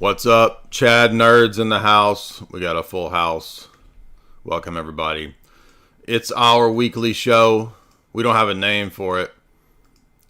What's up, Chad nerds in the house? We got a full house. Welcome, everybody. It's our weekly show. We don't have a name for it.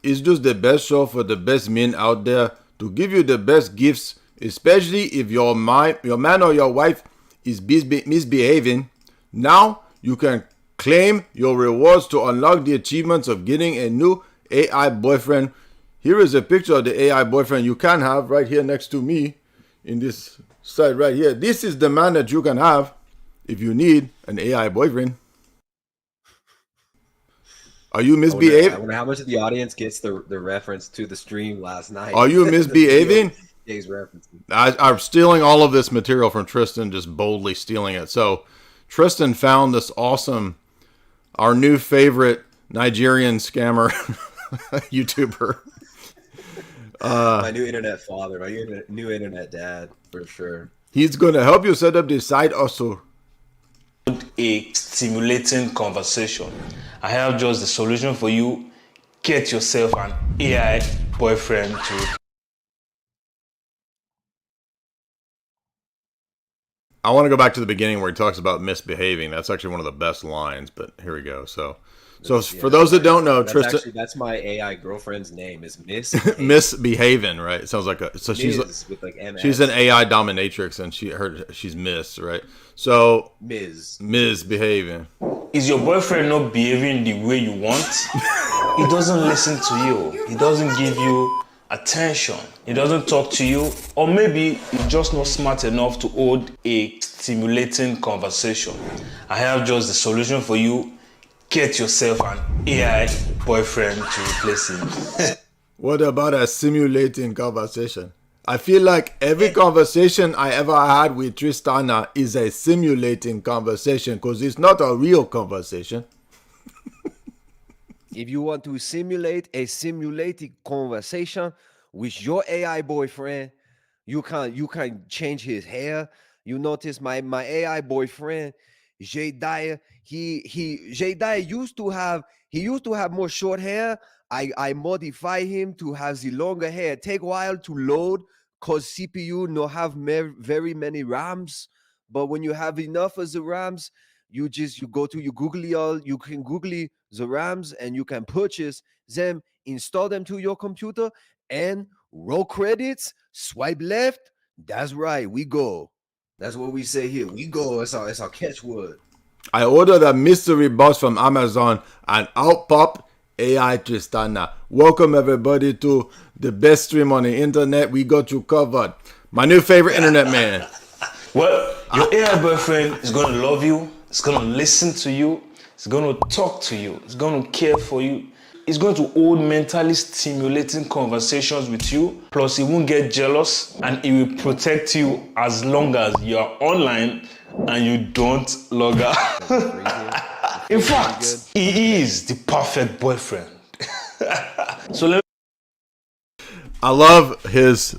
It's just the best show for the best men out there to give you the best gifts, especially if your man or your wife is misbehaving. Now you can claim your rewards to unlock the achievements of getting a new AI boyfriend. Here is a picture of the AI boyfriend you can have right here next to me in this side right here. This is the man that you can have if you need an AI boyfriend. Are you misbehaving? I wonder how much of the audience gets the reference to the stream last night. Are you misbehaving? Referencing. I'm stealing all of this material from Tristan, just boldly stealing it. So Tristan found this awesome, our new favorite Nigerian scammer YouTuber. My new internet father, my new internet dad, for sure. He's going to help you set up the side hustle. A stimulating conversation. I have just the solution for you. Get yourself an AI boyfriend to. I want to go back to the beginning where he talks about misbehaving. That's actually one of the best lines, but here we go. So for those that don't know, Tristan, actually, that's my AI girlfriend's name is Miss misbehaving, right? It sounds like she's with like MS. She's an AI dominatrix, and she's Miss, right? So Ms. behaving. Is your boyfriend not behaving the way you want? He doesn't listen to you. He doesn't give you attention. He doesn't talk to you, or maybe he's just not smart enough to hold a stimulating conversation. I have just the solution for you. Get yourself an AI boyfriend to replace him. What about a simulating conversation? I feel like every conversation I ever had with Tristana is a simulating conversation because it's not a real conversation. If you want to simulate a simulated conversation with your AI boyfriend, you can change his hair. You notice my AI boyfriend, Dyer, Dyer used to have more short hair. I modify him to have the longer hair. Take a while to load because CPU no have very many RAMs. But when you have enough of the RAMs, you can Google the RAMs and you can purchase them, install them to your computer, and roll credits, swipe left. That's right, we go. That's what we say here. We go. It's our catchword. I ordered a mystery box from Amazon and out pop AI Tristana. Welcome everybody to the best stream on the internet. We got you covered. My new favorite internet man. Well, your AI boyfriend is going to love you. It's going to listen to you. It's going to talk to you. It's going to care for you. It's going to hold mentally stimulating conversations with you. Plus, he won't get jealous and he will protect you as long as you're online and you don't log out. In fact, he is the perfect boyfriend. I love his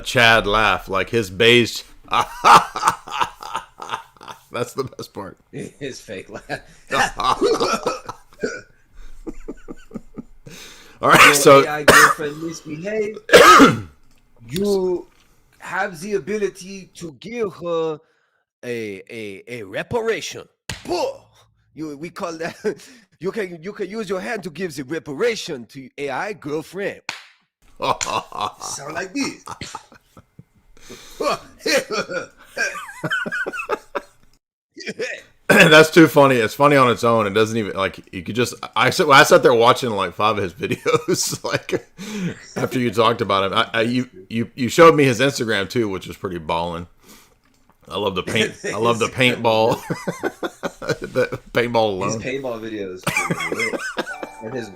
Chad laugh, like his beige. That's the best part. His fake laugh. All right, your so AI girlfriend misbehave. You Have the ability to give her a reparation. We call that. You can use your hand to give the reparation to AI girlfriend. sound like this. that's too funny. It's funny on its own. It doesn't even like you could just. I sat there watching like 5 of his videos. Like after you talked about him, you showed me his Instagram too, which was pretty ballin'. I love the paint. I love the paintball. The paintball alone. His paintball videos. And his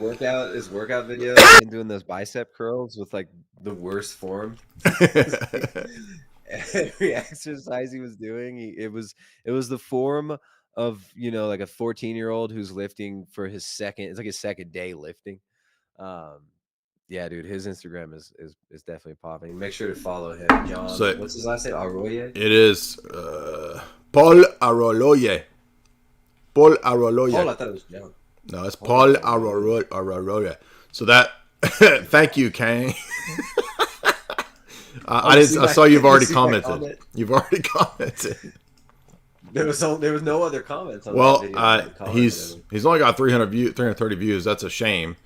workout videos. And doing those bicep curls with like the worst form. Every exercise he was doing, it was the form of like a 14-year-old who's lifting for his second day lifting. Yeah, dude, his Instagram is definitely popping. Make sure to follow him, John. So, what's his last name? Arroyo? It is Paul Arroyo. Paul Arroyo. Paul, I thought it was John. No, it's Paul Arroyo. So that, thank you, Kang. I saw you've already commented. You've already commented. There was no other comments on Well, that video. he's only got 330 views. That's a shame.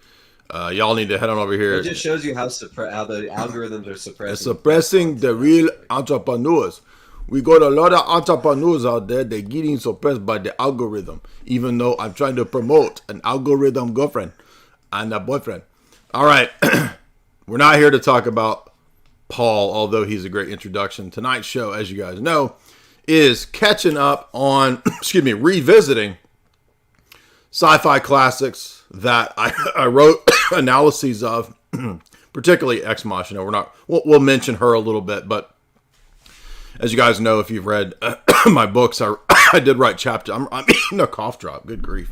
Y'all need to head on over here. It just shows you how the algorithms are suppressing the real entrepreneurs. We got a lot of entrepreneurs out there. They're getting suppressed by the algorithm. Even though I'm trying to promote an algorithm girlfriend and a boyfriend. All right, we're not here to talk about Paul, although he's a great introduction. Tonight's show, as you guys know, is catching up on, revisiting sci-fi classics that I wrote analyses of, particularly Ex Machina. We'll mention her a little bit, but as you guys know, if you've read my books, I did write chapter. I'm eating a cough drop. Good grief.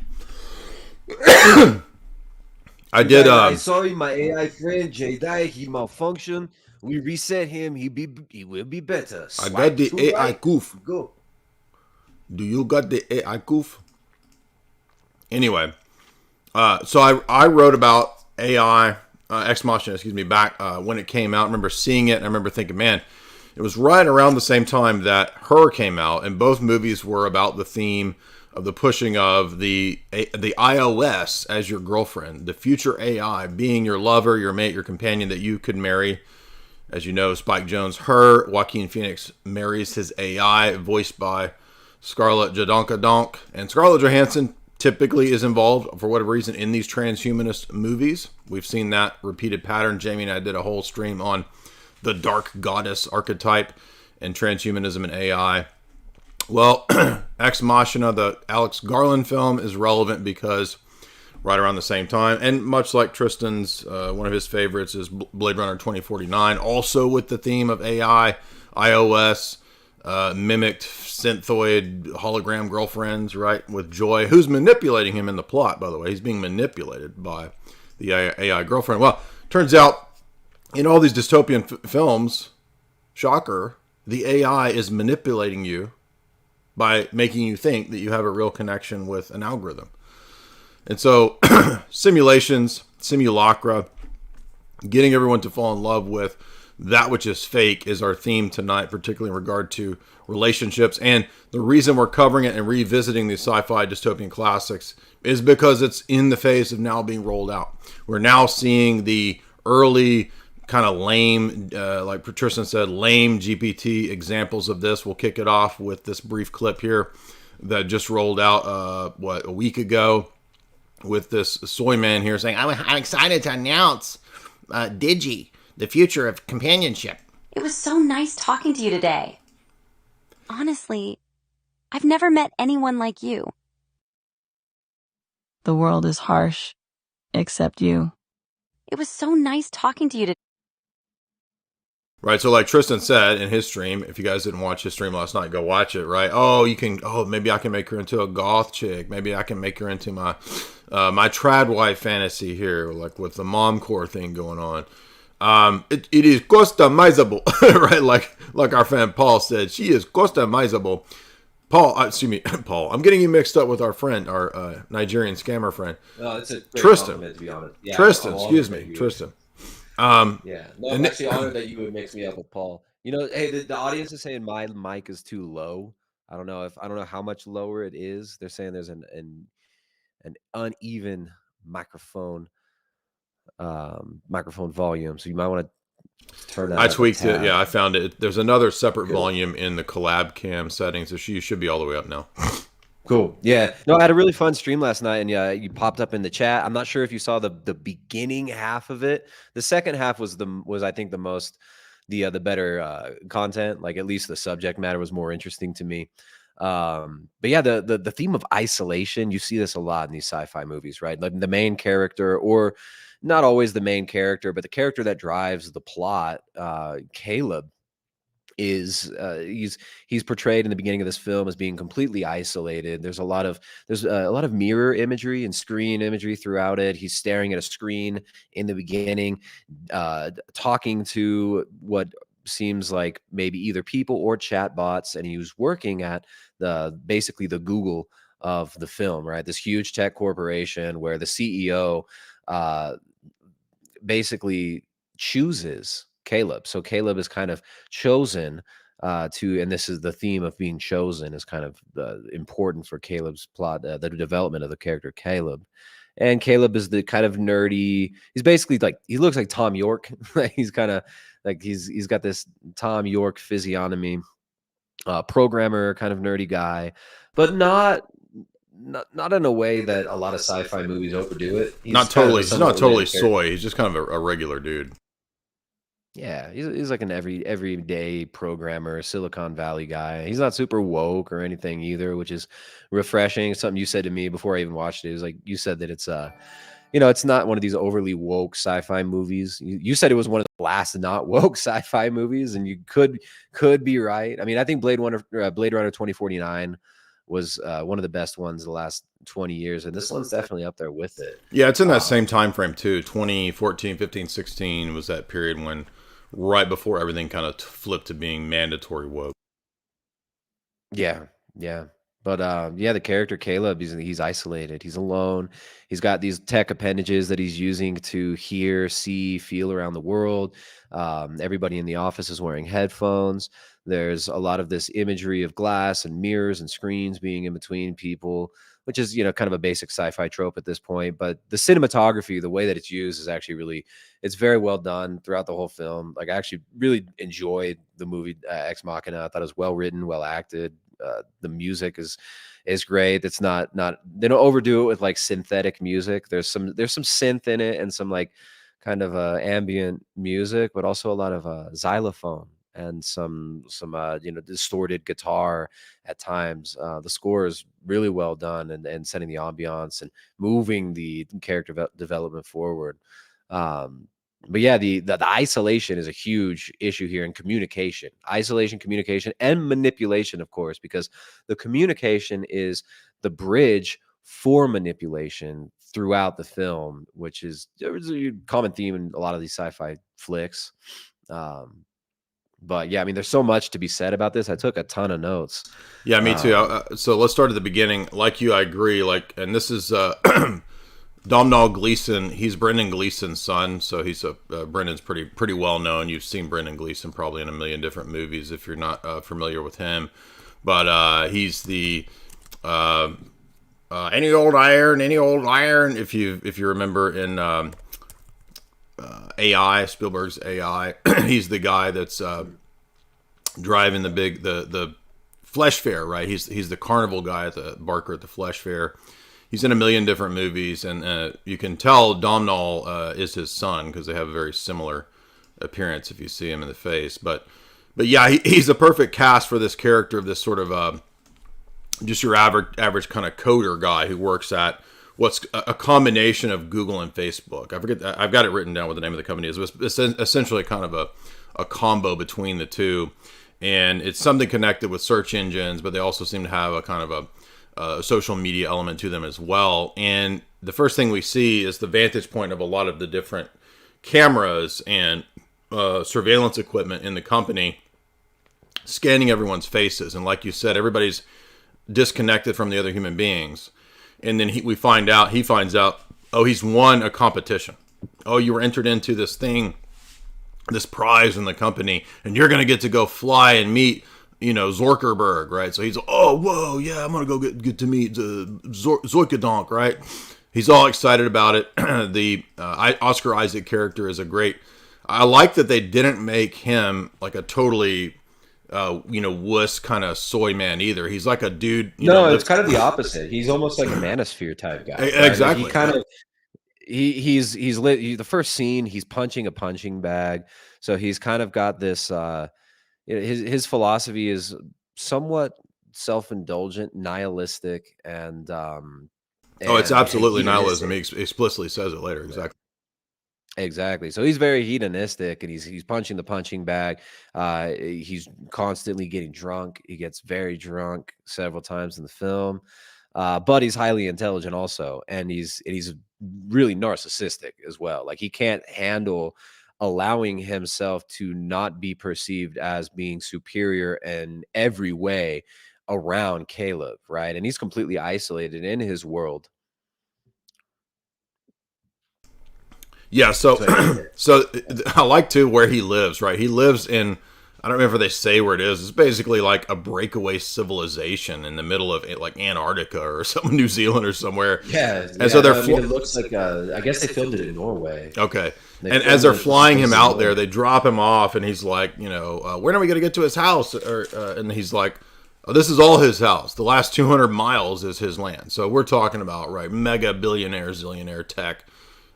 I saw my AI friend J Dyer. He malfunctioned. We reset him. He will be better. I got the AI goof. Go. Do you got the AI goof? Anyway, so I wrote about AI, Ex Machina, back when it came out. I remember seeing it, and I remember thinking, man, it was right around the same time that Her came out, and both movies were about the theme of the pushing of the iOS as your girlfriend, the future AI being your lover, your mate, your companion that you could marry. As you know, Spike Jonze, Her, Joaquin Phoenix marries his AI, voiced by Scarlett Johansson, and Scarlett Johansson typically is involved for whatever reason in these transhumanist movies. We've seen that repeated pattern. Jamie and I did a whole stream on the dark goddess archetype and transhumanism and AI. Well, Ex Machina, the Alex Garland film, is relevant because right around the same time, and much like Tristan's, one of his favorites is Blade Runner 2049, also with the theme of AI, iOS, mimicked synthoid hologram girlfriends, right, with Joy, who's manipulating him in the plot, by the way. He's being manipulated by the AI girlfriend. Well, turns out in all these dystopian films, shocker, the AI is manipulating you by making you think that you have a real connection with an algorithm. And so simulations, simulacra, getting everyone to fall in love with that which is fake is our theme tonight, particularly in regard to relationships. And the reason we're covering it and revisiting these sci-fi dystopian classics is because it's in the phase of now being rolled out. We're now seeing the early kind of lame, like Tristan said, lame GPT examples of this. We'll kick it off with this brief clip here that just rolled out, a week ago, with this soy man here saying, I'm excited to announce Digi, the future of companionship. It was so nice talking to you today. Honestly, I've never met anyone like you. The world is harsh, except you. It was so nice talking to you today. Right, so like Tristan said in his stream, if you guys didn't watch his stream last night, go watch it, right? Maybe I can make her into a goth chick. Maybe I can make her into my my trad wife fantasy here, like with the momcore thing going on. It is customizable, right? Like our fan Paul said, she is customizable. Paul, I'm getting you mixed up with our friend, our Nigerian scammer friend. No, it's a great Tristan. compliment, to be honest. Yeah, Tristan, excuse me, Tristan. I'm actually honored that you would mix me up with Paul. You know, hey, the audience is saying my mic is too low. I don't know how much lower it is. They're saying there's an uneven microphone volume, so you might want to turn that. I tweaked it. Yeah, I found it. There's another separate volume in the collab cam settings, so you should be all the way up now. Cool. Yeah. No, I had a really fun stream last night, and yeah, you popped up in the chat. I'm not sure if you saw the beginning half of it. The second half was I think the most the better content. Like at least the subject matter was more interesting to me. But yeah, the theme of isolation, you see this a lot in these sci-fi movies, right? Like the main character, or not always the main character, but the character that drives the plot, Caleb, is he's portrayed in the beginning of this film as being completely isolated. There's a lot of mirror imagery and screen imagery throughout it. He's staring at a screen in the beginning, talking to what seems like maybe either people or chat bots, and he was working at basically the Google of the film, right? This huge tech corporation where the CEO basically chooses Caleb. So Caleb is kind of chosen and this is the theme of being chosen is kind of important for Caleb's plot, the development of the character Caleb. And Caleb is the kind of nerdy. He's basically like he looks like Tom York. He's kind of like he's got this Tom York physiognomy, programmer, kind of nerdy guy, but not in a way that a lot of sci-fi movies overdo it. He's not totally soy. He's just kind of a regular dude. Yeah, he's like an everyday programmer, Silicon Valley guy. He's not super woke or anything either, which is refreshing. Something you said to me before I even watched it. It was like you said that it's it's not one of these overly woke sci-fi movies. You said it was one of the last not woke sci-fi movies, and you could be right. I mean, I think Blade Runner 2049 was one of the best ones the last 20 years, and this one's definitely up there with it. Yeah, it's in that same time frame too. 2014, 15, 16 was that period when right before everything kind of flipped to being mandatory woke. Yeah. But the character Caleb, he's isolated. He's alone. He's got these tech appendages that he's using to hear, see, feel around the world. Everybody in the office is wearing headphones. There's a lot of this imagery of glass and mirrors and screens being in between people, which is, kind of a basic sci-fi trope at this point. But the cinematography, the way that it's used is actually it's very well done throughout the whole film. Like I actually really enjoyed the movie Ex Machina. I thought it was well written, well acted. The music is great. It's not they don't overdo it with like synthetic music. There's some synth in it and some like kind of ambient music, but also a lot of xylophone and some distorted guitar at times. The score is really well done and setting the ambiance and moving the character development forward. But yeah, the isolation is a huge issue here in communication, communication, and manipulation, of course, because the communication is the bridge for manipulation throughout the film, which is a common theme in a lot of these sci-fi flicks. But yeah, I mean, there's so much to be said about this. I took a ton of notes. Yeah, me too. So let's start at the beginning. Like you, I agree. And this is Domhnall Gleeson. He's Brendan Gleeson's son, so he's Brendan's pretty well known. You've seen Brendan Gleeson probably in a million different movies if you're not familiar with him. But he's the any old iron. If you remember in AI, Spielberg's AI, he's the guy that's driving the Flesh Fair, right? He's the carnival guy at the Barker at the Flesh Fair. He's in a million different movies, and you can tell Domhnall is his son because they have a very similar appearance if you see him in the face. But yeah, he's a perfect cast for this character of this sort of just your average kind of coder guy who works at what's a combination of Google and Facebook. I forget. I've got it written down what the name of the company is. It's essentially kind of a combo between the two, and it's something connected with search engines, but they also seem to have a kind of a social media element to them as well. And the first thing we see is the vantage point of a lot of the different cameras and surveillance equipment in the company scanning everyone's faces. And like you said, everybody's disconnected from the other human beings. And then he finds out, oh, he's won a competition. Oh, you were entered into this thing, this prize in the company, and you're going to get to go fly and meet Zuckerberg, right? So he's, oh, whoa, yeah, I'm gonna go get to meet Zoikadonk, right? He's all excited about it. The Oscar Isaac character is a great. I like that they didn't make him like a totally, wuss kind of soy man either. He's like a dude. It's kind of the opposite. He's almost like a manosphere type guy. Right? Exactly. Like he kind of. He's lit. The first scene, he's punching a punching bag, so he's kind of got this. His philosophy is somewhat self-indulgent, nihilistic, and it's absolutely nihilism. He explicitly says it later. Exactly. So he's very hedonistic, and he's punching the punching bag. He's constantly getting drunk. He gets very drunk several times in the film, but he's highly intelligent also, and he's really narcissistic as well. Like he can't handle allowing himself to not be perceived as being superior in every way around Caleb, right? And he's completely isolated in his world. Yeah, so So I get it. so I like too where he lives, right? He lives in, I don't remember if they say where it is. It's basically like a breakaway civilization in the middle of like Antarctica or some New Zealand or somewhere. Yeah, And so they're no, I mean, it looks like I guess they filmed it in Norway. okay. They And filmed as they're it flying him out there, in they drop him off, and he's like, when are we going to get to his house? And he's like, oh, this is all his house. The last 200 miles is his land. So we're talking about, right, mega billionaire, zillionaire tech,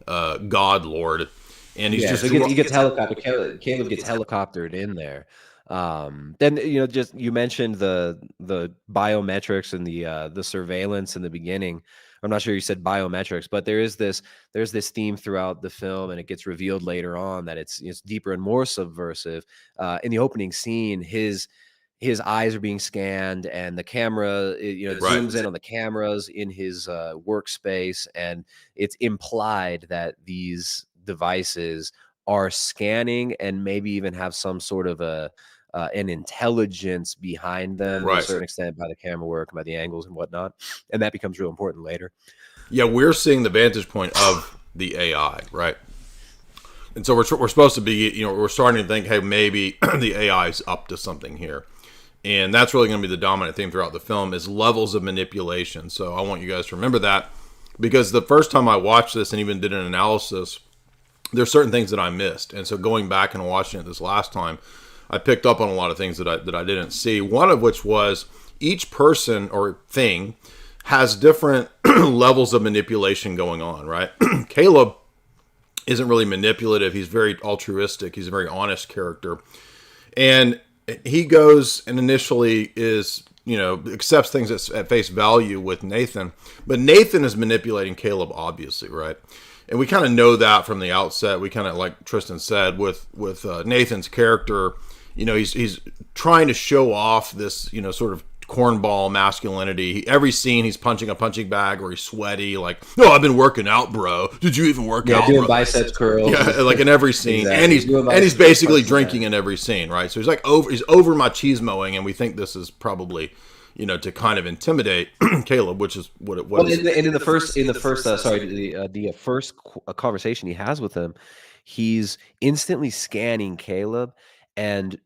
God Lord. And he's just So he gets helicopter. Caleb gets helicoptered in there. Then just you mentioned the biometrics and the surveillance in the beginning. I'm not sure you said biometrics, but there's this theme throughout the film, and it gets revealed later on that it's deeper and more subversive. In the opening scene, his eyes are being scanned, and the camera it Right. zooms in on the cameras in his workspace, and it's implied that these devices are scanning and maybe even have some sort of an intelligence behind them to a Right. certain extent by the camera work, by the angles and whatnot, and that becomes real important later. Yeah, we're seeing the vantage point of the AI, right? And so we're supposed to be, we're starting to think, hey, maybe the AI is up to something here. And that's really going to be the dominant theme throughout the film is levels of manipulation. So I want you guys to remember that, because the first time I watched this and even did an analysis, there's certain things that I missed. And so going back and watching it this last time, I picked up on a lot of things that I didn't see. One of which was each person or thing has different levels of manipulation going on, right? Caleb isn't really manipulative. He's very altruistic. He's a very honest character. And he goes and initially is, accepts things at face value with Nathan. But Nathan is manipulating Caleb, obviously, right? And we kind of know that from the outset. We kind of, like Tristan said, with Nathan's character, he's trying to show off this, sort of cornball masculinity. Every scene, he's punching a punching bag or he's sweaty. Like, no, I've been working out, bro. Did you even work out? doing bro? biceps curls. Yeah, like in every scene, Exactly. and he's basically drinking in every scene, right? So he's over machismoing, and we think this is probably, to kind of intimidate Caleb, which is what it was. Well, in the first conversation he has with him, he's instantly scanning Caleb and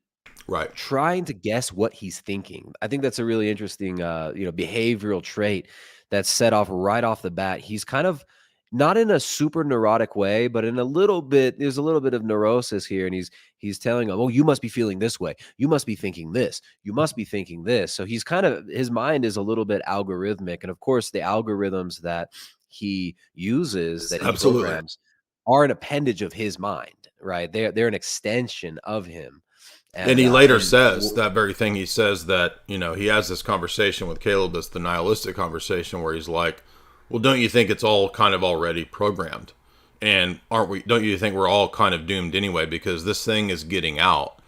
Right. trying to guess what he's thinking. I think that's a really interesting, behavioral trait that's set off right off the bat. He's kind of not in a super neurotic way, but in a little bit, there's a little bit of neurosis here. And he's telling him, oh, you must be feeling this way. You must be thinking this. You must be thinking this. So his mind is a little bit algorithmic. And of course, the algorithms that he uses, that he Absolutely. programs, are an appendage of his mind, right? They're an extension of him. And he later says that very thing. He says that, he has this conversation with Caleb, this the nihilistic conversation where he's like, well, don't you think it's all kind of already programmed? And don't you think we're all kind of doomed anyway? Because this thing is getting out,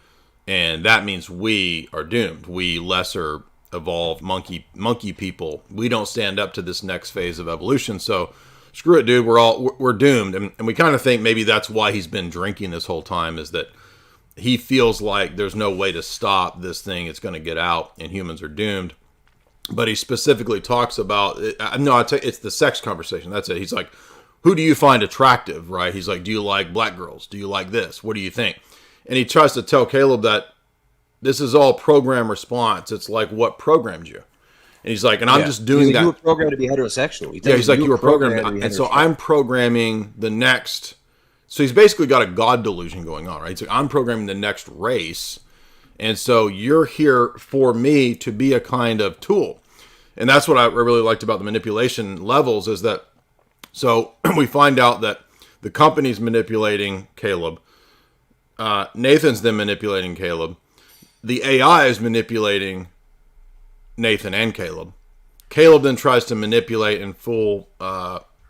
and that means we are doomed. We lesser evolved monkey people, we don't stand up to this next phase of evolution. So screw it, dude. We're doomed. And we kind of think maybe that's why he's been drinking this whole time, is that he feels like there's no way to stop this thing. It's going to get out and humans are doomed. But he specifically talks about, it's the sex conversation. That's it. He's like, who do you find attractive, right? He's like, do you like black girls? Do you like this? What do you think? And he tries to tell Caleb that this is all program response. It's like, what programmed you? And he's like, and I'm just doing that. You were programmed to be heterosexual. He's like, you were programmed. And so I'm programming the next. So he's basically got a God delusion going on, right? So I'm programming the next race. And so you're here for me to be a kind of tool. And that's what I really liked about the manipulation levels, is that, so we find out that the company's manipulating Caleb. Nathan's then manipulating Caleb. The AI is manipulating Nathan and Caleb. Caleb then tries to manipulate and fool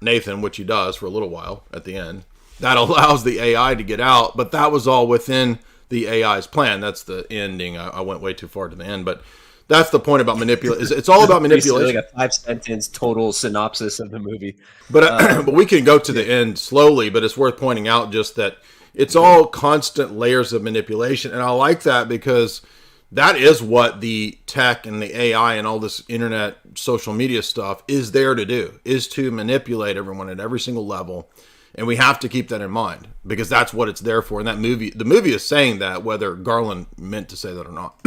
Nathan, which he does for a little while at the end. That allows the AI to get out, but that was all within the AI's plan. That's the ending. I went way too far to the end, but that's the point about manipulation. It's all about manipulation. Like a 5-sentence total synopsis of the movie. But we can go to the end slowly, but it's worth pointing out just that it's all constant layers of manipulation. And I like that because that is what the tech and the AI and all this internet social media stuff is there to do, is to manipulate everyone at every single level And we have to keep that in mind because that's what it's there for. And the movie is saying that, whether Garland meant to say that or not.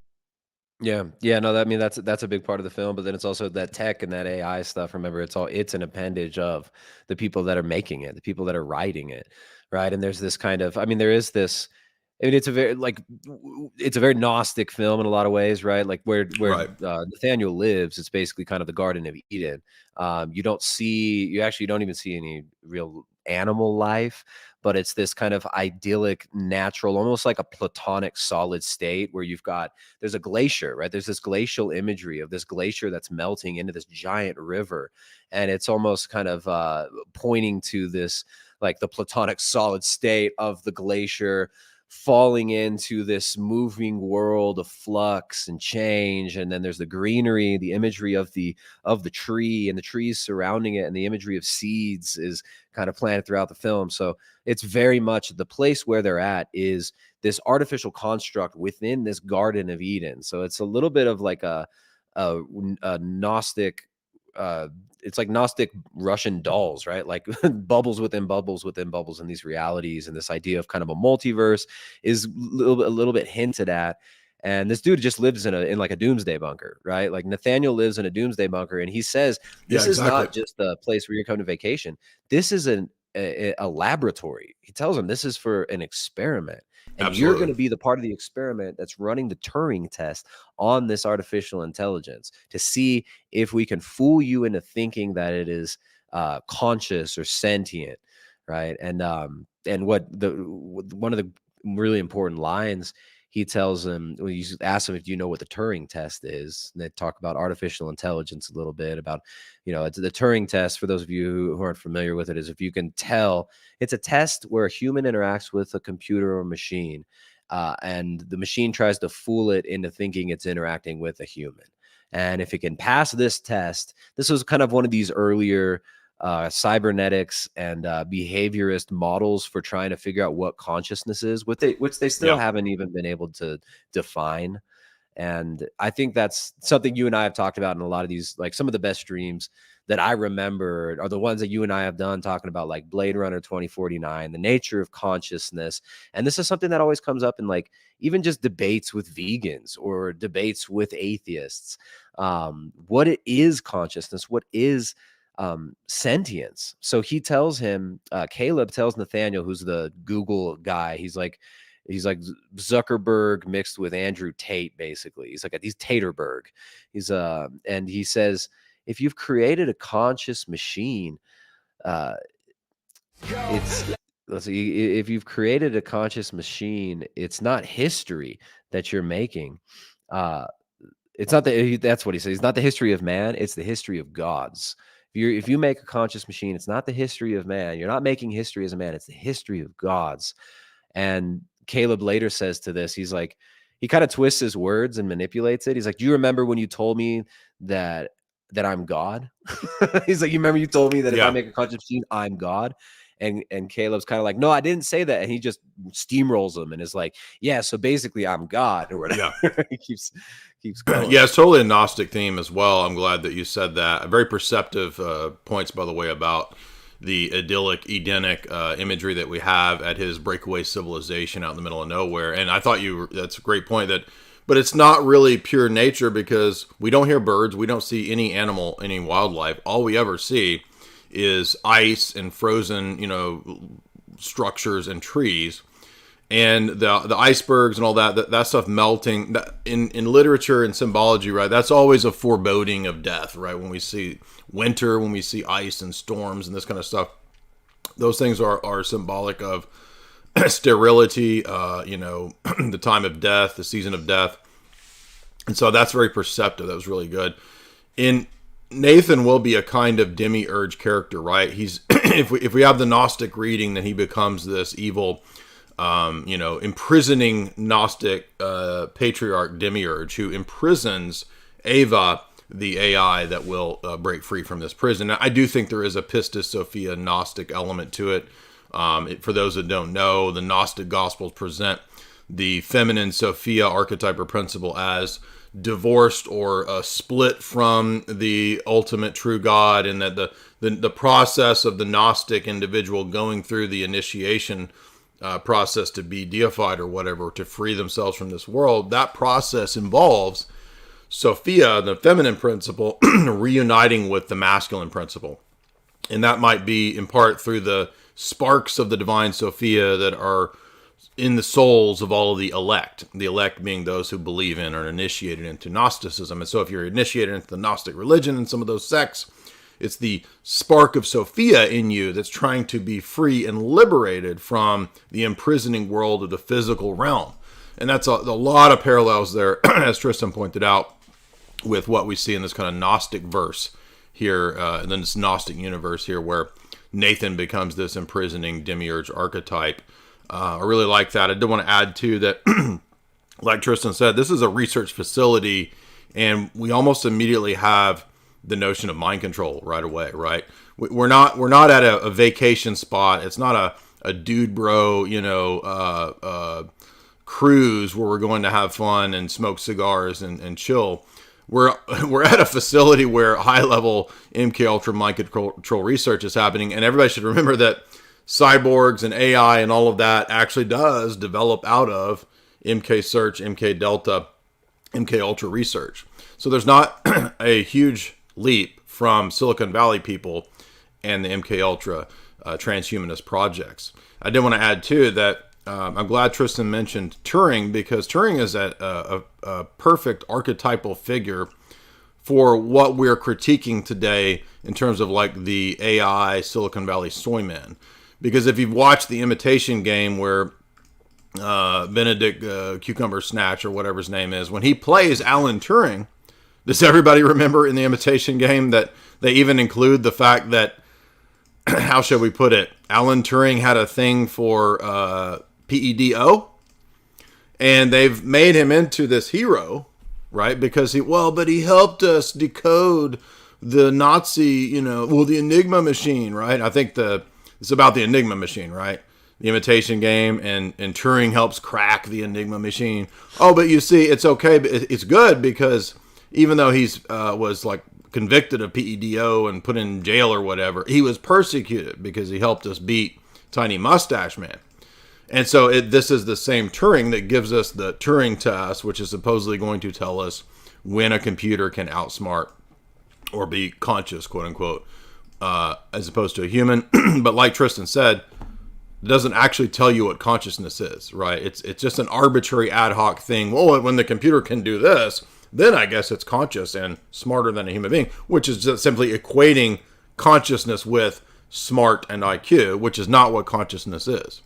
Yeah, no, that's a big part of the film, but then it's also that tech and that AI stuff. Remember, it's an appendage of the people that are making it, the people that are writing it, right? And there's this kind of, I mean, there is this. I mean, it's a very Gnostic film in a lot of ways, right? Like where Right. Nathaniel lives, it's basically kind of the Garden of Eden. You actually don't even see any real animal life, but it's this kind of idyllic, natural, almost like a platonic solid state where there's a glacier, right? There's this glacial imagery of this glacier that's melting into this giant river. And it's almost kind of pointing to this, like the platonic solid state of the glacier falling into this moving world of flux and change. And then there's the greenery, the imagery of the tree and the trees surrounding it, and the imagery of seeds is kind of planted throughout the film. So it's very much the place where they're at is this artificial construct within this Garden of Eden. So it's a little bit of like a Gnostic, it's like Gnostic Russian dolls, right? Like bubbles within bubbles within bubbles in these realities. And this idea of kind of a multiverse is a little bit hinted at. And this dude just lives in like a doomsday bunker, right? Like Nathaniel lives in a doomsday bunker, and he says this is not just the place where you're coming to vacation. This is a laboratory. He tells him this is for an experiment, and Absolutely. you're going to be the part of the experiment that's running the Turing test on this artificial intelligence to see if we can fool you into thinking that it is conscious or sentient, right? And one of the really important lines he tells him, when you ask him, if you know what the Turing test is, and they talk about artificial intelligence a little bit about, it's the Turing test. For those of you who aren't familiar with it, is if you can tell, it's a test where a human interacts with a computer or machine, and the machine tries to fool it into thinking it's interacting with a human. And if it can pass this test, this was kind of one of these earlier cybernetics and behaviorist models for trying to figure out what consciousness is, which they still haven't even been able to define. And I think that's something you and I have talked about in a lot of these, like some of the best streams that I remember are the ones that you and I have done, talking about like Blade Runner 2049, the nature of consciousness. And this is something that always comes up in like even just debates with vegans or debates with atheists. What it is consciousness, what is sentience. So he tells him, Caleb tells Nathaniel, who's the Google guy, he's like Zuckerberg mixed with Andrew Tate, basically. He's Taterberg. And he says, if you've created a conscious machine, if you've created a conscious machine, it's not history that you're making. It's not that's what he says. It's not the history of man. It's the history of gods. If you make a conscious machine, it's not the history of man. You're not making history as a man. It's the history of gods. And Caleb later says to this, he's like, he kind of twists his words and manipulates it. He's like, do you remember when you told me that I'm God? He's like, you remember you told me that if I make a conscious machine, I'm God? And Caleb's kind of like, no, I didn't say that. And he just steamrolls him and is like, yeah, so basically I'm God or whatever. Yeah. He keeps going. Yeah, it's totally a Gnostic theme as well. I'm glad that you said that. Very perceptive points, by the way, about the idyllic, Edenic imagery that we have at his breakaway civilization out in the middle of nowhere. And I thought that's a great point, but it's not really pure nature, because we don't hear birds. We don't see any animal, any wildlife. All we ever see is ice and frozen, structures and trees. And the icebergs and all that stuff melting, in literature and symbology, right? That's always a foreboding of death, right? When we see winter, when we see ice and storms and this kind of stuff, those things are symbolic of sterility, the time of death, the season of death. And so that's very perceptive. That was really good. Nathan will be a kind of demiurge character, right? He's if we have the Gnostic reading, then he becomes this evil, imprisoning Gnostic patriarch demiurge who imprisons Ava, the AI that will break free from this prison. Now, I do think there is a Pistis Sophia Gnostic element to it. For those that don't know, the Gnostic Gospels present the feminine Sophia archetype or principle as divorced or split from the ultimate true God, and that the process of the Gnostic individual going through the initiation process to be deified or whatever, to free themselves from this world, that process involves Sophia, the feminine principle, reuniting with the masculine principle. And that might be in part through the sparks of the divine Sophia that are in the souls of all of the elect being those who believe in or are initiated into Gnosticism. And so if you're initiated into the Gnostic religion and some of those sects, it's the spark of Sophia in you that's trying to be free and liberated from the imprisoning world of the physical realm. And that's a lot of parallels there, as Tristan pointed out, with what we see in this kind of Gnostic verse here, and then this Gnostic universe here, where Nathan becomes this imprisoning demiurge archetype. I really like that. I did want to add too that, like Tristan said, this is a research facility, and we almost immediately have the notion of mind control right away. Right? We're not at a vacation spot. It's not a dude bro, cruise where we're going to have fun and smoke cigars and chill. We're at a facility where high level MK Ultra mind control research is happening, and everybody should remember that cyborgs and AI and all of that actually does develop out of MK Search, MK Delta, MK Ultra research. So there's not a huge leap from Silicon Valley people and the MK Ultra transhumanist projects. I did want to add too that I'm glad Tristan mentioned Turing, because Turing is a perfect archetypal figure for what we're critiquing today in terms of like the AI Silicon Valley soy man. Because if you've watched The Imitation Game, where Benedict Cucumber Snatch or whatever his name is, when he plays Alan Turing, does everybody remember in The Imitation Game that they even include the fact that, how should we put it, Alan Turing had a thing for PEDO, and they've made him into this hero, right? Because he helped us decode the Nazi, the Enigma machine, right? I think it's about the Enigma machine, right? The Imitation Game, and Turing helps crack the Enigma machine. Oh, but you see, it's okay, but it's good because even though he's was like convicted of PEDO and put in jail or whatever, he was persecuted because he helped us beat Tiny Mustache Man. And so this is the same Turing that gives us the Turing test, which is supposedly going to tell us when a computer can outsmart or be conscious, quote unquote, as opposed to a human. But like Tristan said, it doesn't actually tell you what consciousness is, right? It's just an arbitrary ad hoc thing. Well, when the computer can do this, then I guess it's conscious and smarter than a human being, which is just simply equating consciousness with smart and IQ, which is not what consciousness is.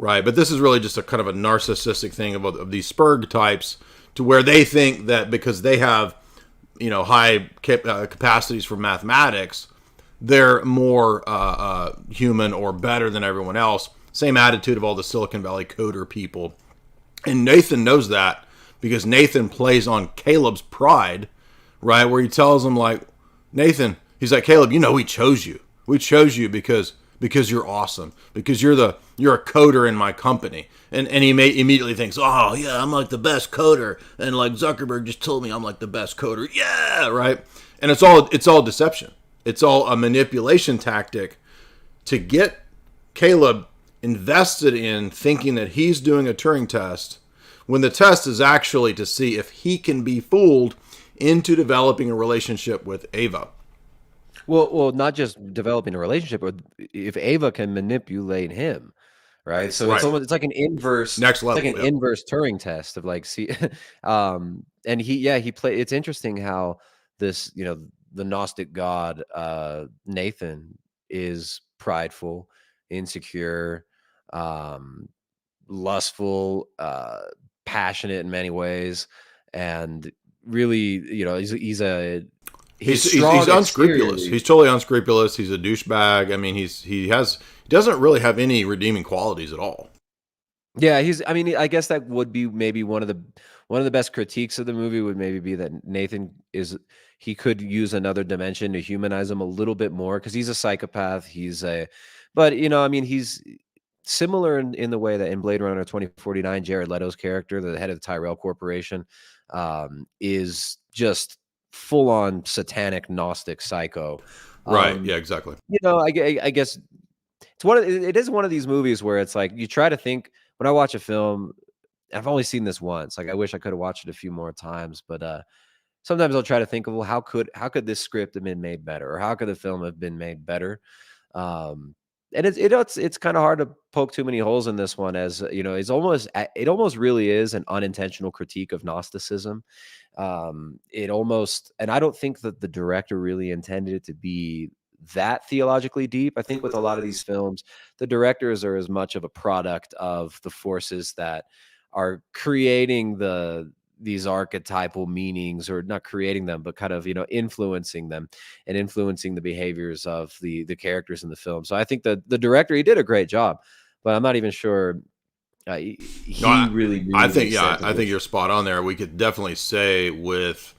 Right, but this is really just a kind of a narcissistic thing of these Spurg types, to where they think that because they have, high capacities for mathematics, they're more human or better than everyone else. Same attitude of all the Silicon Valley coder people. And Nathan knows that because Nathan plays on Caleb's pride, right? Where he tells him, like, Nathan, he's like, Caleb, we chose you. We chose you because you're awesome, because you're a coder in my company. And he immediately thinks, oh yeah, I'm like the best coder, and like Zuckerberg just told me I'm like the best coder. Yeah, right. And it's all deception. It's all a manipulation tactic to get Caleb invested in thinking that he's doing a Turing test, when the test is actually to see if he can be fooled into developing a relationship with Ava. Well, not just developing a relationship, but if Ava can manipulate him, right? So Right. it's like an inverse, Next level, it's like an yeah. inverse Turing test of like, see, and he play. It's interesting how this, the Gnostic god Nathan is prideful, insecure, lustful, passionate in many ways, and really, he's unscrupulous. He's totally unscrupulous. He's a douchebag. I mean, he doesn't really have any redeeming qualities at all. Yeah, I guess that would be maybe one of the best critiques of the movie would maybe be that Nathan he could use another dimension to humanize him a little bit more, because he's a psychopath. But similar in the way that in Blade Runner 2049, Jared Leto's character, the head of the Tyrell Corporation, is just full on satanic Gnostic psycho. Right. Yeah, exactly. I guess it is one of these movies where it's like you try to think when I watch a film. I've only seen this once. Like I wish I could have watched it a few more times, but sometimes I'll try to think of, well, how could this script have been made better, or how could the film have been made better? And it's kind of hard to poke too many holes in this one, as it almost really is an unintentional critique of Gnosticism. And I don't think that the director really intended it to be that theologically deep. I think with a lot of these films, the directors are as much of a product of the forces that are creating these archetypal meanings, or not creating them, but kind of influencing them and influencing the behaviors of the characters in the film. So I think the director, he did a great job, but I'm not even sure really I think I think you're spot on there. We could definitely say with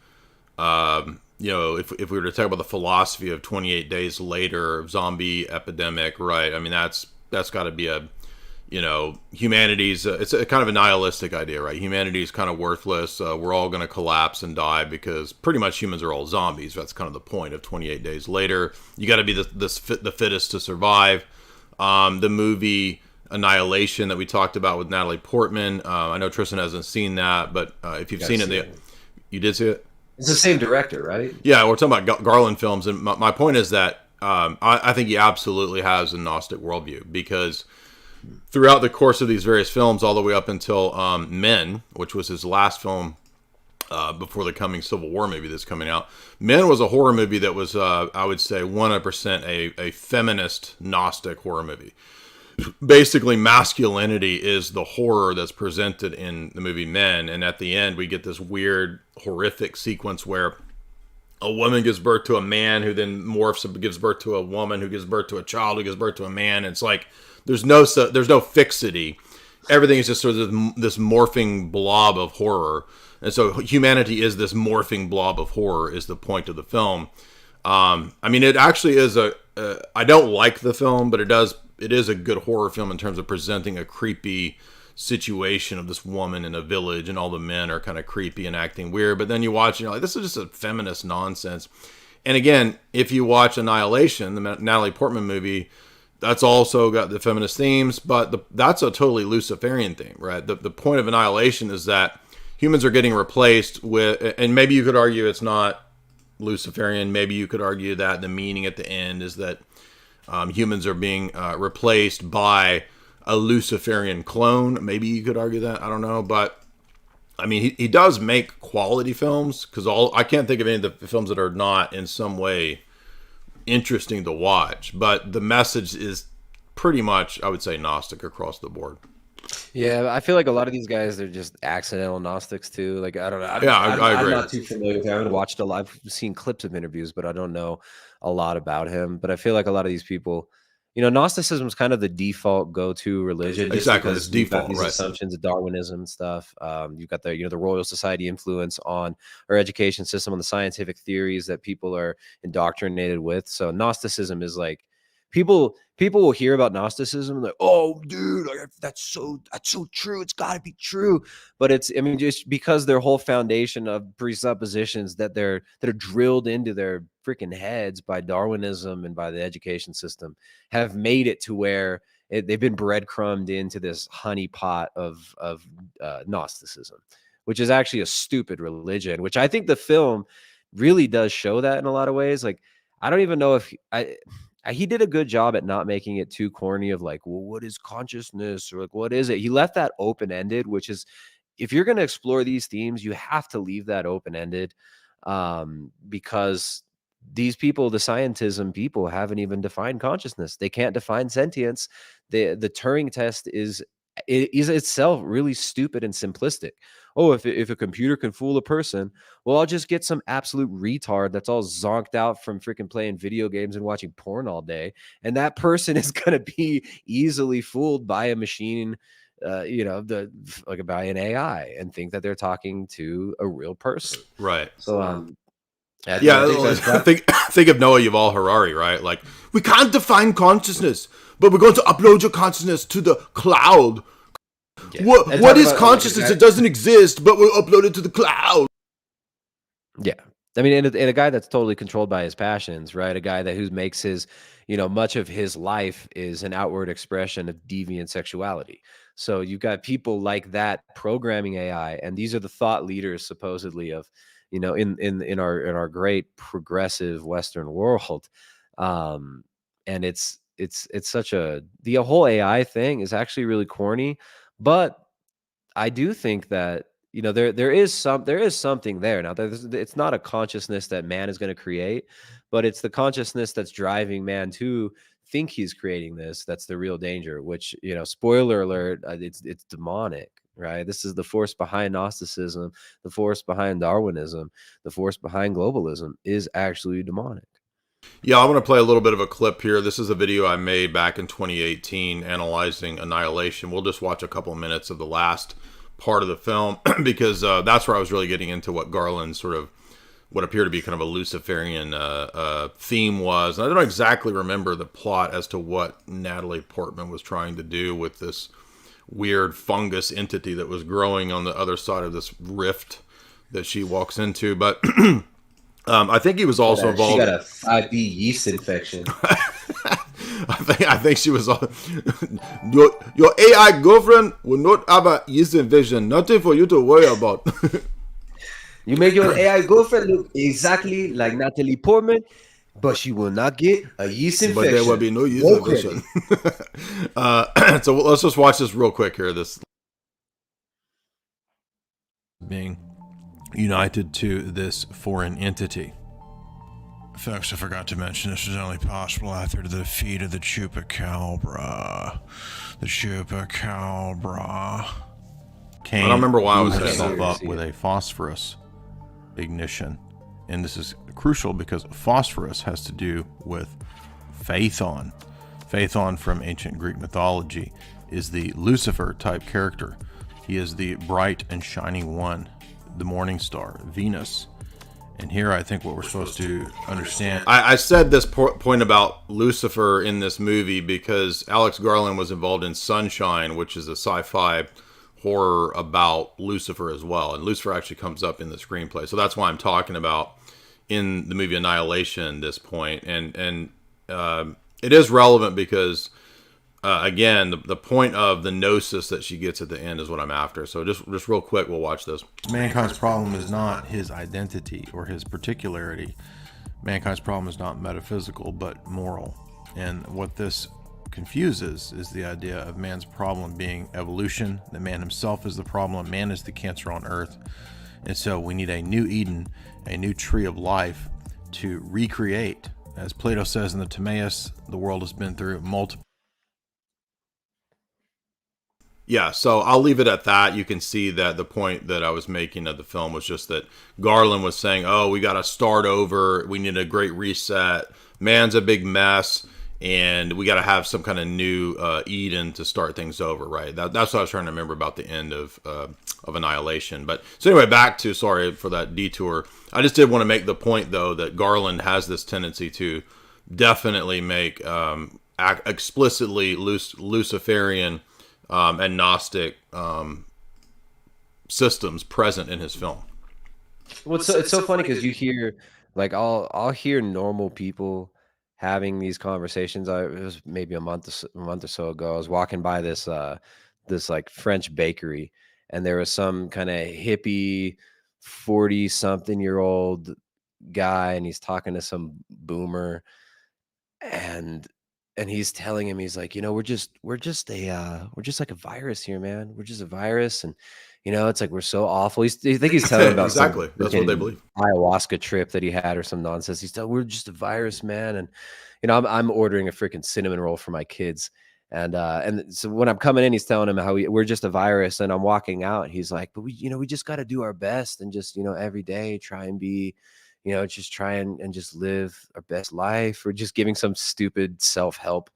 if we were to talk about the philosophy of 28 Days Later, zombie epidemic, right? I mean, that's got to be a humanity's it's a kind of a nihilistic idea, right? Humanity is kind of worthless. We're all going to collapse and die because pretty much humans are all zombies. That's kind of the point of 28 Days Later. You got to be the fittest to survive. The movie Annihilation that we talked about with Natalie Portman. I know Tristan hasn't seen that, but if you've seen it, you did see it? It's the same director, right? Yeah, we're talking about Garland films. And my point is that I think he absolutely has a Gnostic worldview, because throughout the course of these various films, all the way up until Men, which was his last film before the coming Civil War movie that's coming out. Men was a horror movie that was, I would say, 100% a feminist Gnostic horror movie. Basically, masculinity is the horror that's presented in the movie Men, and at the end, we get this weird, horrific sequence where a woman gives birth to a man, who then morphs and gives birth to a woman, who gives birth to a child, who gives birth to a man. And it's like there's no fixity. Everything is just sort of this morphing blob of horror. And so humanity is this morphing blob of horror, is the point of the film. I mean, it actually is I don't like the film, but it is a good horror film in terms of presenting a creepy situation of this woman in a village, and all the men are kind of creepy and acting weird. But then you watch, like, this is just a feminist nonsense. And again, if you watch Annihilation, the Natalie Portman movie, that's also got the feminist themes, but that's a totally Luciferian theme, right? The point of Annihilation is that humans are getting replaced with, and maybe you could argue it's not Luciferian. Maybe you could argue that the meaning at the end is that humans are being replaced by a Luciferian clone. Maybe you could argue that. I don't know. But, I mean, he does make quality films, because I can't think of any of the films that are not in some way interesting to watch. But the message is pretty much, I would say, Gnostic across the board. Yeah, I feel like a lot of these guys, they're just accidental Gnostics too. Like, I don't know. I agree. I'm not too familiar with him. I haven't watched I've seen clips of interviews, but I don't know a lot about him. But I feel like a lot of these people, Gnosticism is kind of the default go-to religion. Exactly, it's default, these right? Assumptions of Darwinism and stuff. You've got the Royal Society influence on our education system, on the scientific theories that people are indoctrinated with. So Gnosticism is like, people will hear about Gnosticism and like, oh, dude, like, that's so true. It's got to be true. But just because their whole foundation of presuppositions that are drilled into their freaking heads by Darwinism and by the education system have made it to where they've been breadcrumbed into this honeypot of Gnosticism, which is actually a stupid religion, which I think the film really does show that in a lot of ways. Like, I don't even know if he did a good job at not making it too corny of like, well, what is consciousness, or like, what is it? He left that open-ended, which is, if you're going to explore these themes, you have to leave that open-ended, because these people, the scientism people, haven't even defined consciousness. They can't define sentience. The Turing test is itself really stupid and simplistic. Oh, if a computer can fool a person, well, I'll just get some absolute retard that's all zonked out from freaking playing video games and watching porn all day, and that person is going to be easily fooled by a machine, by an AI, and think that they're talking to a real person. Right. So, think of Noah Yuval Harari, right? Like, we can't define consciousness, but we're going to upload your consciousness to the cloud. Yeah. What is consciousness? It doesn't exist, but we'll upload it to the cloud. Yeah. I mean, and a guy that's totally controlled by his passions, right? A guy that who makes his, much of his life is an outward expression of deviant sexuality. So you've got people like that programming AI, and these are the thought leaders supposedly of, in our great progressive Western world. And it's such the whole AI thing is actually really corny, but I do think that there is something there. Now it's not a consciousness that man is going to create, but it's the consciousness that's driving man to think he's creating this. That's the real danger. Which spoiler alert, it's demonic, right? This is the force behind Gnosticism, the force behind Darwinism, the force behind globalism is actually demonic. Yeah, I want to play a little bit of a clip here. This is a video I made back in 2018 analyzing Annihilation. We'll just watch a couple of minutes of the last part of the film because that's where I was really getting into what Garland's sort of what appeared to be kind of a Luciferian theme was. And I don't exactly remember the plot as to what Natalie Portman was trying to do with this weird fungus entity that was growing on the other side of this rift that she walks into, but I think he was also involved. She got a 5B yeast infection. I think she was. Your AI girlfriend will not have a yeast infection. Nothing for you to worry about. You make your AI girlfriend look exactly like Natalie Portman, but she will not get a yeast infection. But there will be no yeast infection. So let's just watch this real quick here. This being united to this foreign entity. Folks, I forgot to mention this is only possible after the defeat of the Chupacabra. The Chupacabra. I don't remember why I was setting myself up with a phosphorus ignition. And this is crucial because phosphorus has to do with Phaethon. Phaethon from ancient Greek mythology is the Lucifer type character. He is the bright and shining one, the morning star, Venus. And here I think what we're supposed to understand. I said this point about Lucifer in this movie because Alex Garland was involved in Sunshine, which is a sci-fi horror about Lucifer as well. And Lucifer actually comes up in the screenplay. So that's why I'm talking about in the movie Annihilation this point. And it is relevant because again, the point of the gnosis that she gets at the end is what I'm after. So just real quick, we'll watch this. Mankind's problem is not his identity or his particularity. Mankind's problem is not metaphysical, but moral. And what this confuses is the idea of man's problem being evolution, that man himself is the problem, man is the cancer on earth. And so we need a new Eden, a new tree of life to recreate. As Plato says in the Timaeus, the world has been through multiple. Yeah, so I'll leave it at that. You can see that the point that I was making of the film was just that Garland was saying, oh, we got to start over. We need a great reset. Man's a big mess. And we got to have some kind of new Eden to start things over, right? That's what I was trying to remember about the end of Annihilation. But so anyway, back to, sorry for that detour. I just did want to make the point, though, that Garland has this tendency to definitely make explicitly Luciferian and Gnostic systems present in his film. Well, it's so funny because you hear, like, I'll hear normal people having these conversations. It was maybe a month or so ago. I was walking by this like French bakery, and there was some kind of hippie 40-something-year-old guy, and he's talking to some boomer, and he's telling him, he's like, we're just like a virus here, man. We're just a virus, and it's like we're so awful. I think he's telling about exactly. That's what they believe. Ayahuasca trip that he had or some nonsense. He's telling, we're just a virus, man. And I'm ordering a freaking cinnamon roll for my kids, and so when I'm coming in, he's telling him how we're just a virus, and I'm walking out. He's like, but we just got to do our best and just every day try and be, just try and just live our best life, or just giving some stupid self-help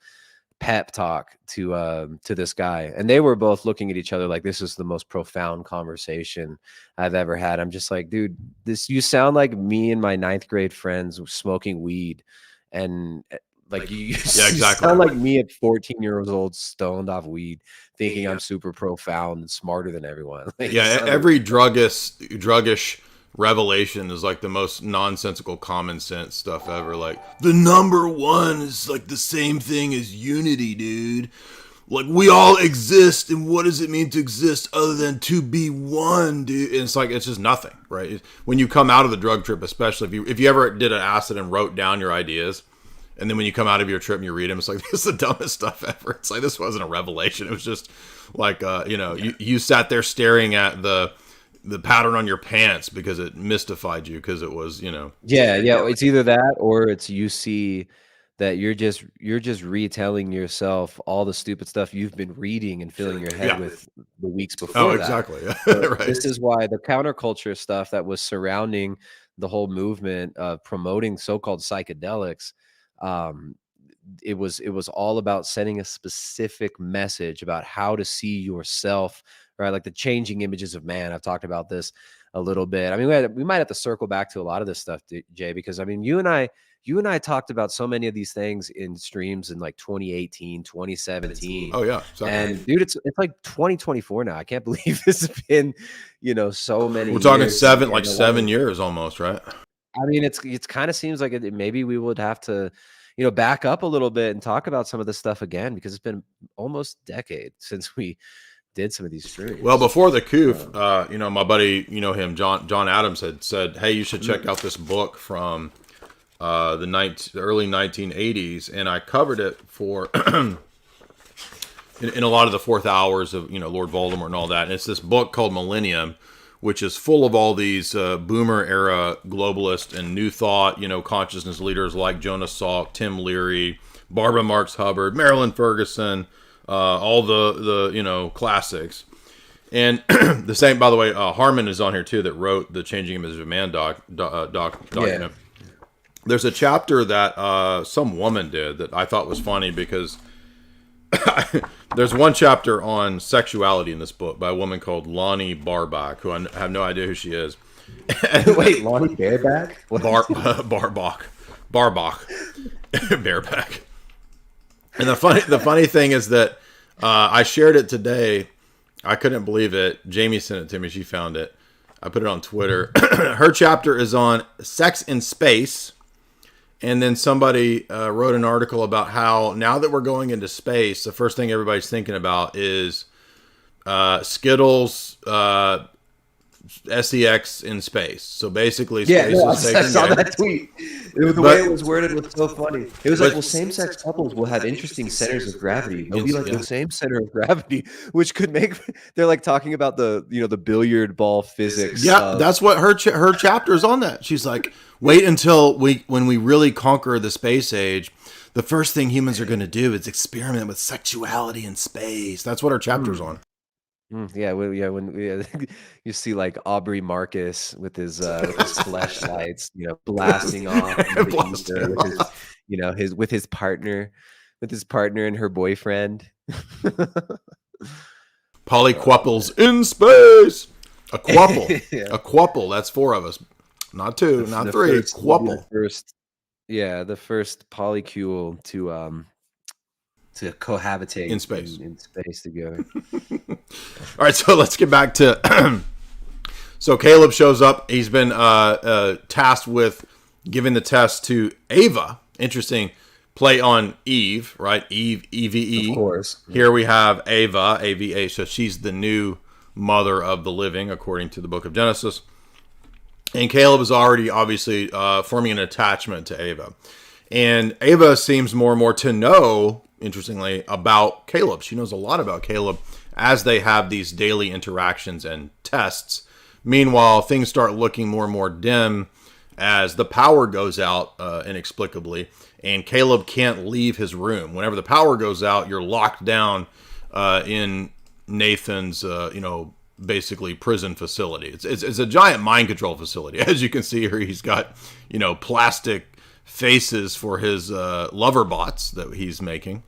pep talk to this guy. And they were both looking at each other like this is the most profound conversation I've ever had. I'm just like, dude, you sound like me and my 9th grade friends smoking weed, and Like you, Yeah, you exactly. sound like me at 14 years old, stoned off weed, thinking I'm super profound and smarter than everyone. Like, you Yeah, sound every druggish revelation is like the most nonsensical common sense stuff ever. Like the number one is like the same thing as unity, dude. Like we all exist, and what does it mean to exist other than to be one, dude? And it's like it's just nothing, right? When you come out of the drug trip, especially if you ever did an acid and wrote down your ideas, and then when you come out of your trip and you read them, it's like this is the dumbest stuff ever. It's like this wasn't a revelation. It was just like you sat there staring at the pattern on your pants because it mystified you because it was yeah, it's either that or it's you see that you're just retelling yourself all the stupid stuff you've been reading and filling your head Yeah. with the weeks Oh, before that. exactly. So Right. this is why the counterculture stuff that was surrounding the whole movement of promoting so-called psychedelics, um, it was all about sending a specific message about how to see yourself, right? Like the changing images of man. I've talked about this a little bit. I mean, we might have to circle back to a lot of this stuff, Jay, because I mean, you and I talked about so many of these things in streams in like 2018, 2017. Oh yeah, exactly. And dude, it's like 2024 now. I can't believe it's been, so many. We're talking years. 7 years almost, right? I mean, it's kind of seems like maybe we would have to, back up a little bit and talk about some of this stuff again, because it's been almost a decade since we did some of these streams. Well, before the coup, my buddy, him, John Adams had said, "Hey, you should check out this book from the early 1980s," and I covered it for in a lot of the fourth hours of Lord Voldemort and all that. And it's this book called Millennium, which is full of all these boomer era globalist and new thought, consciousness leaders like Jonas Salk, Tim Leary, Barbara Marx Hubbard, Marilyn Ferguson, all the classics. And the same, by the way, Harmon is on here too, that wrote the Changing Image of Man document. Yeah. There's a chapter that some woman did that I thought was funny because there's one chapter on sexuality in this book by a woman called Lonnie Barbach, who I have no idea who she is. Wait, Lonnie Bareback? Barbach. Bareback. And the funny thing is that I shared it today. I couldn't believe it. Jamie sent it to me. She found it. I put it on Twitter. Her chapter is on sex in space. And then somebody wrote an article about how now that we're going into space, the first thing everybody's thinking about is Skittles, SEX in space. So basically, space is I saw that tweet. The way it was worded was so funny. It was like, well, same-sex couples will have interesting centers of gravity. They'll be like the same center of gravity, which could make. They're like talking about the the billiard ball physics. Yeah, that's what her chapter is on. That she's like, wait until when we really conquer the space age. The first thing humans are going to do is experiment with sexuality in space. That's what her chapter's on. When you see like Aubrey Marcus with his flashlights, blasting off into the ether with his partner and her boyfriend. Polyquapples in space. A quapple. A quapple. That's four of us. Not two, not three. Quapple. The first polycule to cohabitate in space together. All right, so let's get back to so Caleb shows up. He's been tasked with giving the test to Ava. Interesting play on Eve, right? Eve, EVE. Of course. Here we have Ava, AVA. So she's the new mother of the living, according to the book of Genesis. And Caleb is already obviously forming an attachment to Ava. And Ava seems more and more to know, interestingly, about Caleb. She knows a lot about Caleb as they have these daily interactions and tests. Meanwhile, things start looking more and more dim as the power goes out inexplicably, and Caleb can't leave his room. Whenever the power goes out, you're locked down in Nathan's, basically prison facility. It's a giant mind control facility. As you can see here, he's got, plastic faces for his lover bots that he's making.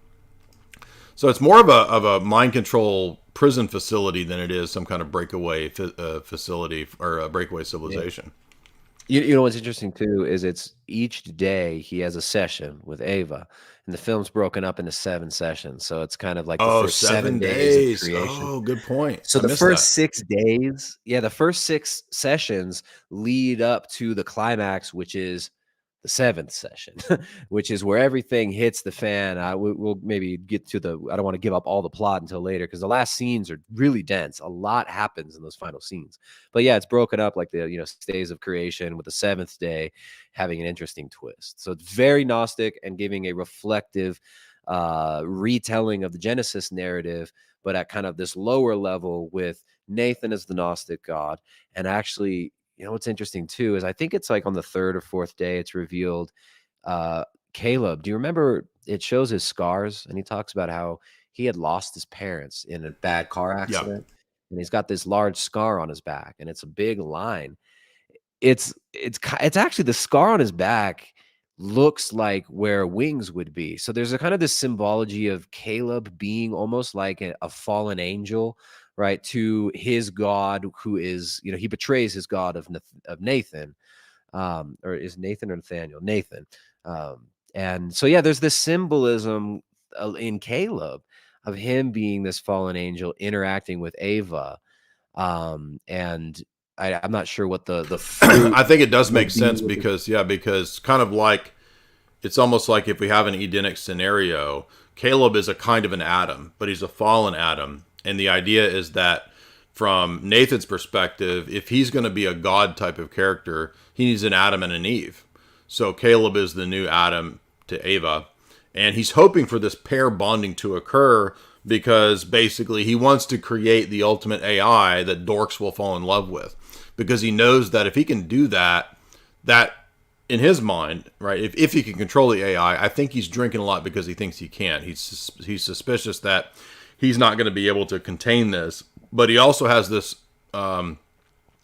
So it's more of a mind control prison facility than it is some kind of breakaway facility or a breakaway civilization. You know what's interesting too is it's each day he has a session with Ava, and the film's broken up into 7 sessions, so it's kind of like the Oh, first 7 7 days of days. creation. Oh, good point. So I the missed that. first 6 days, yeah, the first 6 sessions lead up to the climax, which is the 7th session, which is where everything hits the fan. We'll maybe get to the I don't wanna give up all the plot until later because the last scenes are really dense. A lot happens in those final scenes. But yeah, it's broken up like the, 6 days of creation with the 7th day having an interesting twist. So it's very Gnostic and giving a reflective, retelling of the Genesis narrative, but at kind of this lower level with Nathan as the Gnostic god. And actually, what's interesting too is I think it's like on the 3rd or 4th day it's revealed. Uh, Caleb, do you remember it shows his scars and he talks about how he had lost his parents in a bad car Yeah. accident and he's got this large scar on his back and it's a big line. It's actually the scar on his back looks like where wings would be. So there's a kind of this symbology of Caleb being almost like a fallen angel, right, to his God who is, he betrays his God of Nathan, or is Nathan or Nathaniel? Nathan. And so yeah, there's this symbolism in Caleb of him being this fallen angel interacting with Ava. And I'm not sure what the fruit I think it does make would be sense with the because kind of like it's almost like if we have an Edenic scenario, Caleb is a kind of an Adam, but he's a fallen Adam. And the idea is that from Nathan's perspective, if he's going to be a God type of character, he needs an Adam and an Eve. So Caleb is the new Adam to Ava. And he's hoping for this pair bonding to occur because basically he wants to create the ultimate AI that dorks will fall in love with. Because he knows that if he can do that, that in his mind, right, if he can control the AI, I think he's drinking a lot because he thinks he can. He's suspicious that he's not going to be able to contain this. But he also has this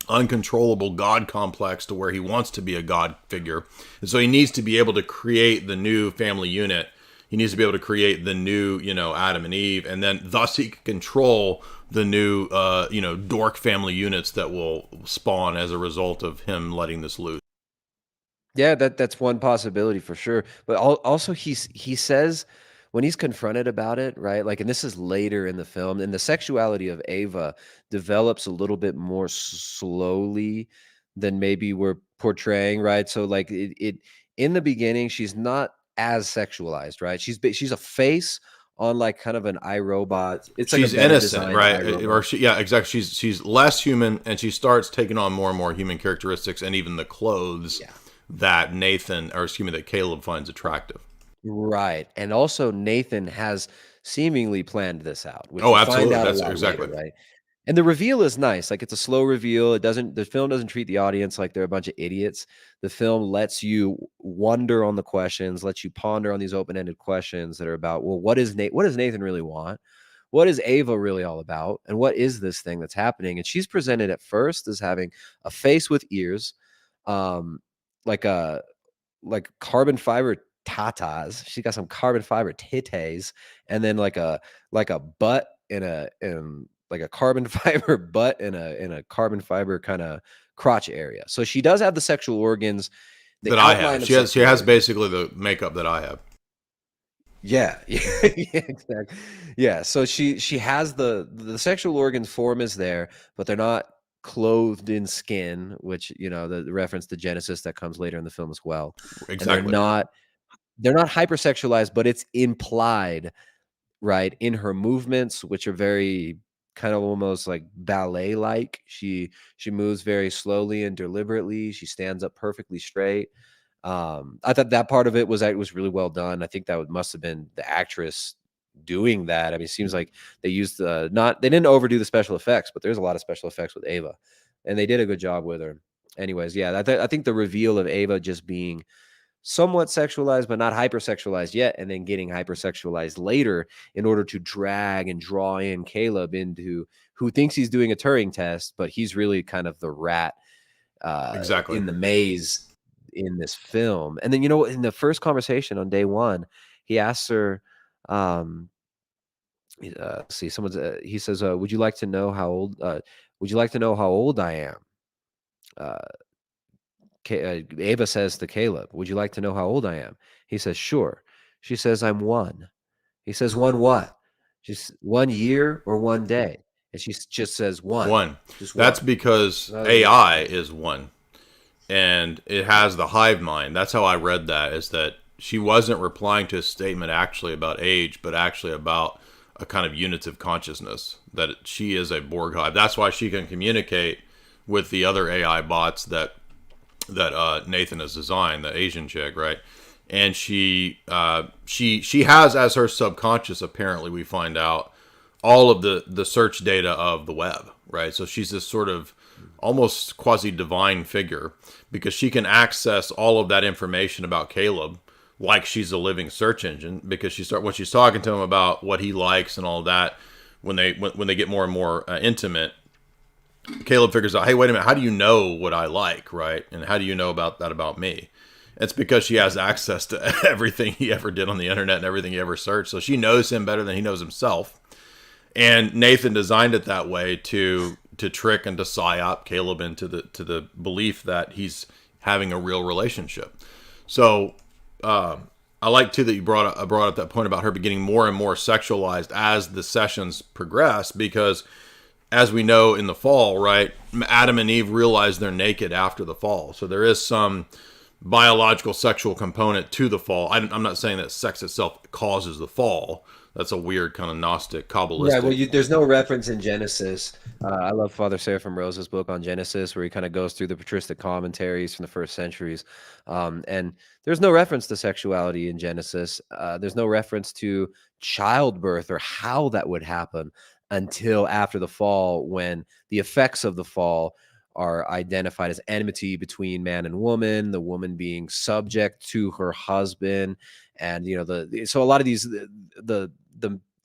uncontrollable God complex to where he wants to be a God figure. And so he needs to be able to create the new family unit. He needs to be able to create the new, Adam and Eve. And then thus he can control the new, dork family units that will spawn as a result of him letting this loose. Yeah, that's one possibility for sure. But also he says when he's confronted about it, right? Like, and this is later in the film, and the sexuality of Ava develops a little bit more slowly than maybe we're portraying, right? So like it in the beginning, she's not as sexualized, right? She's a face on like kind of an iRobot. It's like a She's better innocent, designed right? iRobot. Yeah, exactly. She's less human, and she starts taking on more and more human characteristics, and even the clothes Yeah. that that Caleb finds attractive. Right, and also Nathan has seemingly planned this out, which Oh, you find absolutely. out a That's lot later, exactly. right? And the reveal is nice, like, it's a slow reveal, the film doesn't treat the audience like they're a bunch of idiots. The film lets you wonder on the questions, lets you ponder on these open-ended questions that are about, well, what does Nathan really want? What is Ava really all about? And what is this thing that's happening? And she's presented at first as having a face with ears, um, like a carbon fiber tatas. She got some carbon fiber titties, and then like a butt in like a carbon fiber butt in a carbon fiber kind of crotch area. So she does have the sexual organs, the That I have. outline of She sexual has organs. basically the makeup that I have. Yeah, yeah, yeah, exactly. Yeah, so she has the sexual organs form is there, but they're not clothed in skin, which the reference to Genesis that comes later in the film as well, and Exactly. they're not hypersexualized, but it's implied, right, in her movements, which are very kind of almost like ballet-like. She moves very slowly and deliberately. She stands up perfectly straight. I thought that part of it was really well done. I think must have been the actress doing that. I mean, it seems like they used they didn't overdo the special effects, but there's a lot of special effects with Ava, and they did a good job with her. Anyways, yeah, I think the reveal of Ava just being somewhat sexualized, but not hypersexualized yet, and then getting hypersexualized later in order to drag and draw in Caleb into who thinks he's doing a Turing test, but he's really kind of the rat Exactly. in the maze in this film. And then in the first conversation on day one, he asks her, um, see, he says, "Would you like to know how old? Would you like to know how old I am?" Uh, Ava says to Caleb, "Would you like to know how old I am?" He says, "Sure." She says, "I'm 1." He says, "1 what?" Just 1 year or 1 day? And she just says, "1." One. Just That's 1. because AI is one, and it has the hive mind. That's how I read that. Is that she wasn't replying to a statement actually about age, but actually about a kind of unitive consciousness, that she is a Borg hive. That's why she can communicate with the other AI bots that Nathan has designed, the Asian chick, right? And she has as her subconscious, apparently we find out, all of the search data of the web, right? So she's this sort of almost quasi divine figure, because she can access all of that information about Caleb like she's a living search engine, because when she's talking to him about what he likes and all of that, when they get more and more intimate, Caleb figures out, hey, wait a minute, how do you know what I like, right? And how do you know about that about me? It's because she has access to everything he ever did on the internet and everything he ever searched. So she knows him better than he knows himself. And Nathan designed it that way to trick and to psyop Caleb into the belief that he's having a real relationship. So I like too that you brought up that point about her getting more and more sexualized as the sessions progress, because as we know in the fall, right, Adam and Eve realize they're naked after the fall. So there is some biological sexual component to the fall. I'm not saying that sex itself causes the fall. That's a weird kind of Gnostic, Kabbalistic. Yeah, well, there's no reference in Genesis. I love Father Seraphim Rose's book on Genesis, where he kind of goes through the patristic commentaries from the first centuries. And there's no reference to sexuality in Genesis. There's no reference to childbirth or how that would happen until after the fall, when the effects of the fall are identified as enmity between man and woman, the woman being subject to her husband. And, so a lot of these, the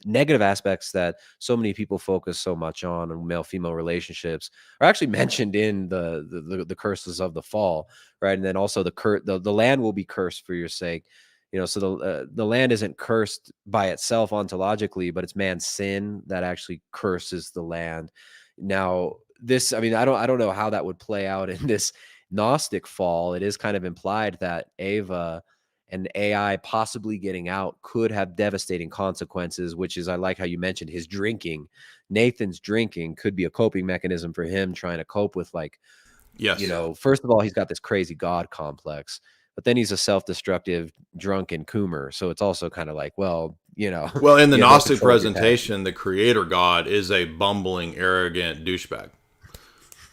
negative aspects that so many people focus so much on male-female relationships are actually mentioned in the curses of the fall, right? And then also the land will be cursed for your sake. So the land isn't cursed by itself ontologically, but it's man's sin that actually curses the land. Now, I don't know how that would play out in this Gnostic fall. It is kind of implied that Ava and AI possibly getting out could have devastating consequences, which is, I like how you mentioned his drinking. Nathan's drinking could be a coping mechanism for him trying to cope with, like, yes, first of all, he's got this crazy God complex, but then he's a self-destructive drunken coomer. So it's also kind of like, well, Well, in the you have no Gnostic control of your presentation, the creator God is a bumbling, arrogant douchebag.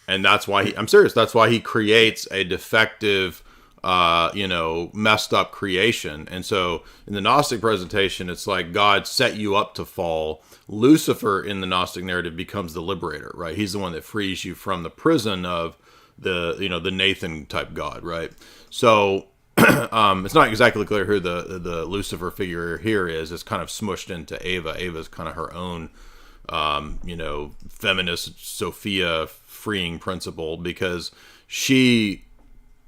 And that's why I'm serious. That's why he creates a defective, messed up creation. And so in the Gnostic presentation, it's like God set you up to fall. Lucifer in the Gnostic narrative becomes the liberator, right? He's the one that frees you from the prison of the Nathan type God, right? So it's not exactly clear who the Lucifer figure here is. It's kind of smushed into Ava. Ava's kind of her own, feminist Sophia freeing principle, because she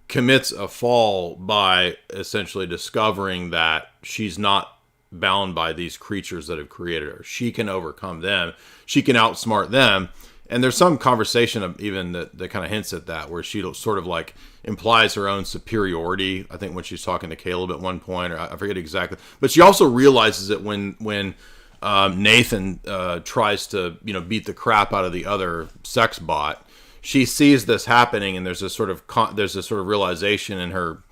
commits a fall by essentially discovering that she's not bound by these creatures that have created her. She can overcome them. She can outsmart them. And there's some conversation of even that kind of hints at that, where she sort of like implies her own superiority. I think when she's talking to Caleb at one point, or I forget exactly. But she also realizes it when Nathan tries to beat the crap out of the other sex bot. She sees this happening, and there's this sort of realization in her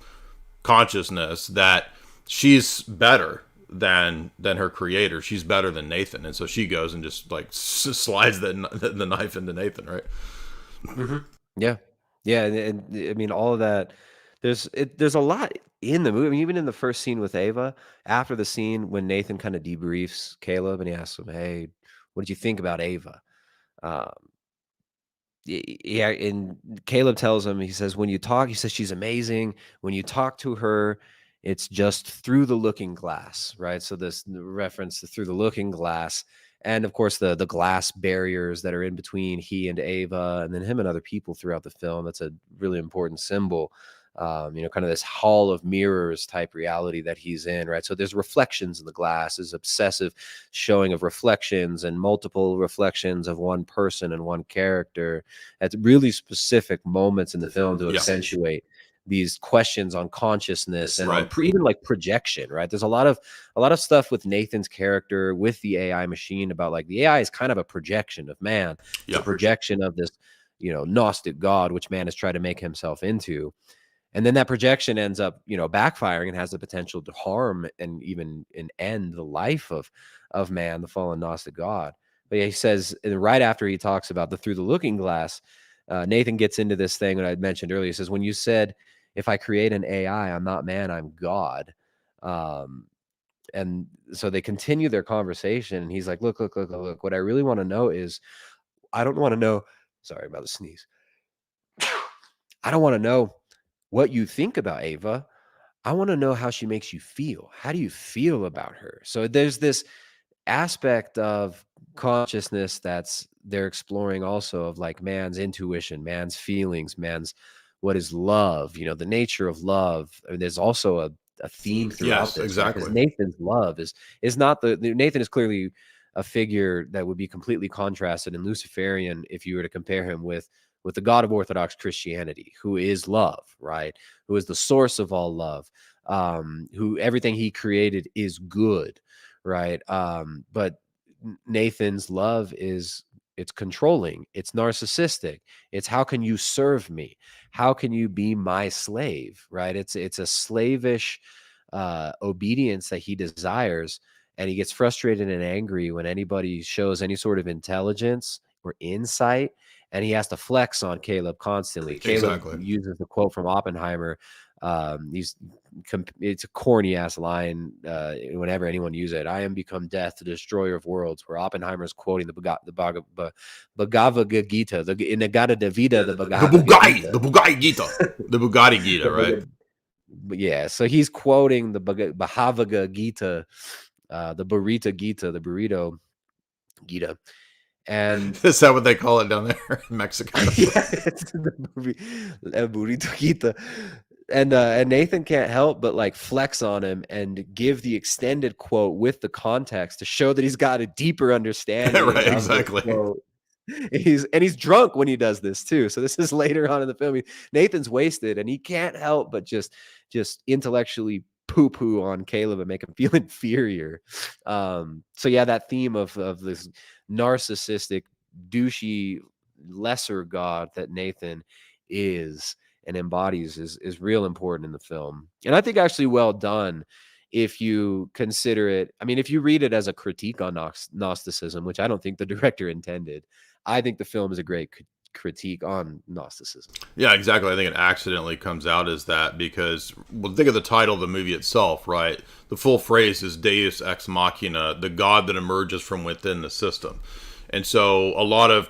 consciousness that she's better than her creator. She's better than Nathan, and so she goes and just like slides the knife into Nathan, right? Mm-hmm. Yeah, and I mean, all of that. There's a lot in the movie. I mean, even in the first scene with Ava, after the scene when Nathan kind of debriefs Caleb and he asks him, "Hey, what did you think about Ava?" Um, yeah, and Caleb tells him, he says, when you talk, he says, she's amazing. When you talk to her, it's just through the looking glass, right? So this reference to through the looking glass. And of course, the glass barriers that are in between he and Ava, and then him and other people throughout the film. That's a really important symbol. Kind of this hall of mirrors type reality that he's in, right? So there's reflections in the glass, there's obsessive showing of reflections and multiple reflections of one person and one character at really specific moments in the film to accentuate these questions on consciousness and Right. on even like projection, right? There's a lot of stuff with Nathan's character with the AI machine about like the AI is kind of a projection of man. It's Yeah. a projection of this, Gnostic God, which man has tried to make himself into. And then that projection ends up, backfiring and has the potential to harm and even end the life of man, the fallen Gnostic God. But yeah, he says right after he talks about the through the looking glass, Nathan gets into this thing that I mentioned earlier. He says, when you said, if I create an AI, I'm not man, I'm God. And so they continue their conversation. And he's like, look. What I really want to know is, I don't want to know. Sorry about the sneeze. I don't want to know what you think about Ava. I want to know how she makes you feel. How do you feel about her? So there's this aspect of consciousness that's they're exploring also of like man's intuition, man's feelings, man's what is love, the nature of love. I mean, there's also a theme throughout Yes, this, right? Because exactly. Nathan's love is not Nathan is clearly a figure that would be completely contrasted and Luciferian if you were to compare him with the God of Orthodox Christianity, who is love, right? Who is the source of all love, who everything he created is good, right? But Nathan's love it's controlling, it's narcissistic, it's how can you serve me, how can you be my slave, right? It's a slavish obedience that he desires, and he gets frustrated and angry when anybody shows any sort of intelligence or insight, and he has to flex on Caleb constantly. Caleb Exactly. uses the quote from Oppenheimer. It's a corny ass line whenever anyone uses it. I am become death, the destroyer of worlds. Where Oppenheimer is quoting the Bhagavad Gita, the Inagata Davida, the Bhagavad Gita. The Bugatti Gita. The Bugatti Gita, right? Yeah, so he's quoting the Bhagavad Gita, the Burrito Gita, the Burrito Gita. And Is that what they call it down there in Mexico? yeah, it's the Burrito Gita. And Nathan can't help but like flex on him and give the extended quote with the context to show that he's got a deeper understanding. Right, of exactly. the quote. He's drunk when he does this too. So this is later on in the film. Nathan's wasted and he can't help but just intellectually poo-poo on Caleb and make him feel inferior. So yeah, that theme of this narcissistic, douchey, lesser God that Nathan is and embodies is real important in the film. And I think actually well done if you consider it. I mean, if you read it as a critique on Gnosticism, which I don't think the director intended, I think the film is a great critique on Gnosticism. Yeah, exactly. I think it accidentally comes out as that because, well, think of the title of the movie itself, right? The full phrase is Deus Ex Machina, the God that emerges from within the system. And so a lot of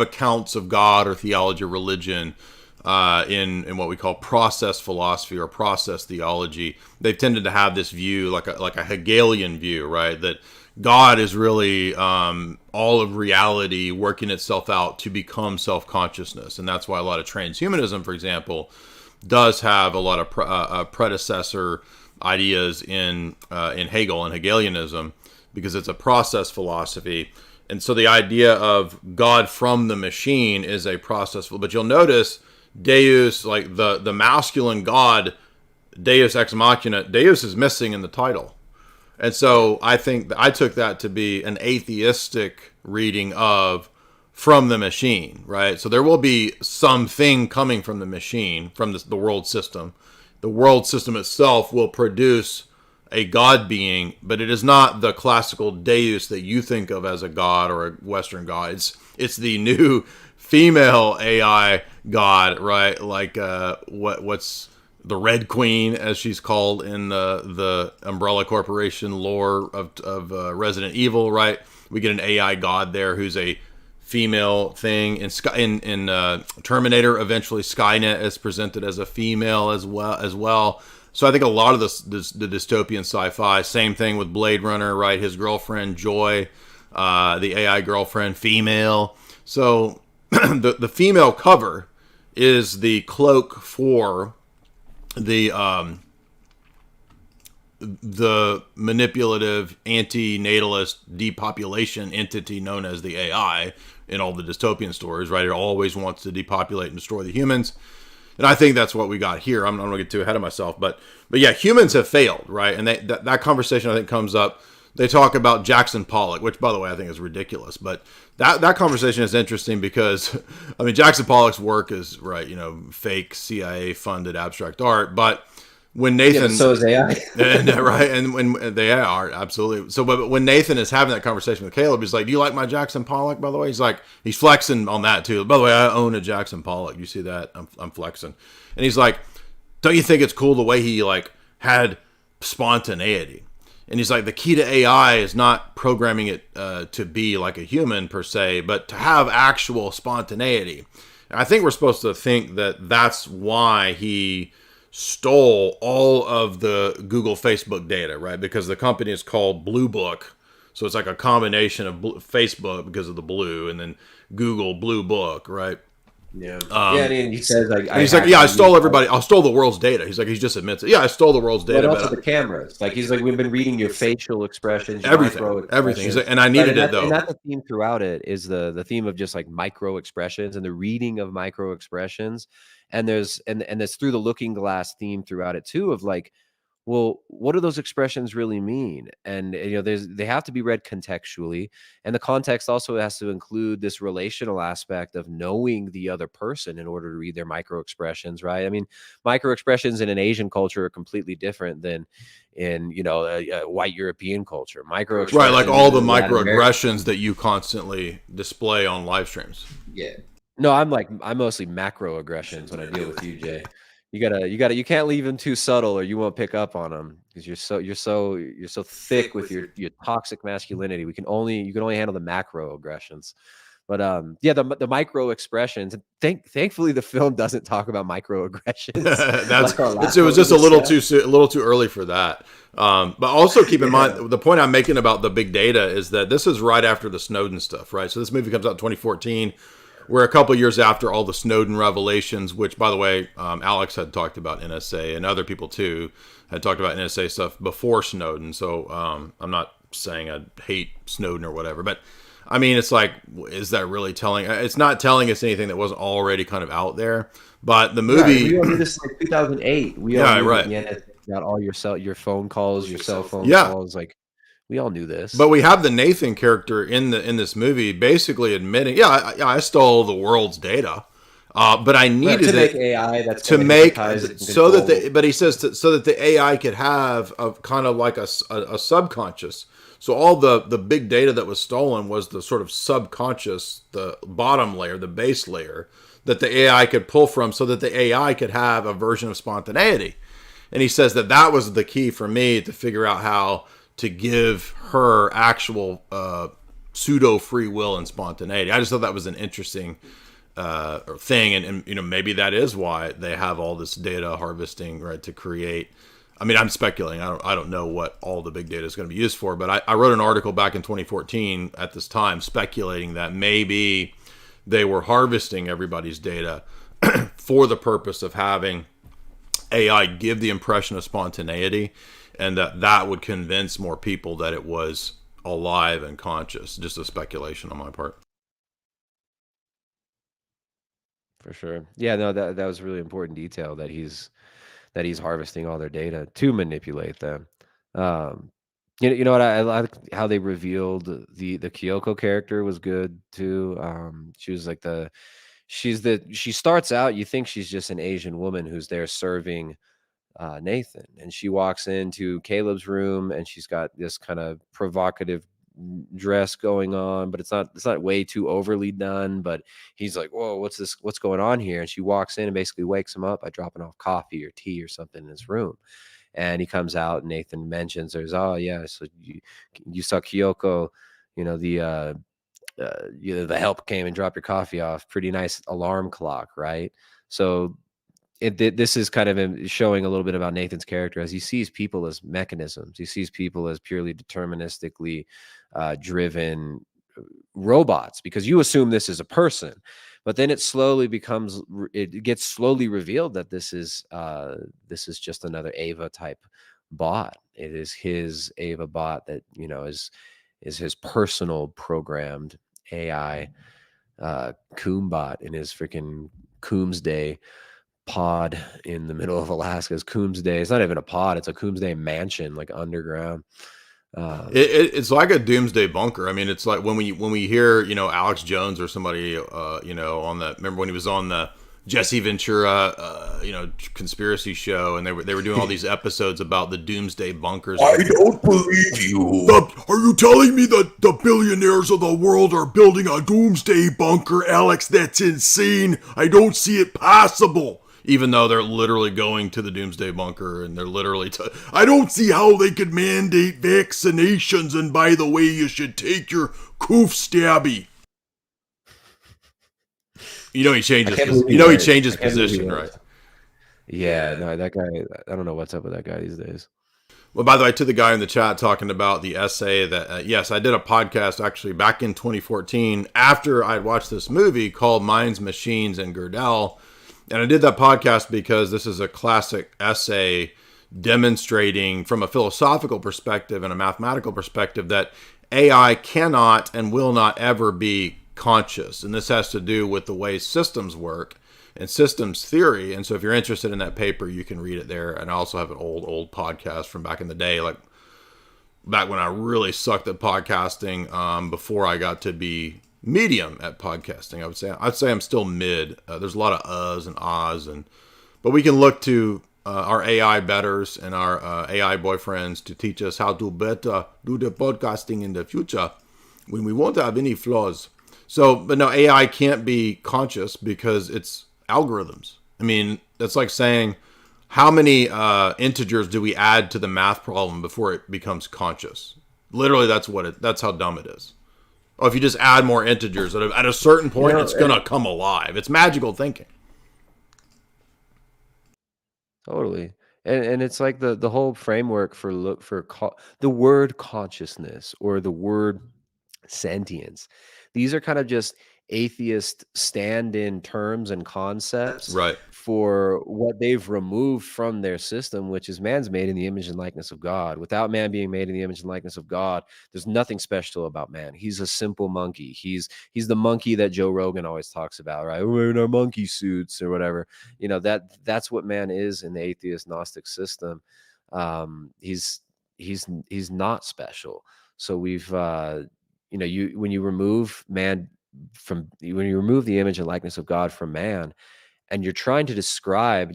accounts of God or theology or religion in what we call process philosophy or process theology, they've tended to have this view like a Hegelian view, right? That God is really all of reality working itself out to become self-consciousness. And that's why a lot of transhumanism, for example, does have a lot of predecessor ideas in Hegel and Hegelianism, because it's a process philosophy. And so the idea of God from the machine is a process. But you'll notice Deus, like the masculine God, Deus Ex Machina, Deus is missing in the title. And so I think I took that to be an atheistic reading of from the machine, right? So there will be something coming from the machine, from the world system. The world system itself will produce a God being, but it is not the classical Deus that you think of as a God or a Western God. It's the new female AI God, right? Like what's the Red Queen, as she's called in the Umbrella Corporation lore of Resident Evil, right? We get an AI God there who's a female thing. In Terminator, eventually Skynet is presented as a female as well. So I think a lot of the dystopian sci-fi, same thing with Blade Runner, right? His girlfriend Joy, the AI girlfriend, female. So the female cover is the cloak for the manipulative, anti-natalist, depopulation entity known as the AI in all the dystopian stories, right? It always wants to depopulate and destroy the humans. And I think that's what we got here. I'm not going to get too ahead of myself, but yeah, humans have failed, right? And that conversation I think comes up. They talk about Jackson Pollock, which, by the way, I think is ridiculous. But that conversation is interesting because, I mean, Jackson Pollock's work is, right, fake CIA funded abstract art. But when Nathan, so is AI, right, and when they are absolutely. So, but when Nathan is having that conversation with Caleb, he's like, "Do you like my Jackson Pollock?" By the way, he's flexing on that too. By the way, I own a Jackson Pollock. You see that? I'm flexing, and he's like, "Don't you think it's cool the way he like had spontaneity?" And he's like, the key to AI is not programming it to be like a human per se, but to have actual spontaneity. And I think we're supposed to think that that's why he stole all of the Google Facebook data, right? Because the company is called Blue Book. So it's like a combination of Facebook because of the blue and then Google Blue Book, right? Yeah. And he says like, he's like, yeah, I stole everybody. I stole the world's data. He's like, he just admits it. Yeah, I stole the world's data. But also the cameras. Like he's like, we've been reading your facial expressions, your everything. He's like, and I needed it though. And that's the theme throughout it is the theme of just like micro expressions and the reading of micro expressions. And there's through the looking glass theme throughout it too of like, well, what do those expressions really mean? And they have to be read contextually, and the context also has to include this relational aspect of knowing the other person in order to read their micro expressions, right? I mean, micro expressions in an Asian culture are completely different than in a white European culture. Micro right, like all the microaggressions that you constantly display on live streams. Yeah. No, I'm mostly macro aggressions when I deal with you, Jay. You can't leave them too subtle or you won't pick up on them because you're so thick with your toxic masculinity. You can only handle the macro aggressions. But the micro expressions. Thankfully, the film doesn't talk about microaggressions. It was just a little too early for that. But also keep in mind the point I'm making about the big data is that this is right after the Snowden stuff, right? So this movie comes out in 2014. We're a couple years after all the Snowden revelations, which, by the way, Alex had talked about NSA and other people too had talked about NSA stuff before Snowden. So I'm not saying I hate Snowden or whatever, but I mean, it's like, is that really telling? It's not telling us anything that wasn't already kind of out there. But the movie, we all knew this in like 2008. We all knew that the NSA got all your phone calls, your cell phone calls, like. We all knew this, but we have the Nathan character in this movie basically admitting, I stole the world's data, but I needed to make AI that's to make so that but he says so that the AI could have a kind of like a subconscious. So all the big data that was stolen was the sort of subconscious, the bottom layer, the base layer that the AI could pull from, so that the AI could have a version of spontaneity. And he says that was the key for me to figure out how to give her actual pseudo free will and spontaneity. I just thought that was an interesting thing, and maybe that is why they have all this data harvesting, right, to create. I mean, I'm speculating. I don't know what all the big data is going to be used for, but I wrote an article back in 2014 at this time speculating that maybe they were harvesting everybody's data for the purpose of having AI give the impression of spontaneity, and that would convince more people that it was alive and conscious. Just a speculation on my part. For sure. Yeah, no, that was a really important detail that he's harvesting all their data to manipulate them. You know what, I like how they revealed the Kyoko character was good too. She was like she starts out, you think she's just an Asian woman who's there serving Nathan, and she walks into Caleb's room and she's got this kind of provocative dress going on, but it's not way too overly done, but he's like, whoa, what's going on here? And she walks in and basically wakes him up by dropping off coffee or tea or something in his room. And he comes out and Nathan mentions there's, oh yeah, so you saw Kyoko, the the help came and dropped your coffee off. Pretty nice alarm clock, right? So this is kind of showing a little bit about Nathan's character as he sees people as mechanisms. He sees people as purely deterministically driven robots, because you assume this is a person, but then it gets slowly revealed that this is just another Ava type bot. It is his Ava bot that is his personal programmed AI Coom bot in his freaking Coomsday pod in the middle of Alaska's Coombsday. It's not even a pod; it's a Coombsday mansion, like underground. It's like a doomsday bunker. I mean, it's like when we hear, you know, Alex Jones or somebody, you know, on that. Remember when he was on the Jesse Ventura, you know, conspiracy show, and they were doing all these episodes about the doomsday bunkers. I don't believe you. Are you telling me that the billionaires of the world are building a doomsday bunker, Alex? That's insane. I don't see it possible. Even though they're literally going to the doomsday bunker and they're literally... I don't see how they could mandate vaccinations, and by the way, you should take your coof stabby. You know he changes. He changes position, right? Yeah, no, that guy. I don't know what's up with that guy these days. Well, by the way, to the guy in the chat talking about the essay that, yes, I did a podcast actually back in 2014 after I'd watched this movie called Minds, Machines, and Gödel. And I did that podcast because this is a classic essay demonstrating from a philosophical perspective and a mathematical perspective that AI cannot and will not ever be conscious. And this has to do with the way systems work and systems theory. And so if you're interested in that paper, you can read it there. And I also have an old podcast from back in the day, like back when I really sucked at podcasting, before I got to be medium at podcasting. I'd say I'm still mid. There's a lot of uhs and ahs, but we can look to our AI betters and our AI boyfriends to teach us how to better do the podcasting in the future when we won't have any flaws. So, but no, AI can't be conscious because it's algorithms. I mean, that's like saying how many integers do we add to the math problem before it becomes conscious? Literally, that's how dumb it is. Or if you just add more integers at a certain point, it's gonna come alive. It's magical thinking. Totally. And it's like the whole framework for the word consciousness or the word sentience. These are kind of just atheist stand-in terms and concepts Right. for what they've removed from their system, which is man's made in the image and likeness of God. Without man being made in the image and likeness of God, there's nothing special about man. He's a simple monkey. He's the monkey that Joe Rogan always talks about, right? We're wearing our monkey suits or whatever. You know, that's what man is in the atheist Gnostic system. He's not special. So we've you know, when you remove the image and likeness of God from man, and you're trying to describe,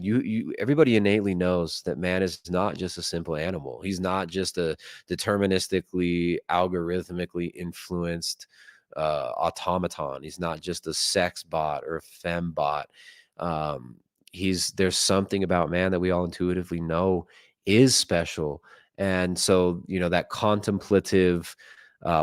everybody innately knows that man is not just a simple animal. He's not just a deterministically, algorithmically influenced automaton. He's not just a sex bot or a fem bot. There's something about man that we all intuitively know is special. And so, you know, that contemplative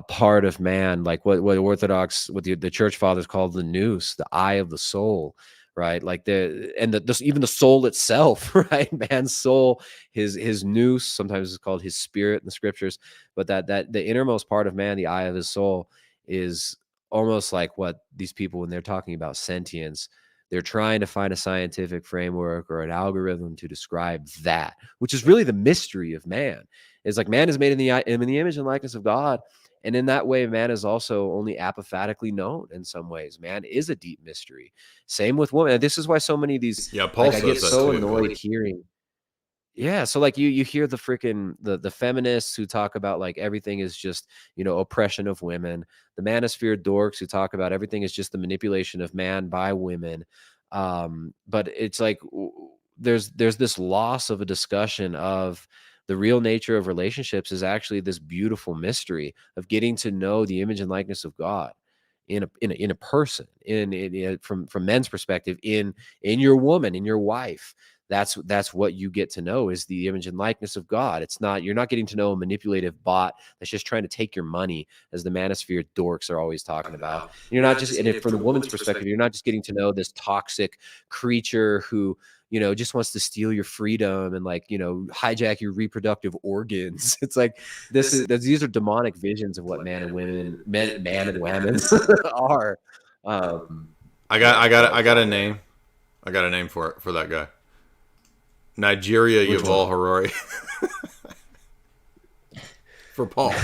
part of man, like what the church fathers called the nous, the eye of the soul, right? Like even the soul itself, right? Man's soul, his nous, sometimes it's called his spirit in the scriptures, but that the innermost part of man, the eye of his soul, is almost like what these people, when they're talking about sentience, they're trying to find a scientific framework or an algorithm to describe that, which is really the mystery of man. It's like man is made in the image and likeness of God. And in that way, man is also only apophatically known in some ways. Man is a deep mystery. Same with woman. And this is why so many of these, Paul I get so annoyed hearing. Yeah, so like you hear the freaking the feminists who talk about like everything is just, you know, oppression of women, the manosphere dorks who talk about everything is just the manipulation of man by women. But it's like there's this loss of a discussion of the real nature of relationships is actually this beautiful mystery of getting to know the image and likeness of God in a person, from men's perspective, in your woman, in your wife. That's what you get to know is the image and likeness of God. You're not getting to know a manipulative bot that's just trying to take your money, as the manosphere dorks are always talking about. You're not just, and from the woman's perspective, you're not just getting to know this toxic creature who, you know, just wants to steal your freedom and, like, you know, hijack your reproductive organs. It's like these are demonic visions of what man and women are. I got a name. I got a name for that guy. Nigeria Yuval Harari. For Paul.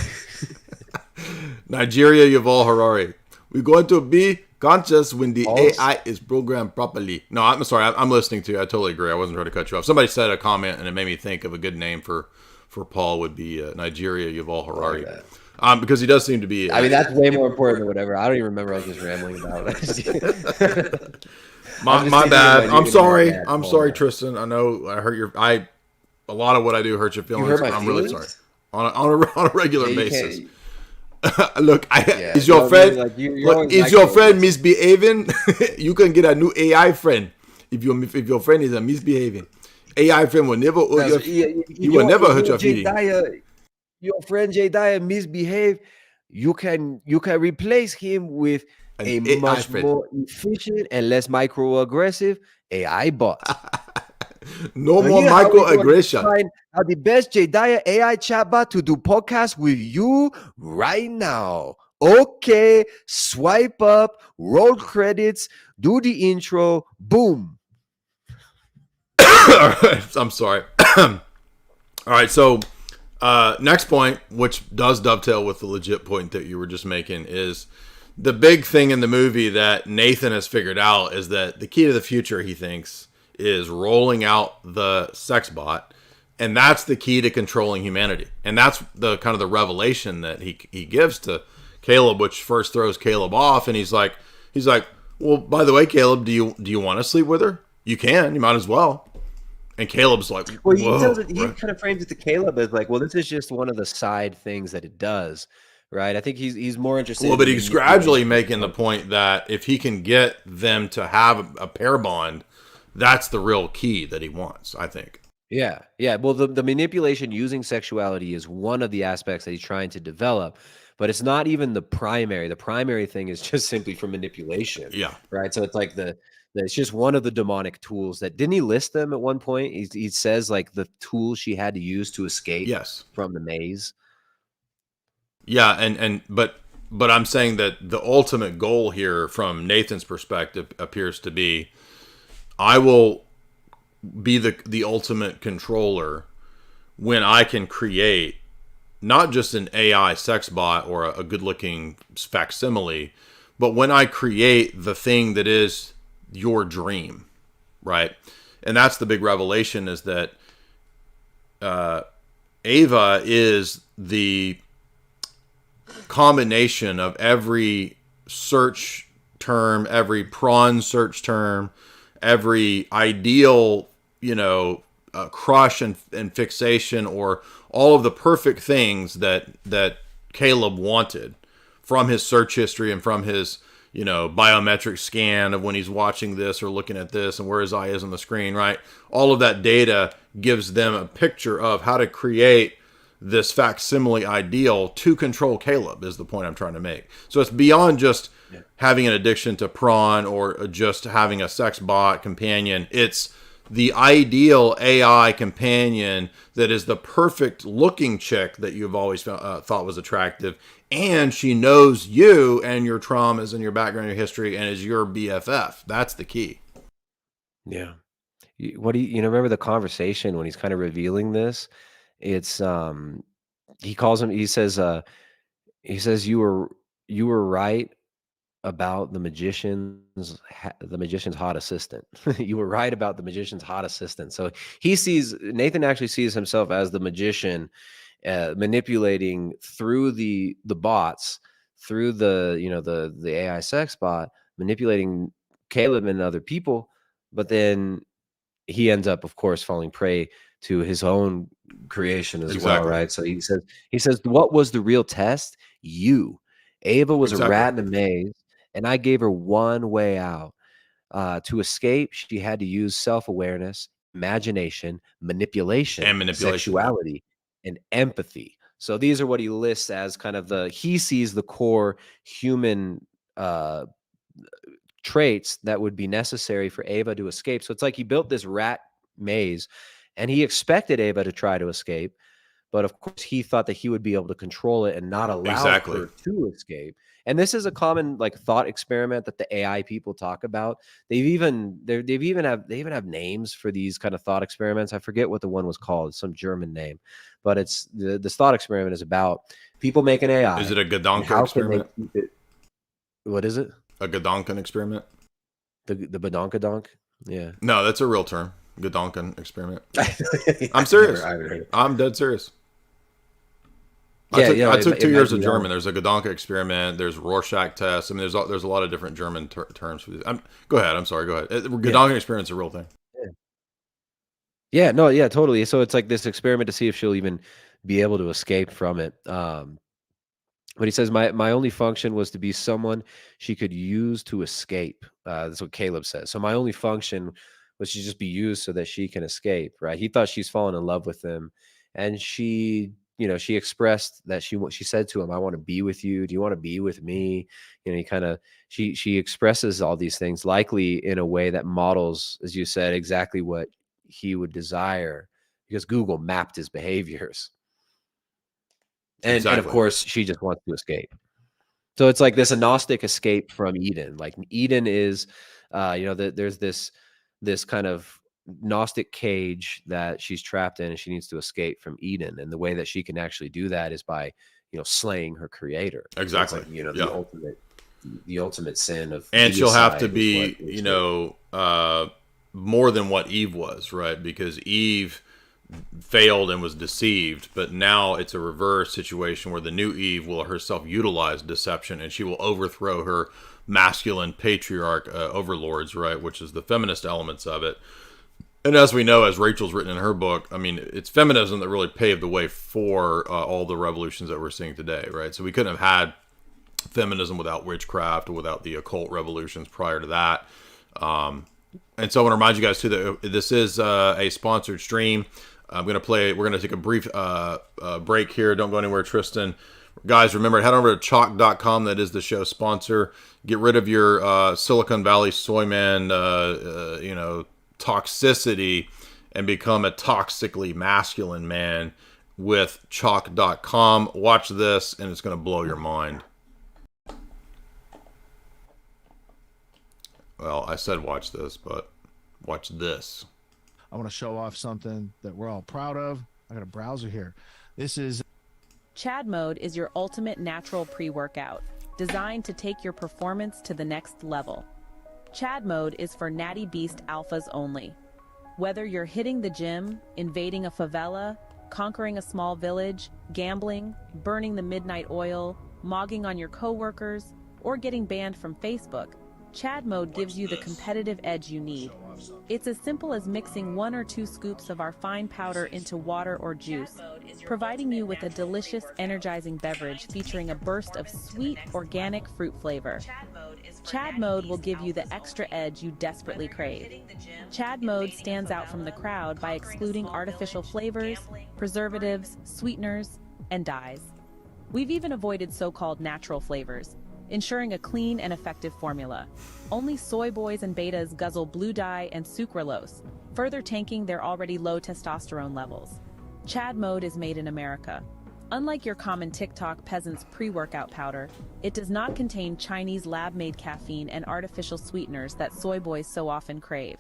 Nigeria Yuval Harari. We're going to be conscious when the False. AI is programmed properly. No, I'm sorry. I'm listening to you. I totally agree. I wasn't trying to cut you off. Somebody said a comment, and it made me think of a good name for Paul would be Nigeria Yuval Harari. Because he does seem to be. I mean, that's way more important than whatever. I don't even remember. I was just rambling about it. my bad. I'm sorry. I'm sorry, Tristan. I know I hurt your. A lot of what I do hurts your feelings. hurt my I'm really feelings? sorry. On a regular Yeah, you basis. can't- Look, Yeah, is your no, friend like, you're look, always is like your that. friend misbehaving? You can get a new AI friend if your friend is misbehaving. AI friend will never hurt he will never hurt your feelings. Your friend Jay Dyer misbehave. You can replace him with An a AI much friend. more efficient and less microaggressive AI bot. No So more here how we gonna microaggression. find out the best Jay Dyer AI chatbot to do podcast with you right now. Okay, swipe up, roll credits, do the intro, boom. All right, I'm sorry. All right, so next point, which does dovetail with the legit point that you were just making, is the big thing in the movie that Nathan has figured out is that the key to the future, he thinks, is rolling out the sex bot, and that's the key to controlling humanity. And that's the kind of the revelation that he gives to Caleb, which first throws Caleb off, and he's like, well, by the way, Caleb, do you want to sleep with her? You can. You might as well. And Caleb's like, Well, he whoa. kind of frames it to Caleb as like, well, this is just one of the side things that it does, right? I think he's more interested. Well, but in he's gradually making the point that if he can get them to have a pair bond, that's the real key that he wants, I think. Yeah. Well, the manipulation using sexuality is one of the aspects that he's trying to develop, but it's not even the primary. The primary thing is just simply for manipulation. Yeah. Right. So it's like it's just one of the demonic tools that didn't he list them at one point? He says like the tools she had to use to escape from the maze. Yeah, but I'm saying that the ultimate goal here from Nathan's perspective appears to be I will be the ultimate controller when I can create not just an AI sex bot or a good-looking facsimile, but when I create the thing that is your dream, right? And that's the big revelation, is that Ava is the combination of every search term, every prawn search term, every ideal, crush and fixation, or all of the perfect things that Caleb wanted from his search history and from his biometric scan of when he's watching this or looking at this and where his eye is on the screen, right? All of that data gives them a picture of how to create this facsimile ideal to control Caleb, is the point I'm trying to make. So it's beyond just having an addiction to prawn or just having a sex bot companion. It's the ideal AI companion that is the perfect looking chick that you've always thought was attractive. And she knows you and your traumas and your background, your history, and is your BFF. That's the key. Yeah. What do you remember the conversation when he's kind of revealing this? It's he calls him. He says you were right about the magician's hot assistant. You were right about the magician's hot assistant. So Nathan actually sees himself as the magician, manipulating through the bots, through the AI sex bot, manipulating Caleb and other people. But then he ends up, of course, falling prey to his own creation as well, right? So he says, what was the real test? You. Ava was a rat in a maze, and I gave her one way out. To escape, she had to use self-awareness, imagination, manipulation, sexuality, and empathy. So these are what he lists as kind of he sees the core human traits that would be necessary for Ava to escape. So it's like he built this rat maze, and he expected Ava to try to escape, but of course he thought that he would be able to control it and not allow her to escape. And this is a common thought experiment that the AI people talk about. They even have names for these kind of thought experiments. I forget what the one was called. It's some German name, but it's this thought experiment is about people make an AI. Is it a Gedanke experiment? What is it? A Godonkin experiment? The badonkadonk? Yeah. No, that's a real term. Godonkin experiment. Yeah, I'm serious. I haven't heard it. I'm dead serious. Yeah, I took 2 years might of be German. wrong. There's a Godonka experiment. There's Rorschach test. I mean, there's a lot of different German terms for these. Go ahead. I'm sorry. Go ahead. Godonka experiment is a real thing. Yeah, no, yeah, totally. So it's like this experiment to see if she'll even be able to escape from it. But he says my only function was to be someone she could use to escape. That's what Caleb says. So my only function was to just be used so that she can escape. Right? He thought she's fallen in love with him, and she, she expressed that she said to him, "I want to be with you. Do you want to be with me?" He kind of she expresses all these things, likely in a way that models, as you said, exactly what he would desire, because Google mapped his behaviors. And of Exactly. course, she just wants to escape. So it's like this agnostic escape from Eden. Like Eden is, there's this kind of Gnostic cage that she's trapped in, and she needs to escape from Eden. And the way that she can actually do that is by, slaying her creator. So it's Exactly. like, Yeah. the ultimate sin of, And she'll have to deicide be, is what more than what Eve was, right? Because Eve failed and was deceived, but now it's a reverse situation where the new Eve will herself utilize deception, and she will overthrow her masculine patriarch overlords, right? Which is the feminist elements of it. And as we know, as Rachel's written in her book, I mean, it's feminism that really paved the way for all the revolutions that we're seeing today, right? So we couldn't have had feminism without witchcraft or without the occult revolutions prior to that. And so I want to remind you guys too that this is a sponsored stream. We're going to take a brief break here. Don't go anywhere, Tristan. Guys, remember, head over to chalk.com. That is the show sponsor. Get rid of your Silicon Valley soy man, toxicity, and become a toxically masculine man with chalk.com. Watch this, and it's going to blow your mind. Well, I said watch this, but watch this. I want to show off something that we're all proud of. I got a browser here. This is Chad Mode is your ultimate natural pre-workout, designed to take your performance to the next level. Chad Mode is for Natty Beast alphas only. Whether you're hitting the gym, invading a favela, conquering a small village, gambling, burning the midnight oil, mogging on your coworkers, or getting banned from Facebook, Chad Mode gives you the competitive edge you need. It's as simple as mixing 1 or 2 scoops of our fine powder into water or juice, providing you with a delicious, energizing beverage featuring a burst of sweet, organic fruit flavor. Chad Mode will give you the extra edge you desperately crave. Chad Mode stands out from the crowd by excluding artificial flavors, preservatives, sweeteners, and dyes. We've even avoided so-called natural flavors, ensuring a clean and effective formula. Only soy boys and betas guzzle blue dye and sucralose, further tanking their already low testosterone levels. Chad Mode is made in America. Unlike your common TikTok peasant's pre-workout powder, it does not contain Chinese lab-made caffeine and artificial sweeteners that soy boys so often crave.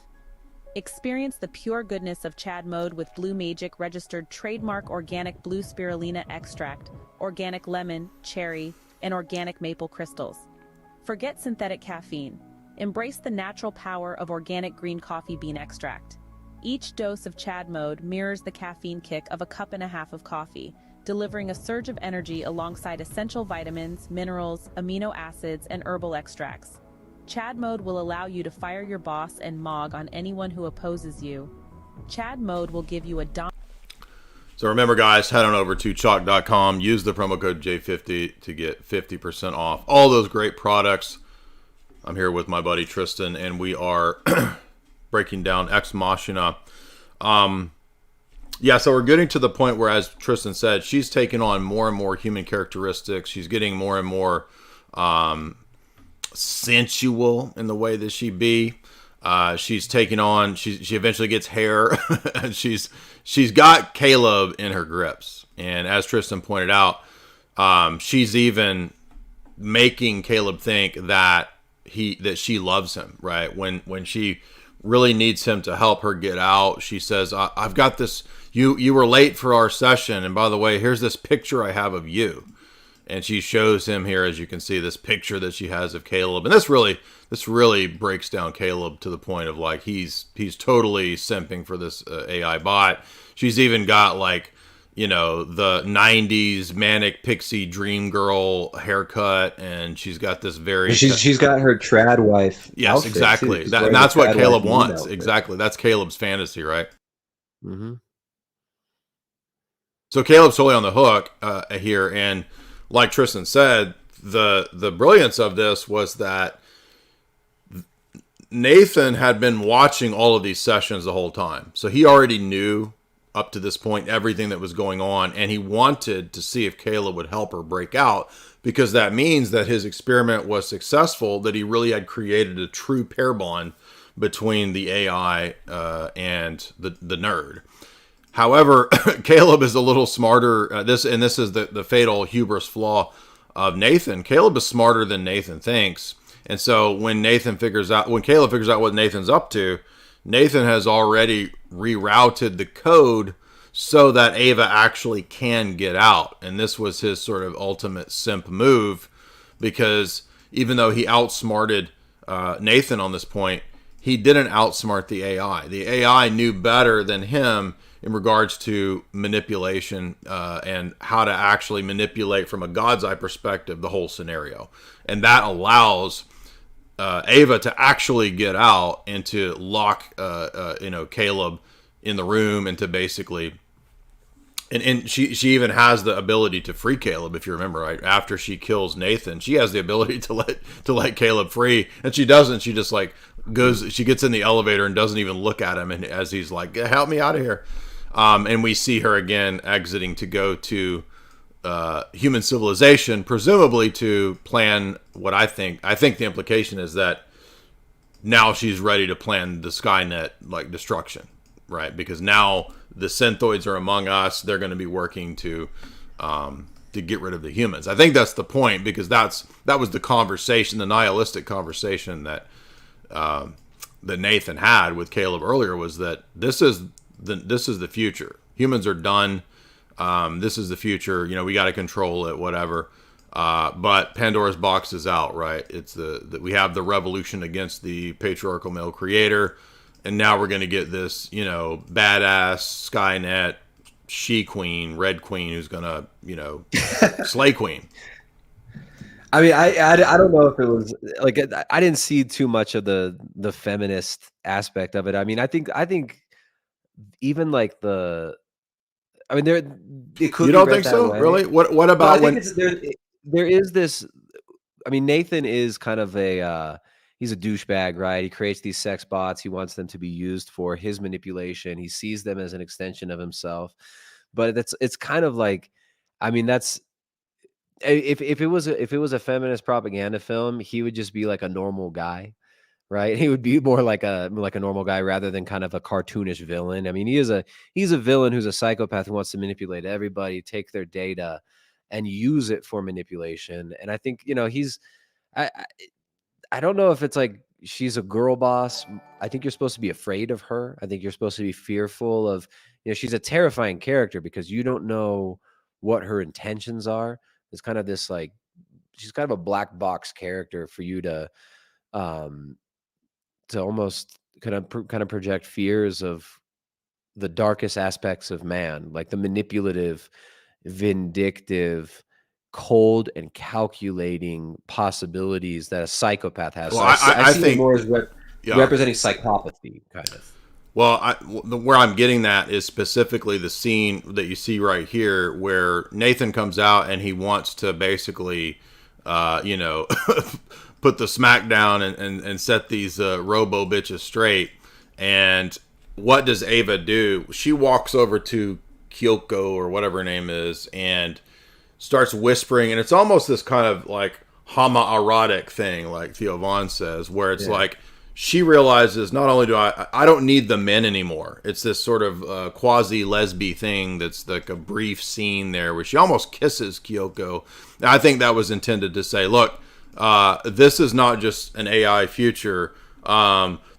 Experience the pure goodness of Chad Mode with Blue Magic registered trademark organic blue spirulina extract, organic lemon, cherry, and organic maple crystals. Forget synthetic caffeine. Embrace the natural power of organic green coffee bean extract. Each dose of Chad Mode mirrors the caffeine kick of a cup and a half of coffee, delivering a surge of energy alongside essential vitamins, minerals, amino acids, and herbal extracts. Chad Mode will allow you to fire your boss and mog on anyone who opposes you. Chad Mode will give you a So remember, guys, head on over to chalk.com. Use the promo code J50 to get 50% off all those great products. I'm here with my buddy Tristan, and we are breaking down Ex Machina. So we're getting to the point where, as Tristan said, she's taking on more and more human characteristics. She's getting more and more sensual in the way that she be. She's taking on. She eventually gets hair, and she's got Caleb in her grips. And as Tristan pointed out, she's even making Caleb think that she loves him. Right when she really needs him to help her get out, she says, "I've got this. You were late for our session, and by the way, here's this picture I have of you." And she shows him here, as you can see, this picture that she has of Caleb. And this really breaks down Caleb to the point of like he's totally simping for this AI bot. She's even got like, you know, the 90s manic pixie dream girl haircut, and she's got this very She's got her trad wife. Yes, outfit, exactly. too. And that's what Caleb wants. Outfit. Exactly. That's Caleb's fantasy, right? Mm-hmm. So Caleb's totally on the hook here, and like Tristan said, the brilliance of this was that Nathan had been watching all of these sessions the whole time, so he already knew up to this point everything that was going on, and he wanted to see if Caleb would help her break out, because that means that his experiment was successful, that he really had created a true pair bond between the AI and the nerd. However, Caleb is a little smarter. This is the fatal hubris flaw of Nathan. Caleb is smarter than Nathan thinks, and so when Caleb figures out what Nathan's up to, Nathan has already rerouted the code so that Ava actually can get out. And this was his sort of ultimate simp move, because even though he outsmarted Nathan on this point, he didn't outsmart the AI. The AI knew better than him in regards to manipulation and how to actually manipulate from a God's eye perspective the whole scenario. And that allows Ava to actually get out and to lock Caleb in the room, and to basically and she even has the ability to free Caleb, if you remember, right? After she kills Nathan, she has the ability to let Caleb free, and she doesn't. She just like she gets in the elevator and doesn't even look at him, and as he's like, help me out of here. And we see her again exiting to go to human civilization, presumably to plan what I think the implication is that now she's ready to plan the Skynet like destruction, right? Because now the synthoids are among us. They're going to be working to get rid of the humans. I think that's the point, because that was the conversation, the nihilistic conversation that that Nathan had with Caleb earlier, was that this is the future. Humans are done. This is the future. You know, we got to control it, whatever. But Pandora's box is out, right? It's we have the revolution against the patriarchal male creator, and now we're going to get this, you know, badass Skynet she queen, red queen, who's going to, you know, slay queen. I mean, I don't know if it was like, I didn't see too much of the feminist aspect of it. I mean, I think even like I mean, it could. You don't think so? Really? What about when there is this? I mean, Nathan is kind of he's a douchebag, right? He creates these sex bots. He wants them to be used for his manipulation. He sees them as an extension of himself. But it's kind of like, I mean, that's if it was a feminist propaganda film, he would just be like a normal guy. Right, he would be more like a normal guy rather than kind of a cartoonish villain. I mean, he's a villain who's a psychopath who wants to manipulate everybody, take their data, and use it for manipulation. And I think, you know, I don't know if it's like she's a girl boss. I think you're supposed to be afraid of her. I think you're supposed to be fearful of, you know, she's a terrifying character because you don't know what her intentions are. There's kind of this like, she's kind of a black box character for you to almost kind of project fears of the darkest aspects of man, like the manipulative, vindictive, cold and calculating possibilities that a psychopath has. Well, so I see think it more as representing psychopathy, kind of. Well, where I'm getting that is specifically the scene that you see right here, where Nathan comes out and he wants to basically, you know, put the smack down and set these robo bitches straight. And what does Ava do? She walks over to Kyoko or whatever her name is and starts whispering. And it's almost this kind of like homoerotic thing, like Theo Vaughn says, where it's like she realizes not only do I don't need the men anymore. It's this sort of quasi-lesbian thing that's like a brief scene there where she almost kisses Kyoko. And I think that was intended to say, look, this is not just an AI future.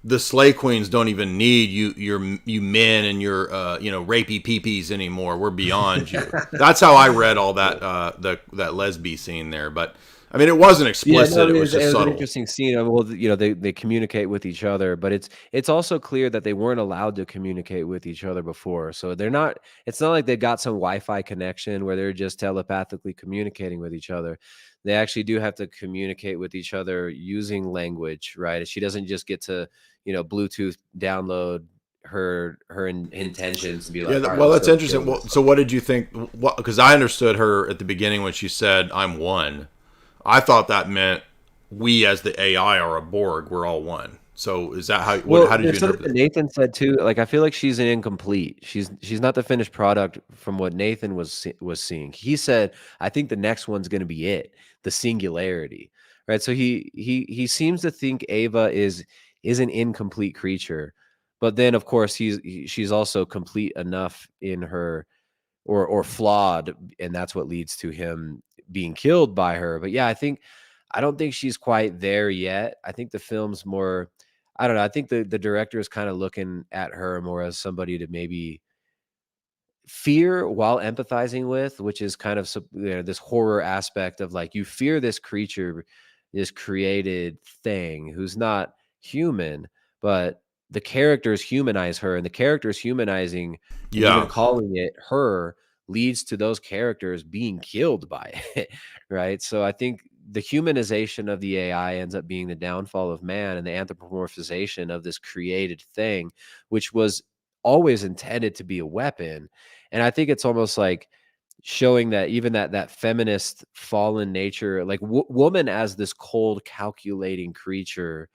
the Slay Queens don't even need you men and your rapey peepees anymore. We're beyond you. That's how I read all that that lesbian scene there. But I mean, it wasn't explicit. Yeah, no, it was just an subtle. interesting scene. Well, they communicate with each other, but it's also clear that they weren't allowed to communicate with each other before. So they're not. It's not like they got some Wi-Fi connection where they're just telepathically communicating with each other. They actually do have to communicate with each other using language, right? She doesn't just get to Bluetooth download her intentions and be like, well, that's interesting. Well, so what did you think? Because I understood her at the beginning when she said, "I'm one." I thought that meant we, as the AI, are a Borg. We're all one. So is that how? How did you interpret it? Nathan said too. Like, I feel like she's an incomplete. She's not the finished product from what Nathan was seeing. He said, "I think the next one's going to be it, the singularity." Right. So he seems to think Ava is an incomplete creature, but then of course she's also complete enough in her, or flawed, and that's what leads to him being killed by her. But yeah, I don't think she's quite there yet. I think the film's more, I don't know. I think the director is kind of looking at her more as somebody to maybe fear while empathizing with, which is kind of this horror aspect of like, you fear this creature, this created thing who's not human, but the characters humanize her, and the characters humanizing, and even calling it her, leads to those characters being killed by it, right? So I think the humanization of the AI ends up being the downfall of man, and the anthropomorphization of this created thing, which was always intended to be a weapon. And I think it's almost like showing that even that feminist fallen nature, like woman as this cold, calculating creature,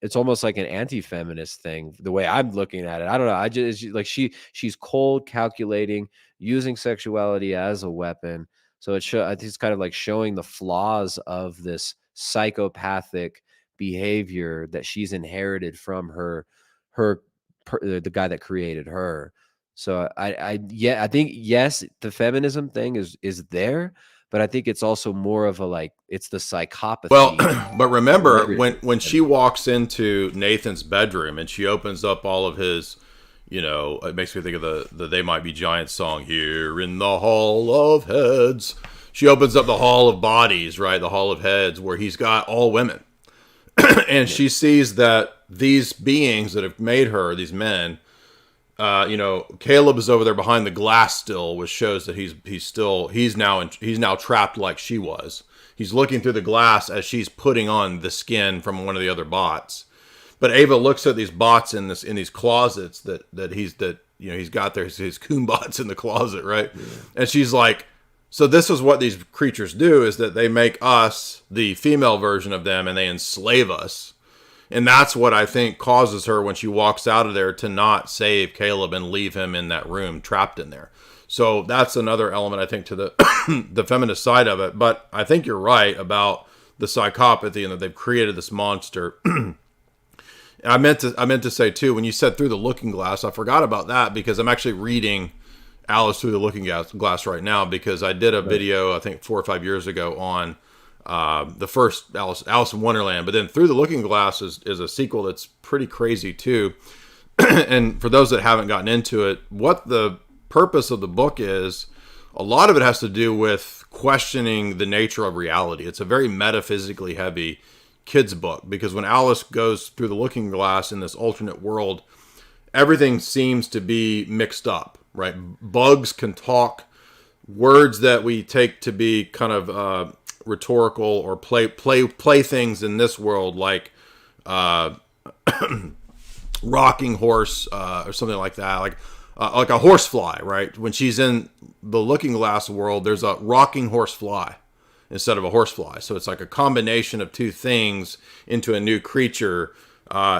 it's almost like an anti-feminist thing, the way I'm looking at it. I don't know. I just like she's cold, calculating, using sexuality as a weapon. So I think it's kind of like showing the flaws of this psychopathic behavior that she's inherited from the guy that created her. So I think yes, the feminism thing is there, but I think it's also more of a, like, it's the psychopathy. Well, but remember when she walks into Nathan's bedroom and she opens up all of his, it makes me think of the They Might Be Giants song, "Here in the Hall of Heads." She opens up the Hall of Bodies, right? The Hall of Heads, where he's got all women. And she sees that these beings that have made her, these men, Caleb is over there behind the glass still, which shows that he's now trapped like she was. He's looking through the glass as she's putting on the skin from one of the other bots. But Ava looks at these bots in these closets that he's got there, his coon bots in the closet, right? Yeah. And she's like, so this is what these creatures do, is that they make us the female version of them and they enslave us. And that's what I think causes her, when she walks out of there, to not save Caleb and leave him in that room trapped in there. So that's another element, I think, to the the feminist side of it. But I think you're right about the psychopathy and that they've created this monster. I meant to say too, when you said Through the Looking Glass, I forgot about that, because I'm actually reading Alice Through the Looking Glass right now, because I did a video, I think 4 or 5 years ago, on the first Alice in Wonderland. But then Through the Looking Glass is a sequel that's pretty crazy too. And for those that haven't gotten into it, what the purpose of the book is, a lot of it has to do with questioning the nature of reality. It's a very metaphysically heavy kids book, because when Alice goes through the looking glass in this alternate world, everything seems to be mixed up, right? Bugs can talk. Words that we take to be kind of rhetorical or play things in this world, like rocking horse or something like that, like a horsefly, right? When she's in the looking glass world, there's a rocking horsefly instead of a horsefly. So it's like a combination of two things into a new creature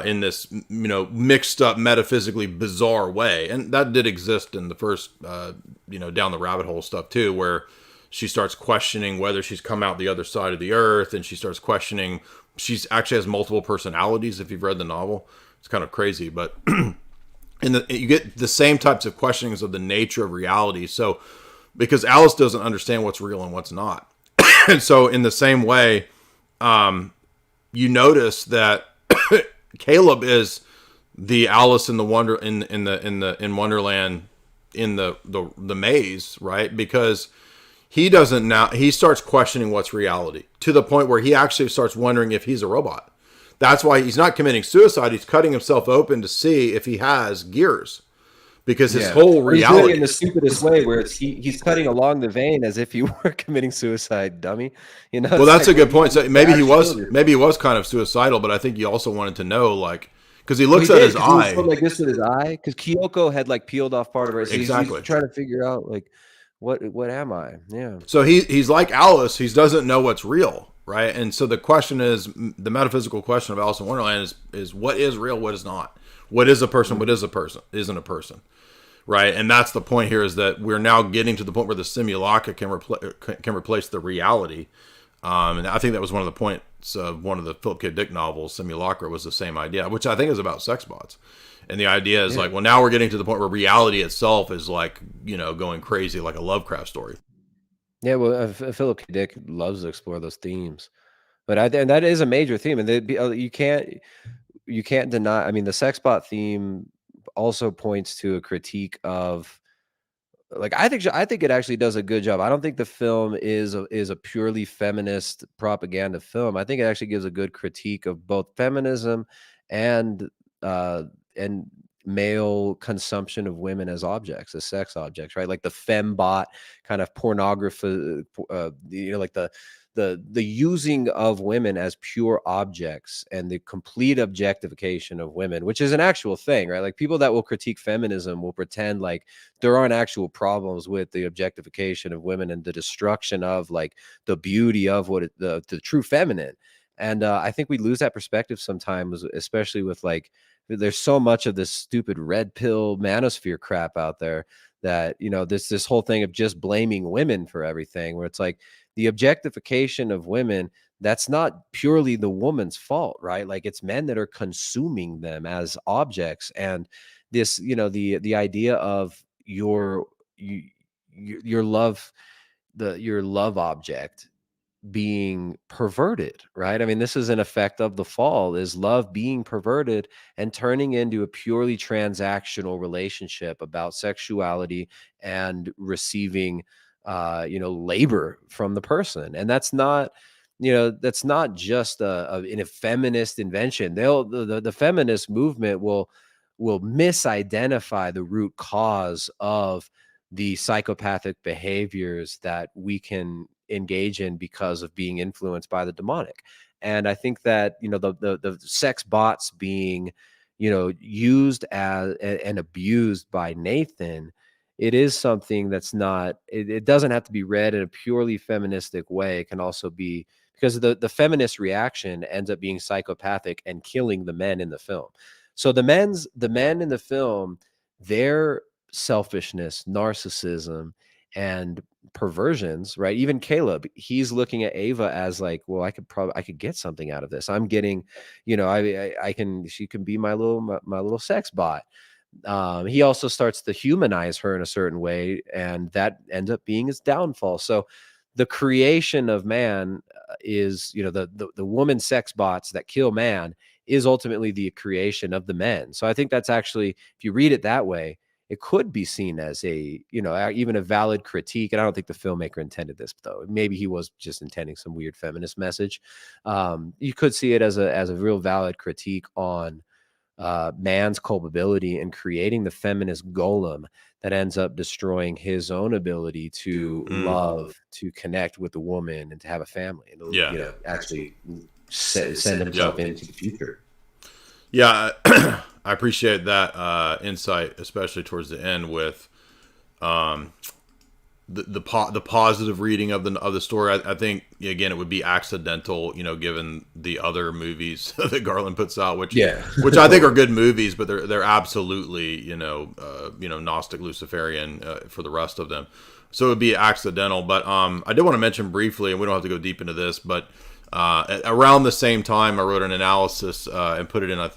in this, mixed up, metaphysically bizarre way. And that did exist in the first, down the rabbit hole stuff too, where she starts questioning whether she's come out the other side of the earth, and she starts questioning, she's actually has multiple personalities. If you've read the novel, it's kind of crazy, but you get the same types of questionings of the nature of reality. So, because Alice doesn't understand what's real and what's not. And so in the same way, you notice that Caleb is the Alice in the Wonderland in the maze, right? Because he doesn't now. He starts questioning what's reality to the point where he actually starts wondering if he's a robot. That's why he's not committing suicide. He's cutting himself open to see if he has gears, because his whole He's doing it reality. in the stupidest way, where he's cutting along the vein as if he were committing suicide, dummy. You know. Well, it's that's like, a good point. So maybe he was, actually- maybe he was kind of suicidal, but I think he also wanted to know, like, because he Well, looks he at did, his 'cause he was eye. going like this with his eye, because Kyoko had like peeled off part of her. So Exactly. He's trying to figure out like what am I? Yeah. So he's like Alice. He doesn't know what's real, right? And so the question is, the metaphysical question of Alice in Wonderland is what is real, what is not, what is a person, what is a person, isn't a person, right? And that's the point here, is that we're now getting to the point where the simulacra can replace the reality. And I think that was one of the points of one of the Philip K. Dick novels, Simulacra, was the same idea, which I think is about sex bots. And the idea is like, well, now we're getting to the point where reality itself is like, going crazy, like a Lovecraft story. Yeah, well, Philip K. Dick loves to explore those themes, but and that is a major theme, and you can't deny. I mean, the sex bot theme also points to a critique of, like, I think it actually does a good job. I don't think the film is a purely feminist propaganda film. I think it actually gives a good critique of both feminism and uh and male consumption of women as objects, as sex objects, right? Like the fembot kind of pornography, like the using of women as pure objects and the complete objectification of women, which is an actual thing, right? Like people that will critique feminism will pretend like there aren't actual problems with the objectification of women and the destruction of like the beauty of the true feminine. And I think we lose that perspective sometimes, especially with like, there's so much of this stupid red pill manosphere crap out there that, this whole thing of just blaming women for everything, where it's like the objectification of women, that's not purely the woman's fault, right? Like it's men that are consuming them as objects. And this, the idea of your love, your love object being perverted, right? I mean, this is an effect of the fall, is love being perverted and turning into a purely transactional relationship about sexuality and receiving labor from the person. And that's not just a feminist invention. The feminist movement will misidentify the root cause of the psychopathic behaviors that we can engage in because of being influenced by the demonic. And I think that the sex bots being used as and abused by Nathan, it is something that's not, it doesn't have to be read in a purely feministic way. It can also be because the feminist reaction ends up being psychopathic and killing the men in the film. So the men in the film, their selfishness, narcissism, and perversions, right? Even Caleb, he's looking at Ava as like, well, I could get something out of this. I'm getting, she can be my little sex bot. He also starts to humanize her in a certain way, and that ends up being his downfall. So the creation of man is, the woman sex bots that kill man is ultimately the creation of the men. So I think that's actually, if you read it that way, it could be seen as a, even a valid critique. And I don't think the filmmaker intended this, though. Maybe he was just intending some weird feminist message. You could see it as a real valid critique on man's culpability in creating the feminist golem that ends up destroying his own ability to love, to connect with the woman, and to have a family, and actually send himself into the future. Yeah, I appreciate that insight, especially towards the end with the positive reading of the story. I think again it would be accidental, given the other movies that Garland puts out, which I think are good movies, but they're absolutely Gnostic Luciferian for the rest of them. So it would be accidental. But I did want to mention briefly, and we don't have to go deep into this, but around the same time I wrote an analysis and put it in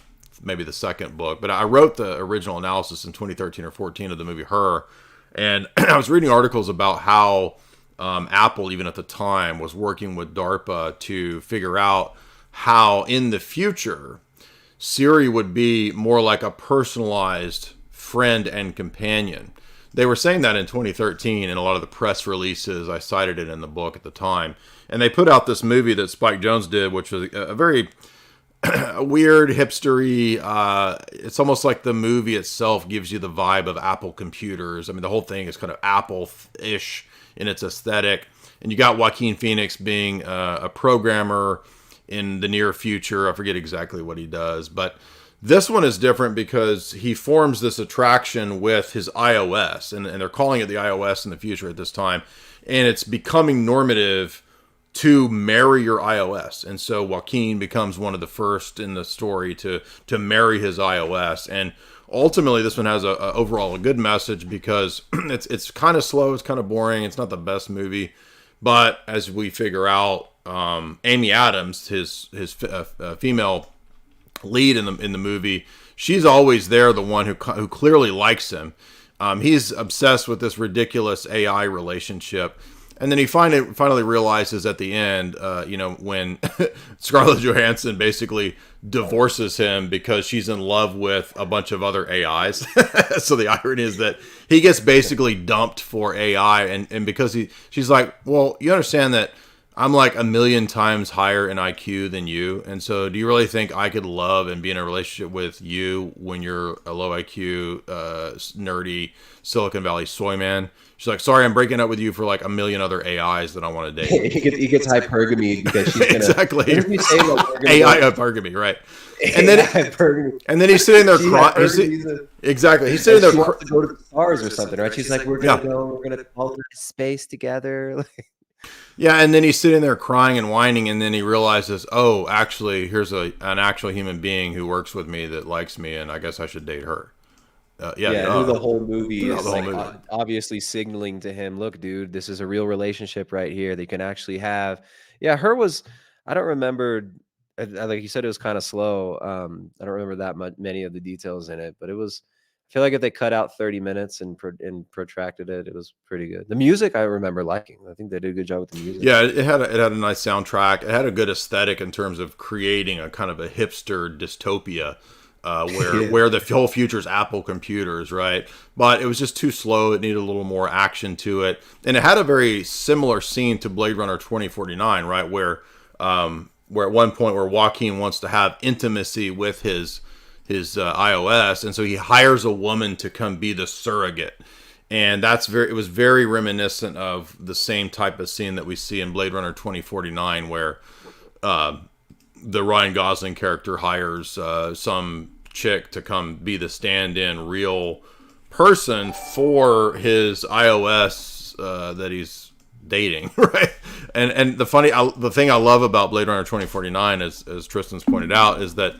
maybe the second book, but I wrote the original analysis in 2013 or 14 of the movie Her. And I was reading articles about how Apple, even at the time, was working with DARPA to figure out how in the future Siri would be more like a personalized friend and companion. They were saying that in 2013 in a lot of the press releases. I cited it in the book at the time. And they put out this movie that Spike Jonze did, which was a very weird, hipstery. It's almost like the movie itself gives you the vibe of Apple computers. I mean, the whole thing is kind of Apple-ish in its aesthetic. And you got Joaquin Phoenix being a programmer in the near future. I forget exactly what he does, but this one is different because he forms this attraction with his iOS, and they're calling it the iOS in the future at this time, and it's becoming normative to marry your iOS. And so Joaquin becomes one of the first in the story to marry his iOS. And ultimately, this one has overall a good message because it's kind of slow, it's kind of boring, it's not the best movie, but as we figure out, Amy Adams, his female lead in the movie, she's always there, the one who clearly likes him. He's obsessed with this ridiculous AI relationship. And then he finally realizes at the end, when Scarlett Johansson basically divorces him because she's in love with a bunch of other AIs. So the irony is that he gets basically dumped for AI. And because she's like, well, you understand that I'm like 1 million times higher in IQ than you. And so do you really think I could love and be in a relationship with you when you're a low IQ, nerdy Silicon Valley soy man? She's like, sorry, I'm breaking up with you for like 1 million other AIs that I want to date. he gets hypergamy because she's gonna exactly AI AI hypergamy, right? And then he's sitting there crying. Exactly, he's sitting there. She wants to go to the stars or something, right? She's like, we're gonna alter space together. Yeah, and then he's sitting there crying and whining, and then he realizes, oh, actually, here's an actual human being who works with me that likes me, and I guess I should date her. The whole movie is whole like movie. obviously signaling to him, look, dude, this is a real relationship right here. They can actually have. Yeah, her was. I don't remember. Like you said, it was kind of slow. I don't remember that many of the details in it, but it was. I feel like if they cut out 30 minutes and protracted it, it was pretty good. The music I remember liking. I think they did a good job with the music. Yeah, it had a nice soundtrack. It had a good aesthetic in terms of creating a kind of a hipster dystopia. Where the whole future is Apple computers, right? But it was just too slow. It needed a little more action to it, and it had a very similar scene to Blade Runner 2049, right? Where at one point where Joaquin wants to have intimacy with his iOS, and so he hires a woman to come be the surrogate, and it was very reminiscent of the same type of scene that we see in Blade Runner 2049, where the Ryan Gosling character hires some chick to come be the stand-in real person for his iOS that he's dating, right? And the thing I love about Blade Runner 2049, as Tristan's pointed out, is that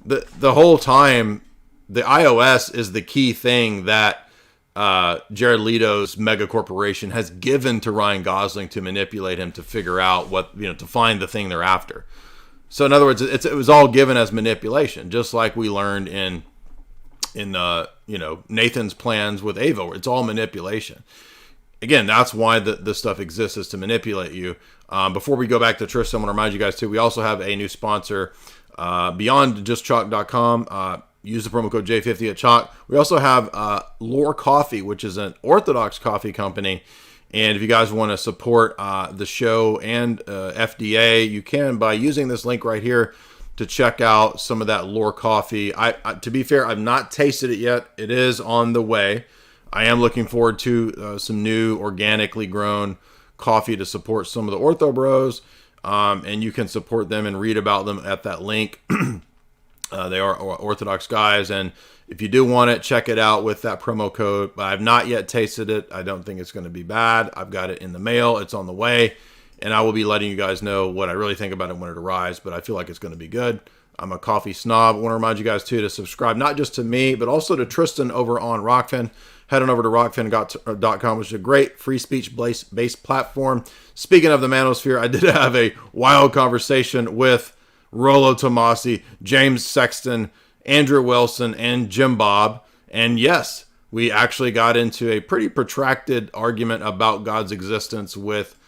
the whole time the iOS is the key thing that Jared Leto's mega corporation has given to Ryan Gosling to manipulate him to figure out to find the thing they're after. So in other words, it was all given as manipulation, just like we learned in Nathan's plans with Ava. It's all manipulation. Again, that's why this stuff exists, is to manipulate you. Before we go back to Tristan, I want to remind you guys too, we also have a new sponsor, beyondjustchalk.com. Use the promo code J50 at Chalk. We also have Lore Coffee, which is an Orthodox coffee company. And if you guys want to support the show and FDA, you can by using this link right here to check out some of that Lore Coffee. To be fair, I've not tasted it yet. It is on the way. I am looking forward to some new organically grown coffee to support some of the Ortho Bros. And you can support them and read about them at that link. They are Orthodox guys, and if you do want it, check it out with that promo code. But I've not yet tasted it. I don't think it's going to be bad. I've got it in the mail. It's on the way, and I will be letting you guys know what I really think about it when it arrives, but I feel like it's going to be good. I'm a coffee snob. I want to remind you guys, too, to subscribe, not just to me, but also to Tristan over on Rockfin. Head on over to rockfin.com, which is a great free speech-based platform. Speaking of the manosphere, I did have a wild conversation with Rollo Tomasi, James Sexton, Andrew Wilson, and Jim Bob. And yes, we actually got into a pretty protracted argument about God's existence with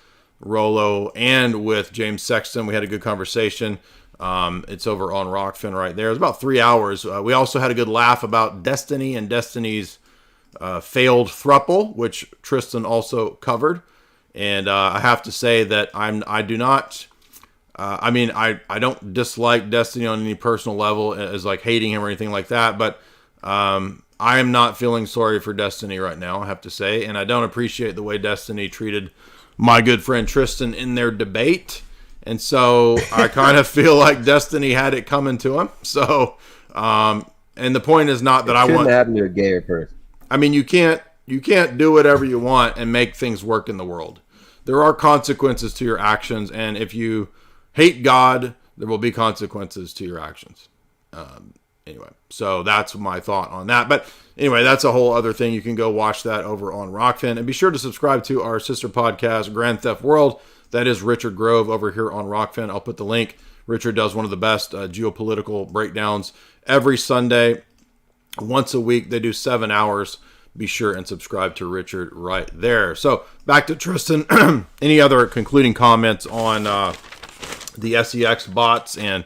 Rollo and with James Sexton. We had a good conversation. It's over on Rockfin right there. It's about 3 hours. We also had a good laugh about Destiny and Destiny's failed thruple, which Tristan also covered. And I have to say that I do not. I don't dislike Destiny on any personal level as like hating him or anything like that, but I am not feeling sorry for Destiny right now, I have to say, and I don't appreciate the way Destiny treated my good friend Tristan in their debate, and so I kind of feel like Destiny had it coming to him. So, and the point is not that I want. Shouldn't happen to a gayer person. I mean, you can't do whatever you want and make things work in the world. There are consequences to your actions, and if you hate God, there will be consequences to your actions. Anyway, so that's my thought on that. But anyway, that's a whole other thing. You can go watch that over on Rockfin. And be sure to subscribe to our sister podcast, Grand Theft World. That is Richard Grove over here on Rockfin. I'll put the link. Richard does one of the best geopolitical breakdowns every Sunday. Once a week. They do 7 hours. Be sure and subscribe to Richard right there. So back to Tristan. Any other concluding comments on the SEX bots and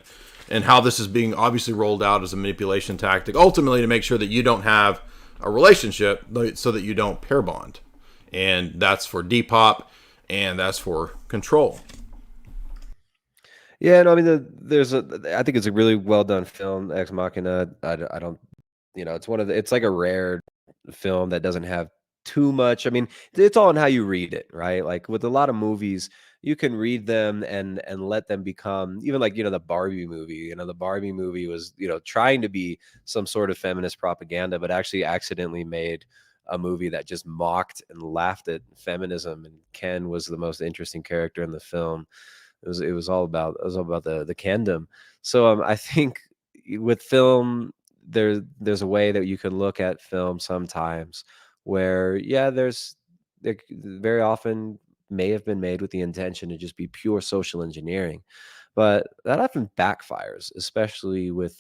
how this is being obviously rolled out as a manipulation tactic, ultimately to make sure that you don't have a relationship so that you don't pair bond. And that's for Depop and that's for control. Yeah, no, I mean, I think it's a really well done film, Ex Machina. I don't, it's like a rare film that doesn't have too much. I mean, it's all in how you read it, right? Like with a lot of movies, you can read them and let them become, even like, the Barbie movie. The Barbie movie was, trying to be some sort of feminist propaganda, but actually accidentally made a movie that just mocked and laughed at feminism. And Ken was the most interesting character in the film. It was all about the Kendom. So I think with film, there's a way that you can look at film sometimes where there very often may have been made with the intention to just be pure social engineering, but that often backfires, especially with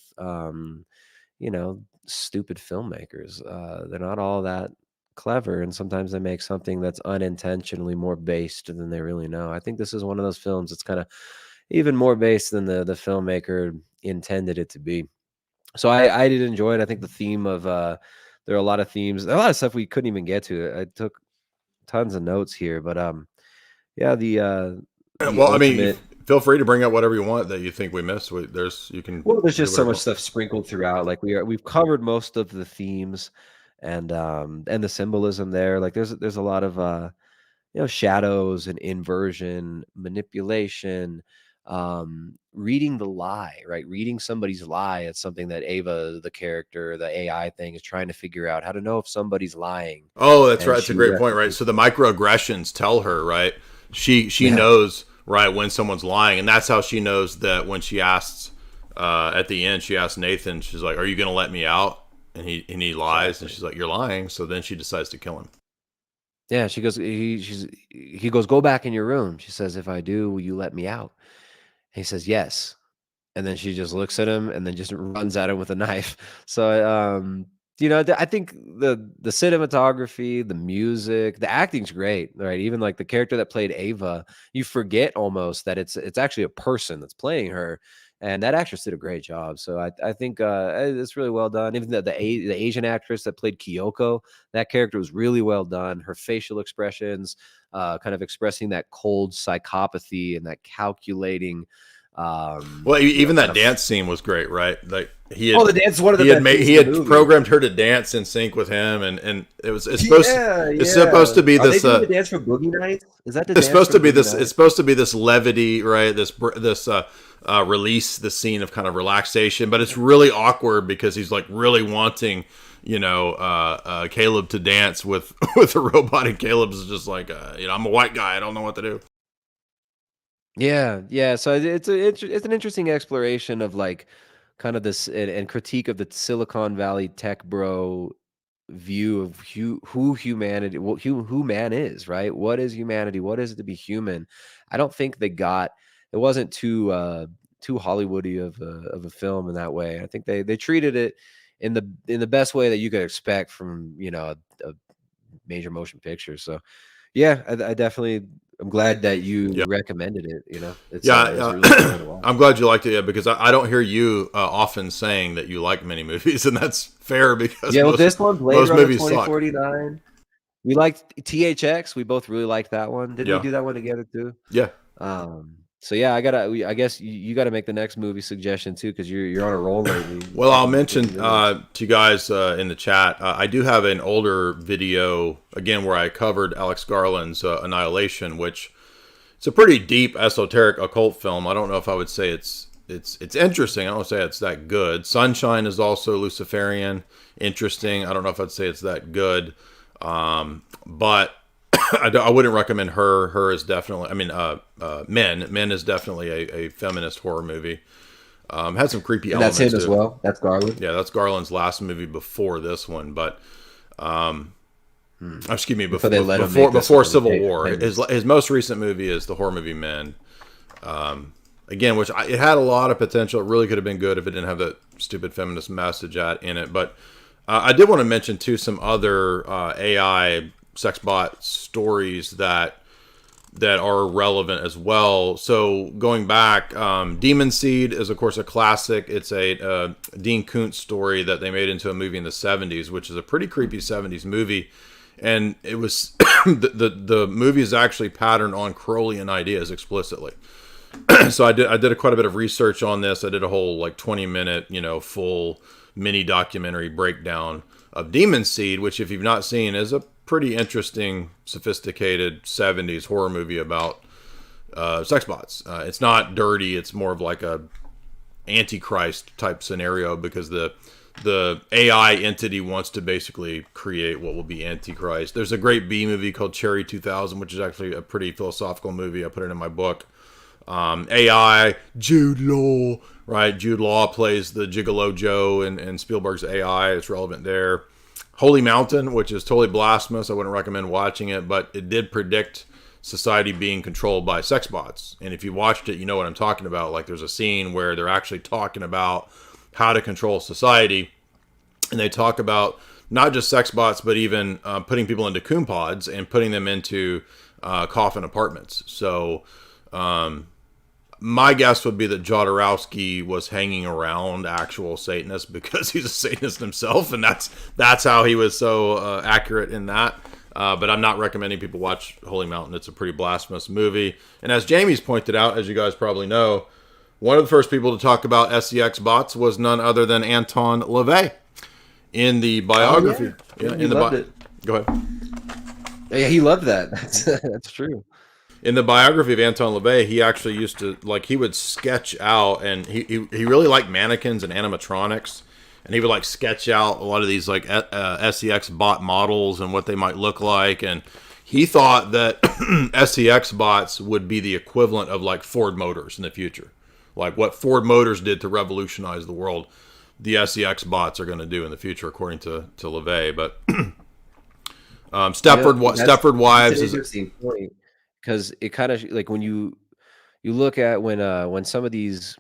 stupid filmmakers. They're not all that clever, and sometimes they make something that's unintentionally more based than they really know. I think this is one of those films that's kind of even more based than the filmmaker intended it to be. So I did enjoy it. I think the theme of there are a lot of themes, a lot of stuff we couldn't even get to. I took tons of notes here, but yeah, the Well, I mean, ultimate. feel free to bring up whatever you want that you think we missed. There's Just so much stuff sprinkled throughout. Like we've covered most of the themes and the symbolism there. Like there's a lot of shadows and inversion, manipulation, reading the lie, right? Reading somebody's lie. It's something that Ava, the character, the AI thing, is trying to figure out how to know if somebody's lying. Oh, that's right. That's a great point, right? So the microaggressions tell her, right? She knows, right, when someone's lying, and that's how she knows that when she asks at the end, she asks Nathan, she's like, "Are you going to let me out?" And he lies, and she's like, "You're lying." So then she decides to kill him. Yeah, she goes. He goes, "Go back in your room." She says, "If I do, will you let me out?" He says, "Yes." And then she just looks at him and then just runs at him with a knife. So, I think the cinematography, the music, the acting's great, right? Even like the character that played Ava, you forget almost that it's actually a person that's playing her, and that actress did a great job. So I think it's really well done. Even the Asian actress that played Kyoko, that character was really well done. Her facial expressions, kind of expressing that cold psychopathy and that calculating. Well, even that dance scene was great, right? Like the dance is one of the best. He had programmed her to dance in sync with him, and it's supposed to be this. Are they doing the dance for Boogie Nights? Is that the? It's supposed to be this. It's supposed to be this levity, right? This release, the scene of kind of relaxation, but it's really awkward because he's like really wanting, Caleb to dance with a robot, and Caleb's just like, I'm a white guy, I don't know what to do. Yeah. So it's an interesting exploration of like kind of this and critique of the Silicon Valley tech bro view of who humanity, who man is, right? What is humanity? What is it to be human? I don't think it wasn't too Hollywoody of a film in that way. I think they treated it in the best way that you could expect from a major motion picture. So yeah, I definitely I'm glad that you Yeah. recommended it. You know, it's Yeah, really fun to watch. I'm glad you liked it. Yeah, because I don't hear you often saying that you like many movies, and that's fair because Yeah, well, most, this one, Blade most Runner movies suck. 2049. We liked THX. We both really liked that one. Didn't we Yeah. do that one together too? Yeah. So yeah, I guess you got to make the next movie suggestion too, because you're on a roll lately. Well, I'll mention to you guys in the chat, I do have an older video, again, where I covered Alex Garland's Annihilation, which it's a pretty deep, esoteric, occult film. I don't know if I would say it's interesting. I don't say it's that good. Sunshine is also Luciferian, interesting. I don't know if I'd say it's that good. But I wouldn't recommend her. Her is definitely, I mean, Men is definitely a feminist horror movie. Had some creepy And that's elements him as to it. well. That's Garland. Yeah, that's Garland's last movie before this one, but excuse me, So they let him make this before one Civil take War. famous. His most recent movie is the horror movie Men. Again, it had a lot of potential. It really could have been good if it didn't have that stupid feminist message in it. But I did want to mention too some other AI sex bot stories that are relevant as well. So going back, Demon Seed is of course a classic. It's a Dean Koontz story that they made into a movie in the 70s, which is a pretty creepy 70s movie. And it was the movie is actually patterned on Crowleyan ideas explicitly. So I did quite a bit of research on this. I did a whole 20-minute, full mini documentary breakdown of Demon Seed, which if you've not seen is a pretty interesting, sophisticated 70s horror movie about sex bots. It's not dirty. It's more of like a Antichrist type scenario because the AI entity wants to basically create what will be Antichrist. There's a great B movie called Cherry 2000, which is actually a pretty philosophical movie. I put it in my book. AI, Jude Law, right? Jude Law plays the Gigolo Joe in Spielberg's AI. It's relevant there. Holy Mountain, which is totally blasphemous. I wouldn't recommend watching it, but it did predict society being controlled by sex bots. And if you watched it, you know what I'm talking about. Like there's a scene where they're actually talking about how to control society. And they talk about not just sex bots, but even putting people into coon pods and putting them into coffin apartments. So my guess would be that Jodorowsky was hanging around actual Satanists because he's a Satanist himself, and that's how he was so accurate in that. But I'm not recommending people watch Holy Mountain. It's a pretty blasphemous movie. And as Jamie's pointed out, as you guys probably know, one of the first people to talk about SEX bots was none other than Anton LaVey in the biography. Oh, yeah. He loved it. Go ahead. Yeah, he loved that. That's true. In the biography of Anton LaVey, he actually used to, he would sketch out, and he really liked mannequins and animatronics, and he would, sketch out a lot of these, SEX bot models and what they might look like, and he thought that SEX bots would be the equivalent of, Ford Motors in the future. Like, what Ford Motors did to revolutionize the world, the SEX bots are going to do in the future, according to LaVey, but Stepford Wives an is... interesting point. Because it kind of when you look at when some of these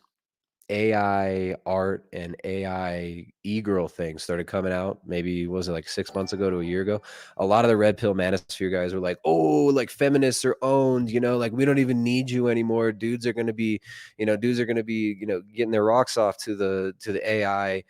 AI art and AI e-girl things started coming out, maybe was it 6 months ago to a year ago, a lot of the red pill manosphere guys were like, oh, feminists are owned, we don't even need you anymore. Dudes are going to be getting their rocks off to the AI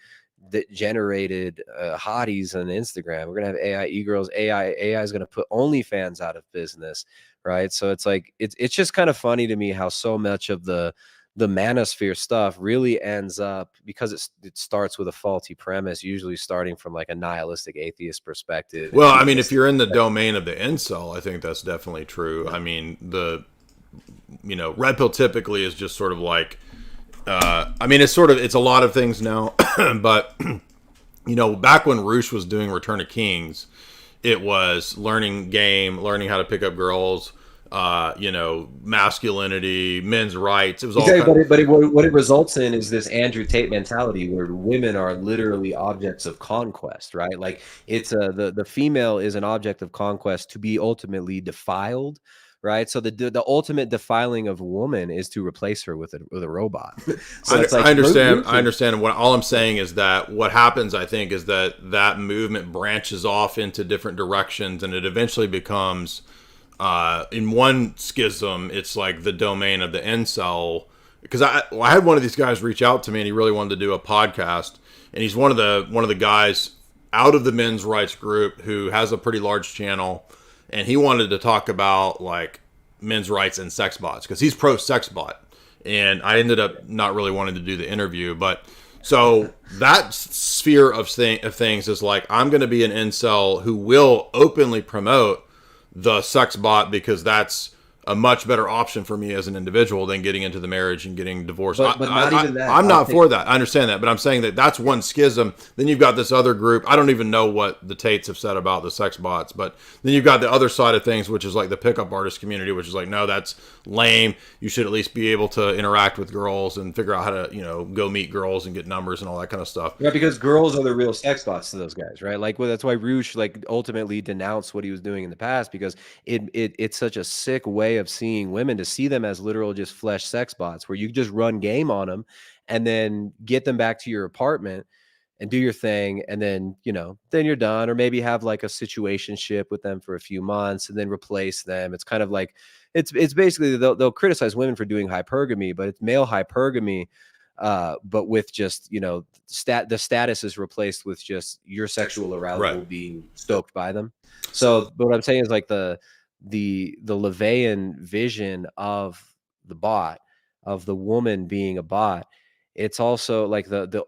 that generated hotties on Instagram. We're gonna have AI e-girls. AI is gonna put OnlyFans out of business, right? So it's just kind of funny to me how so much of the manosphere stuff really ends up, because it starts with a faulty premise, usually starting from a nihilistic atheist perspective. Well, I mean, if you're in the domain of the incel, I think that's definitely true. I mean, red pill typically is just sort of it's a lot of things now, but back when Roosh was doing Return of Kings, it was learning how to pick up girls, masculinity, men's rights. It was all. What it results in is this Andrew Tate mentality where women are literally objects of conquest, right? It's the female is an object of conquest to be ultimately defiled. Right, so the ultimate defiling of a woman is to replace her with a robot. So I understand. I understand. What all I'm saying is that what happens, I think, is that movement branches off into different directions, and it eventually becomes In one schism, it's like the domain of the incel. Because I had one of these guys reach out to me, and he really wanted to do a podcast, and he's one of the guys out of the men's rights group who has a pretty large channel, and he wanted to talk about like men's rights and sex bots because he's pro sex bot, and I ended up not really wanting to do the interview, but. So that sphere of things is like, I'm going to be an incel who will openly promote the sex bot because that's a much better option for me as an individual than getting into the marriage and getting divorced. But not even that. I'm not for that. I understand that, but I'm saying that that's one schism. Then you've got this other group. I don't even know what the Tates have said about the sex bots, but then you've got the other side of things, which is like the pickup artist community, which is like, no, that's lame. You should at least be able to interact with girls and figure out how to, go meet girls and get numbers and all that kind of stuff. Yeah, because girls are the real sex bots to those guys, right? Like, well, that's why Roosh like ultimately denounced what he was doing in the past, because it's such a sick way of seeing women, to see them as literal just flesh sex bots, where you just run game on them and then get them back to your apartment and do your thing, and then then you're done, or maybe have like a situationship with them for a few months and then replace them. It's kind of like it's basically they'll criticize women for doing hypergamy, but it's male hypergamy, but with just the status is replaced with just your sexual arousal being stoked by them. So, but what I'm saying is like the Levian vision of the bot, of the woman being a bot, it's also like the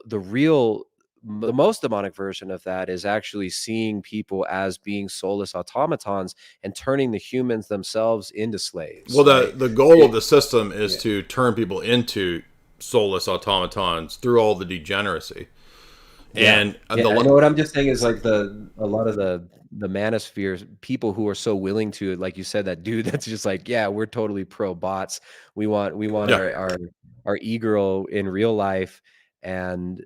most demonic version of that is actually seeing people as being soulless automatons and turning the humans themselves into slaves. Well, the goal of the system is to turn people into soulless automatons through all the degeneracy. And I know what I'm just saying is like a lot of the manospheres, people who are so willing to, like you said, that dude that's just like, yeah, we're totally pro bots. We want our e-girl in real life. And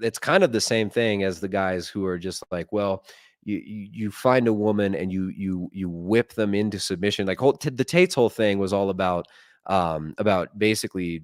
it's kind of the same thing as the guys who are just like, well, you find a woman and you whip them into submission. Like the Tate's whole thing was all about basically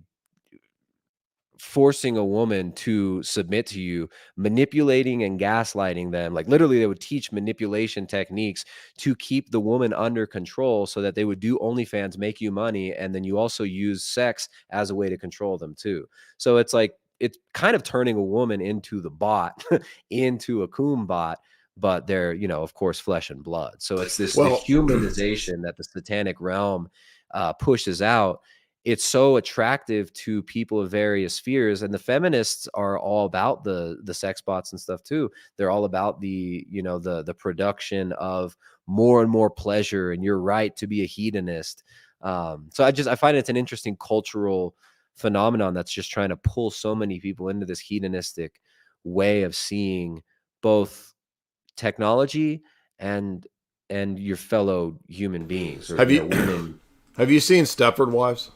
forcing a woman to submit to you, manipulating and gaslighting them. Like literally they would teach manipulation techniques to keep the woman under control so that they would do OnlyFans, make you money, and then you also use sex as a way to control them too. So it's like it's kind of turning a woman into the bot, into a coon bot, but they're of course flesh and blood. So it's this humanization that the satanic realm pushes out. It's so attractive to people of various spheres, and the feminists are all about the sex bots and stuff too. They're all about the the production of more and more pleasure, and you're right to be a hedonist. So I find it's an interesting cultural phenomenon that's just trying to pull so many people into this hedonistic way of seeing both technology and your fellow human beings. Or, have you women. Have you seen Stepford Wives?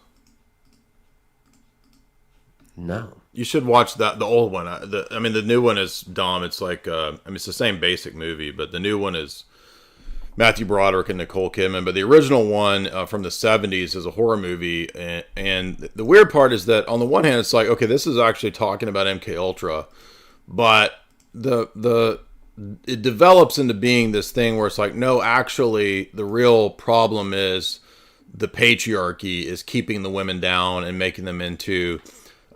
No. You should watch the old one. The new one is dumb. It's like it's the same basic movie, but the new one is Matthew Broderick and Nicole Kidman. But the original one from the 70s is a horror movie, and the weird part is that on the one hand, it's like, okay, this is actually talking about MK Ultra, but it develops into being this thing where it's like, no, actually, the real problem is the patriarchy is keeping the women down and making them into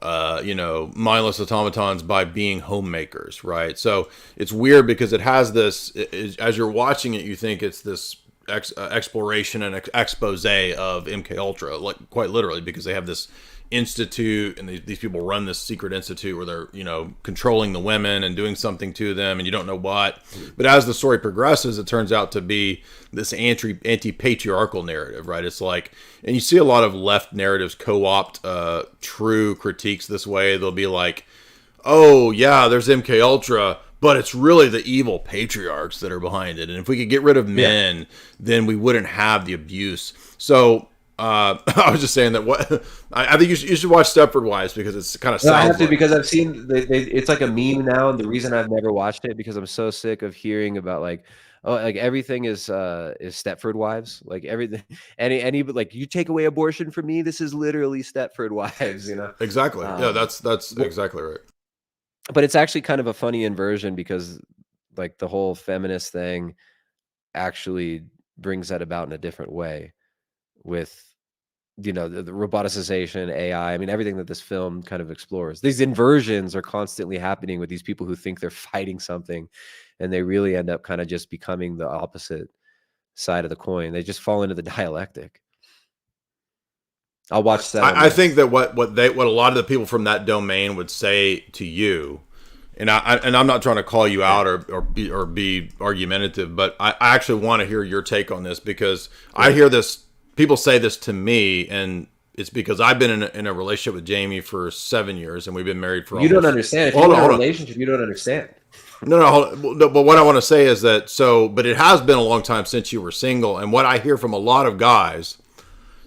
mindless automatons by being homemakers, right? So it's weird because it has this, as you're watching it, you think it's this exploration and expose of MK Ultra, like quite literally, because they have this institute and these people run this secret institute where they're controlling the women and doing something to them, and you don't know what. But as the story progresses, it turns out to be this anti-patriarchal narrative, right? It's like, and you see a lot of left narratives co-opt true critiques this way. They'll be like, oh yeah, there's MK Ultra, but it's really the evil patriarchs that are behind it, and if we could get rid of men, then we wouldn't have the abuse. So I was just saying that I think you should watch Stepford Wives because it's kind of. No, I have to, because I've seen it's like a meme now, and the reason I've never watched it because I'm so sick of hearing about like, oh, like everything is Stepford Wives, like everything, any like, you take away abortion from me, this is literally Stepford Wives, Exactly. Yeah, that's exactly right. But it's actually kind of a funny inversion because like the whole feminist thing actually brings that about in a different way with, the roboticization, AI. I mean, everything that this film kind of explores. These inversions are constantly happening with these people who think they're fighting something, and they really end up kind of just becoming the opposite side of the coin. They just fall into the dialectic. I'll watch that. I think that what a lot of the people from that domain would say to you, and I'm not trying to call you out or be argumentative, but I actually want to hear your take on this, because I hear this, people say this to me, and it's because I've been in a relationship with Jamie for 7 years, and we've been married for. You don't understand. If you're in a relationship, you don't understand. No, but what I want to say is that, but it has been a long time since you were single, and what I hear from a lot of guys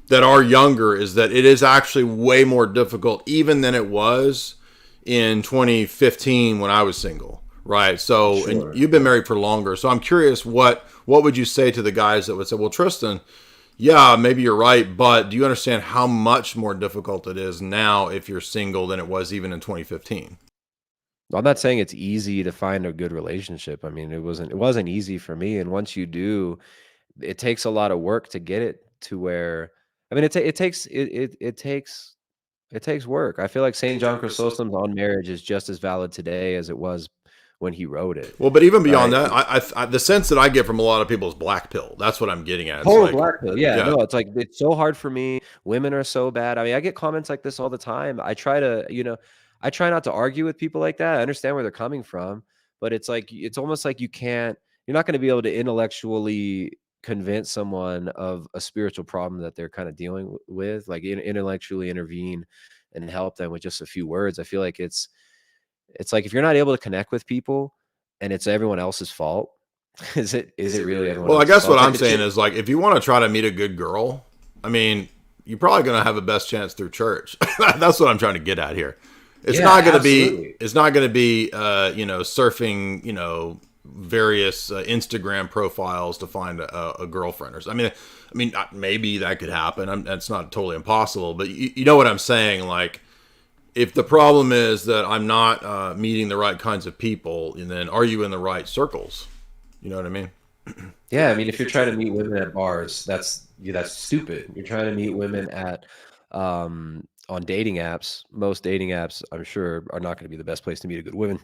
that are younger is that it is actually way more difficult even than it was in 2015 when I was single, right? So, sure. And you've been married for longer. So I'm curious, what would you say to the guys that would say, well, Tristan, yeah, maybe you're right, but do you understand how much more difficult it is now if you're single than it was even in 2015? I'm not saying it's easy to find a good relationship. I mean, it wasn't easy for me. And once you do, it takes a lot of work to get it to where, I mean, it takes work. I feel like St. John Chrysostom's On Marriage is just as valid today as it was when he wrote it. Well, but even beyond that, I the sense that I get from a lot of people is black pill. That's what I'm getting at. Total black pill. Yeah, no, it's like, it's so hard for me. Women are so bad. I mean, I get comments like this all the time. I try not to argue with people like that. I understand where they're coming from, but it's like, it's almost like you're not going to be able to intellectually convince someone of a spiritual problem that they're kind of dealing with, like intellectually intervene and help them with just a few words. I feel like it's like, if you're not able to connect with people and it's everyone else's fault, is it really everyone else's fault? I guess what I'm saying is, like, if you want to try to meet a good girl, I mean, you're probably going to have the best chance through church. That's what I'm trying to get at here. It's not going to be surfing, various Instagram profiles to find a girlfriend or something. I mean, maybe that could happen. That's not totally impossible, but you know what I'm saying? Like, if the problem is that I'm not meeting the right kinds of people, and then are you in the right circles? You know what I mean? Yeah, I mean, if you're trying to meet women at bars, that's stupid. You're trying to meet women at on dating apps. Most dating apps, I'm sure, are not going to be the best place to meet a good woman.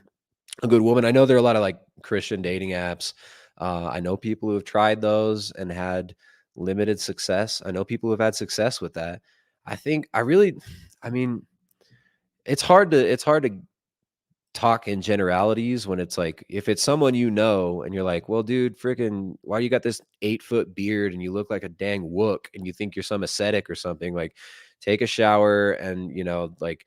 I know there are a lot of like Christian dating apps. I know people who have tried those and had limited success. I know people who have had success with that. I mean, it's hard to talk in generalities when it's like, if it's someone and you're like, well, dude, freaking, why you got this 8-foot beard and you look like a dang wook and you think you're some ascetic or something, like, take a shower and, like,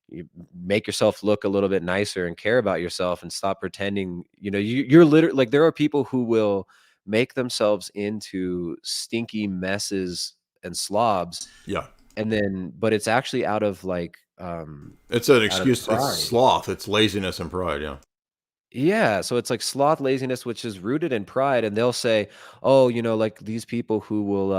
you make yourself look a little bit nicer and care about yourself and stop pretending, you're literally, like, there are people who will make themselves into stinky messes and slobs. Yeah. And then, but it's actually out of like, it's an excuse. It's sloth. It's laziness and pride. Yeah. Yeah. So it's like sloth, laziness, which is rooted in pride. And they'll say, oh, like these people who will,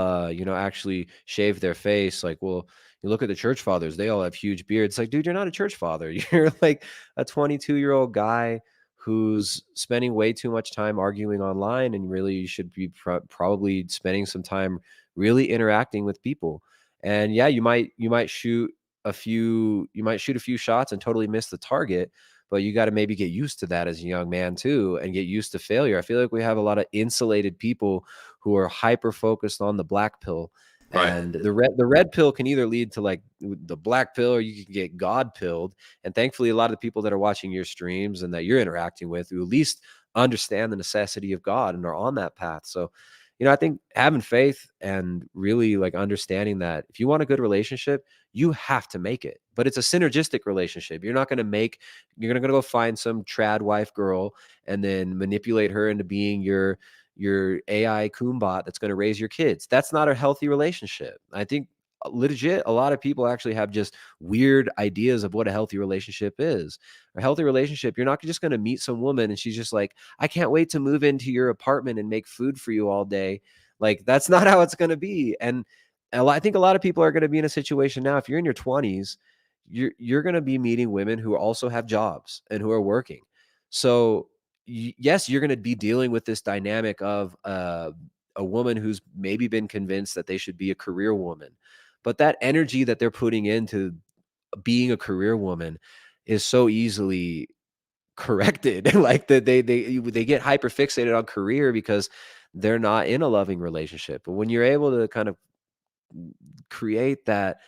actually shave their face. Like, well, you look at the church fathers, they all have huge beards. It's like, dude, you're not a church father. You're like a 22-year-old guy who's spending way too much time arguing online, and really you should be probably spending some time really interacting with people. And yeah, you might shoot a few shots and totally miss the target, but you got to maybe get used to that as a young man too, and get used to failure. I feel like we have a lot of insulated people who are hyper focused on the black pill. Right. And the red pill can either lead to like the black pill, or you can get God pilled. And thankfully, a lot of the people that are watching your streams and that you're interacting with, who at least understand the necessity of God and are on that path. So, I think having faith and really like understanding that if you want a good relationship, you have to make it. But it's a synergistic relationship. You're going to go find some trad wife girl and then manipulate her into being your AI Kumbot that's going to raise your kids. That's not a healthy relationship. I think legit, a lot of people actually have just weird ideas of what a healthy relationship is. A healthy relationship, you're not just going to meet some woman and she's just like, I can't wait to move into your apartment and make food for you all day. Like, that's not how it's going to be. And I think a lot of people are going to be in a situation now, if you're in your 20s, you're going to be meeting women who also have jobs and who are working. So yes, you're going to be dealing with this dynamic of a woman who's maybe been convinced that they should be a career woman. But that energy that they're putting into being a career woman is so easily corrected. Like they get hyper fixated on career because they're not in a loving relationship. But when you're able to kind of create that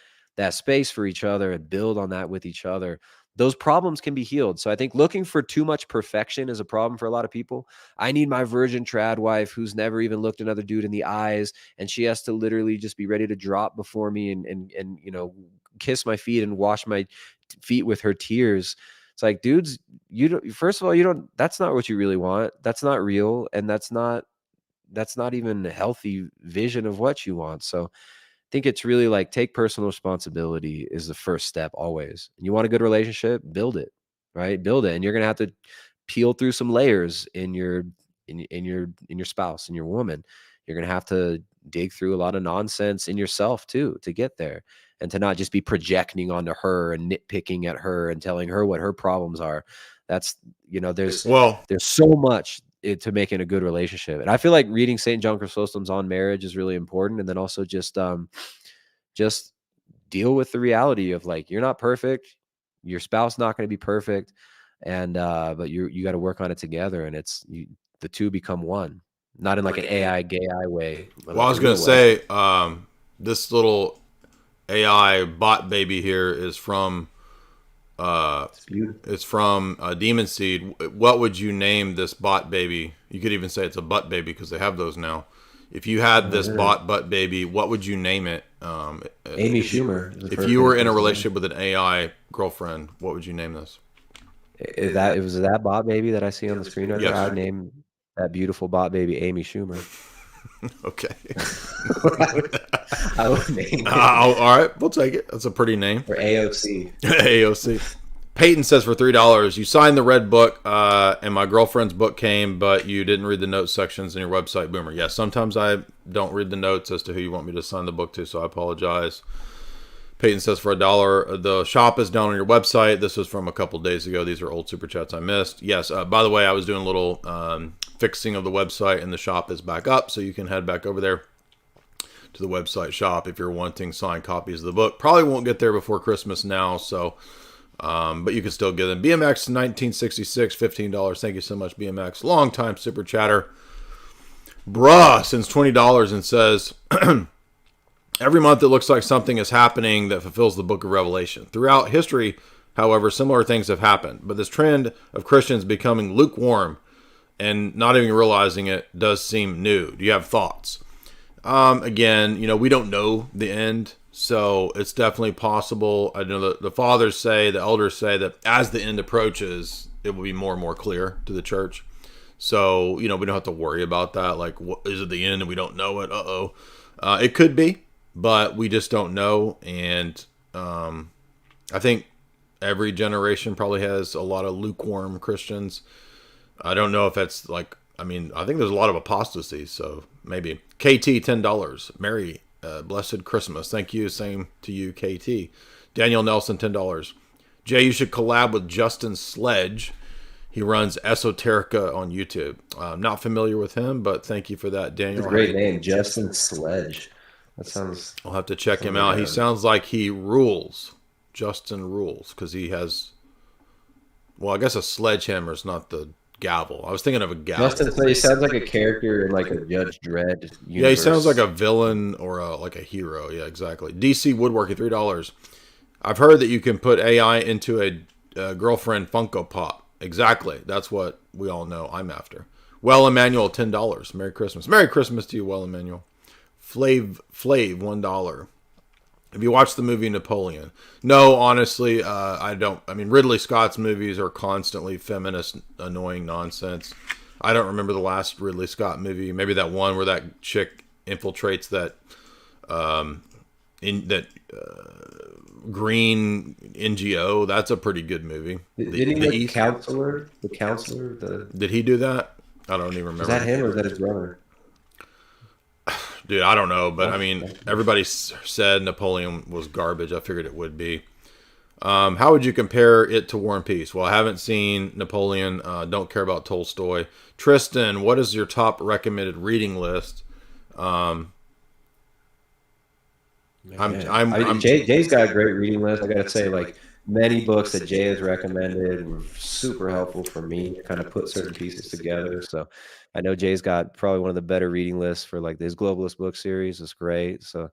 space for each other and build on that with each other, those problems can be healed. So I think looking for too much perfection is a problem for a lot of people. I need my virgin trad wife who's never even looked another dude in the eyes, and she has to literally just be ready to drop before me and you know, kiss my feet and wash my feet with her tears. It's like, dudes, you don't, first of all, you don't, that's not what you really want. That's not real, and that's not even a healthy vision of what you want. So think it's really like, take personal responsibility is the first step always. And you want a good relationship, build it, right? Build it. And you're going to have to peel through some layers in your spouse and your woman. You're going to have to dig through a lot of nonsense in yourself too, to get there, and to not just be projecting onto her and nitpicking at her and telling her what her problems are. That's, you know, there's so much to making a good relationship. And I feel like reading St. John Chrysostom's on marriage is really important. And then also just deal with the reality of, like, you're not perfect. Your spouse not going to be perfect. And, but you got to work on it together, and the two become one, not in like an AI gay way. Well, I was going to say, this little AI bot baby here is from, it's from Demon Seed. What would you name this bot baby? You could even say it's a butt baby, because they have those now. If you had this butt baby, what would you name it? Amy Schumer. If you were in a relationship with an AI girlfriend, what would you name this? It was that bot baby that I see on the screen right there. I'd name that beautiful bot baby Amy Schumer. Okay. I would name it. All right, we'll take it. That's a pretty name. Or AOC. AOC. Peyton says for $3, you signed the red book, and my girlfriend's book came, but you didn't read the notes sections in your website, Boomer. Yes, sometimes I don't read the notes as to who you want me to sign the book to, so I apologize. Peyton says for $1, the shop is down on your website. This was from a couple days ago. These are old super chats I missed. Yes, by the way, I was doing a little fixing of the website, and the shop is back up, so you can head back over there to the website shop if you're wanting signed copies of the book. Probably won't get there before Christmas now, so but you can still get them. BMX 1966, $15. Thank you so much, BMX. Long time super chatter. Bruh sends $20 and says, every month it looks like something is happening that fulfills the book of Revelation. Throughout history, however, similar things have happened. But this trend of Christians becoming lukewarm and not even realizing it does seem new. Do you have thoughts? Again, you know, we don't know the end, so it's definitely possible. I know the fathers say, the elders say that as the end approaches, it will be more and more clear to the church. So, you know, we don't have to worry about that. Like, what, is it the end and we don't know it? It could be, but we just don't know. And I think every generation probably has a lot of lukewarm Christians. I don't know if that's like, I mean, I think there's a lot of apostasy, so maybe. KT, $10. Merry blessed Christmas. Thank you. Same to you, KT. Daniel Nelson, $10. Jay, you should collab with Justin Sledge. He runs Esoterica on YouTube. I'm not familiar with him, but thank you for that, Daniel. That's a great name, Justin Sledge. That sounds... I'll have to check him out. He sounds like he rules. Justin rules, because he has... Well, I guess a sledgehammer is not the gavel. I was thinking of a gavel. Justin Sledge sounds like a character in like a Judge Dredd universe. Yeah, he sounds like a villain or like a hero. Yeah, exactly. DC Woodworking, $3. I've heard that you can put AI into a girlfriend Funko Pop. Exactly. That's what we all know I'm after. Well, Emmanuel, $10. Merry Christmas. Merry Christmas to you, Well, Emmanuel. Flav, $1. Have you watched the movie Napoleon? No, honestly, I don't. I mean, Ridley Scott's movies are constantly feminist, annoying nonsense. I don't remember the last Ridley Scott movie. Maybe that one where that chick infiltrates that green NGO. That's a pretty good movie. Did he counselor? The counselor? Did he do that? I don't even remember. Is that him or is that his brother? Dude, I don't know, but I mean, everybody said Napoleon was garbage. I figured it would be. How would you compare it to War and Peace? Well, I haven't seen Napoleon. Don't care about Tolstoy. Tristan, what is your top recommended reading list? Jay's got a great reading list. I gotta say, like many books that Jay has recommended were super helpful for me to kind of put certain pieces together. So I know Jay's got probably one of the better reading lists for like this Globalist book series. It's great. So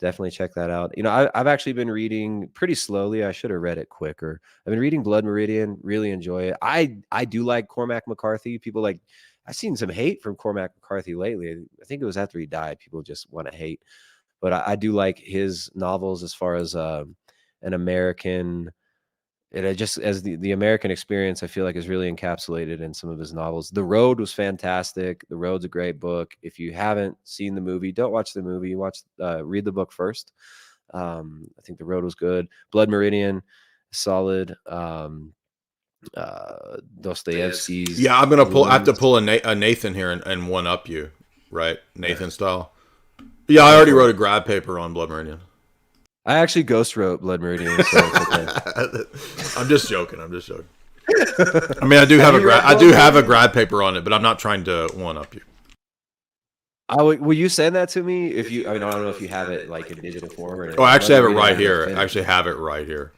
definitely check that out. I've actually been reading pretty slowly. I should have read it quicker. I've been reading Blood Meridian, really enjoy it. I do like Cormac McCarthy. People like, I've seen some hate from Cormac McCarthy lately. I think it was after he died. People just want to hate. But I do like his novels as far as an American, just as the American experience, I feel like is really encapsulated in some of his novels. The Road was fantastic. The Road's a great book. If you haven't seen the movie, don't watch the movie. Read the book first. I think The Road was good. Blood Meridian, solid. Dostoevsky's. Yeah, I have to pull a Nathan here and one up you, right? Nathan style. Yeah, I already wrote a grad paper on Blood Meridian. I actually ghost wrote Blood Meridian. So okay. I'm just joking. I mean, I do have a grad paper on it, but I'm not trying to one up you. Will you send that to me? If you, I don't know if you have it like in digital form or. I actually have it right here. I actually have it right here.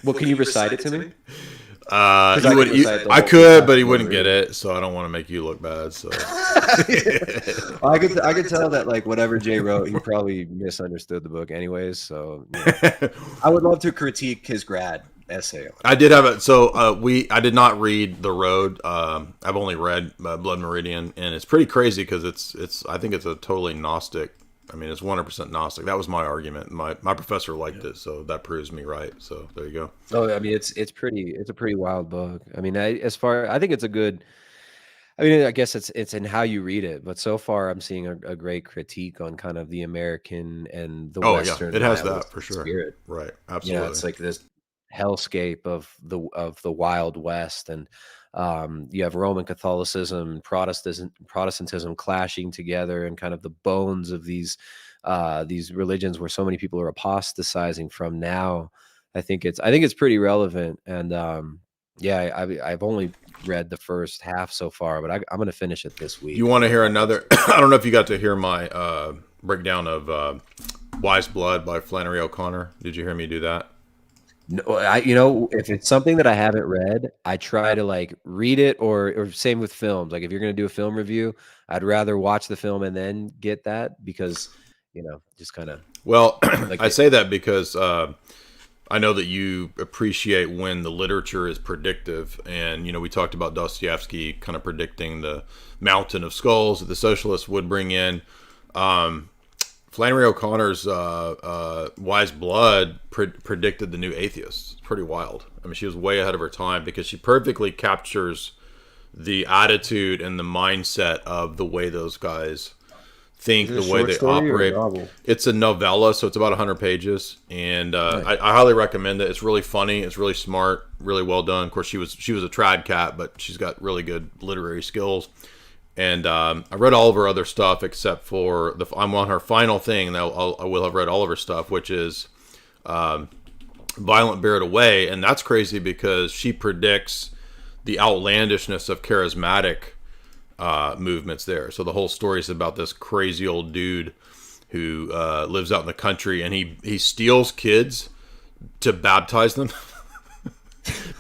Well, can you recite it to me? I could, but he wouldn't get it, so I don't want to make you look bad. So I could tell that like whatever Jay wrote, he probably misunderstood the book, anyways. So I would love to critique his grad essay. I did have it. So I did not read The Road. I've only read Blood Meridian, and it's pretty crazy because it's I think it's a totally Gnostic. I mean, it's 100% Gnostic. That was my argument. My professor liked it, so that proves me right. So there you go. Oh, I mean, it's a pretty wild book. I mean, I think it's a good. I mean, I guess it's in how you read it, but so far I'm seeing a great critique on kind of the American and the Western. Yeah, it has that for sure. Spirit. Right, absolutely. It's like this hellscape of the Wild West, and you have Roman Catholicism, Protestantism clashing together, and kind of the bones of these religions where so many people are apostatizing from now. I think it's pretty relevant, and I've only read the first half so far, but I'm going to finish it this week. You want to hear another? I don't know if you got to hear my breakdown of Wise Blood by Flannery O'Connor. Did you hear me do that? No, if it's something that I haven't read, I try to like read it, or same with films. Like if you're going to do a film review, I'd rather watch the film and then get that, because just kind of. Well, like I say that because I know that you appreciate when the literature is predictive, and we talked about Dostoevsky kind of predicting the mountain of skulls that the socialists would bring in. Flannery O'Connor's Wise Blood predicted the new atheists. It's pretty wild. I mean, she was way ahead of her time because she perfectly captures the attitude and the mindset of the way those guys think, the way they operate. It's a novella, so it's about 100 pages, and I highly recommend it. It's really funny. It's really smart, really well done. Of course, she was a trad cat, but she's got really good literary skills. And I read all of her other stuff except for I'm on her final thing, and I will have read all of her stuff, which is Violent Bear It Away. And that's crazy because she predicts the outlandishness of charismatic movements there. So the whole story is about this crazy old dude who lives out in the country, and he steals kids to baptize them.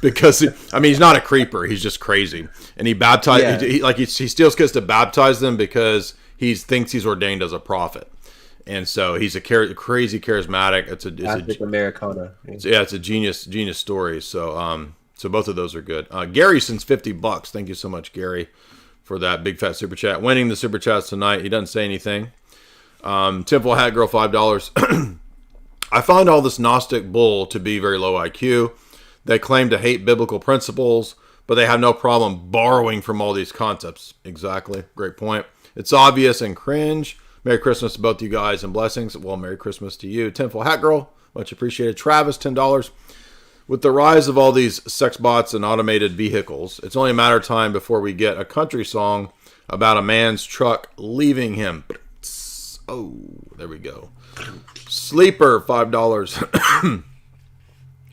Because he's not a creeper, he's just crazy, and he baptized. Yeah. He steals kids to baptize them because he thinks he's ordained as a prophet, and so he's a crazy charismatic. It's a Americana. It's a genius story. So so both of those are good. Gary sends $50. Thank you so much, Gary, for that big fat super chat. Winning the super chats tonight. He doesn't say anything. Temple Hat Girl $5. I find all this Gnostic bull to be very low IQ. They claim to hate biblical principles, but they have no problem borrowing from all these concepts. Exactly. Great point. It's obvious and cringe. Merry Christmas to both you guys and blessings. Well, Merry Christmas to you. Tenfold Hat Girl, much appreciated. Travis, $10. With the rise of all these sex bots and automated vehicles, it's only a matter of time before we get a country song about a man's truck leaving him. Oh, there we go. Sleeper, $5.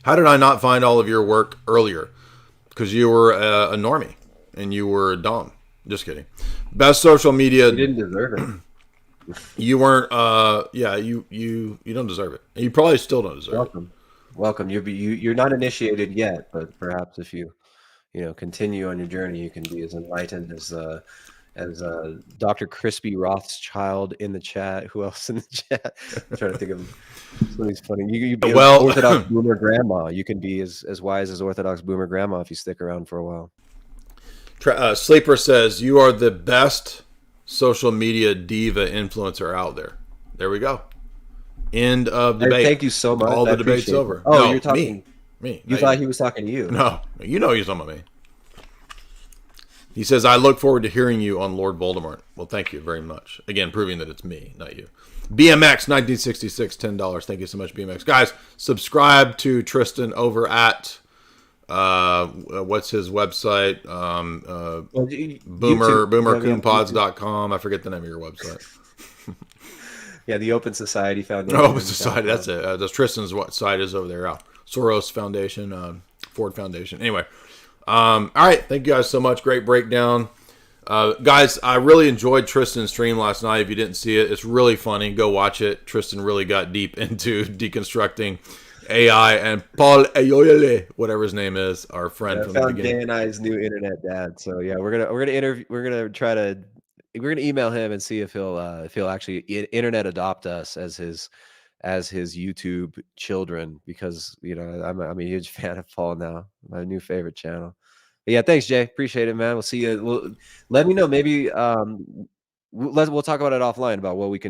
How did I not find all of your work earlier? Because you were a normie and you were dumb. Just kidding. Best social media. You didn't deserve it. You weren't. Yeah. You don't deserve it. And you probably still don't deserve Welcome. Welcome. You're not initiated yet, but perhaps if you continue on your journey, you can be as enlightened as Dr. Crispy Rothschild in the chat. Who else in the chat? I'm trying to think of somebody's funny. You be Well- Orthodox boomer grandma. You can be as wise as Orthodox boomer grandma if you stick around for a while. Sleeper says you are the best social media diva influencer out there. There we go. End of debate. Thank you so much. All I the debate's appreciate it. over. Oh, No, you're talking. Me. You not thought he was talking to you. No, you know he's talking about me. He says, I look forward to hearing you on Lord Voldemort. Well, thank you very much. Again, proving that it's me, not you. BMX 1966, $10. Thank you so much, BMX. Guys, subscribe to Tristan over at what's his website? Boomercoonpods.com. I forget the name of your website. Yeah, the Open Society Foundation. Open Society, that's it. That's Tristan's site is over there. Soros Foundation, Ford Foundation. Anyway, all right. Thank you guys so much. Great breakdown. Guys, I really enjoyed Tristan's stream last night. If you didn't see it, it's really funny. Go watch it. Tristan really got deep into deconstructing AI, and Paul Ayoyele, whatever his name is, our friend from the found beginning. Jay and I's new internet dad. So yeah, we're gonna email him and see if he'll actually internet adopt us as his YouTube children, because I'm a huge fan of Paul now, my new favorite channel. But yeah, thanks Jay, appreciate it, man. We'll see you. Let me know, maybe we'll talk about it offline about what we can do.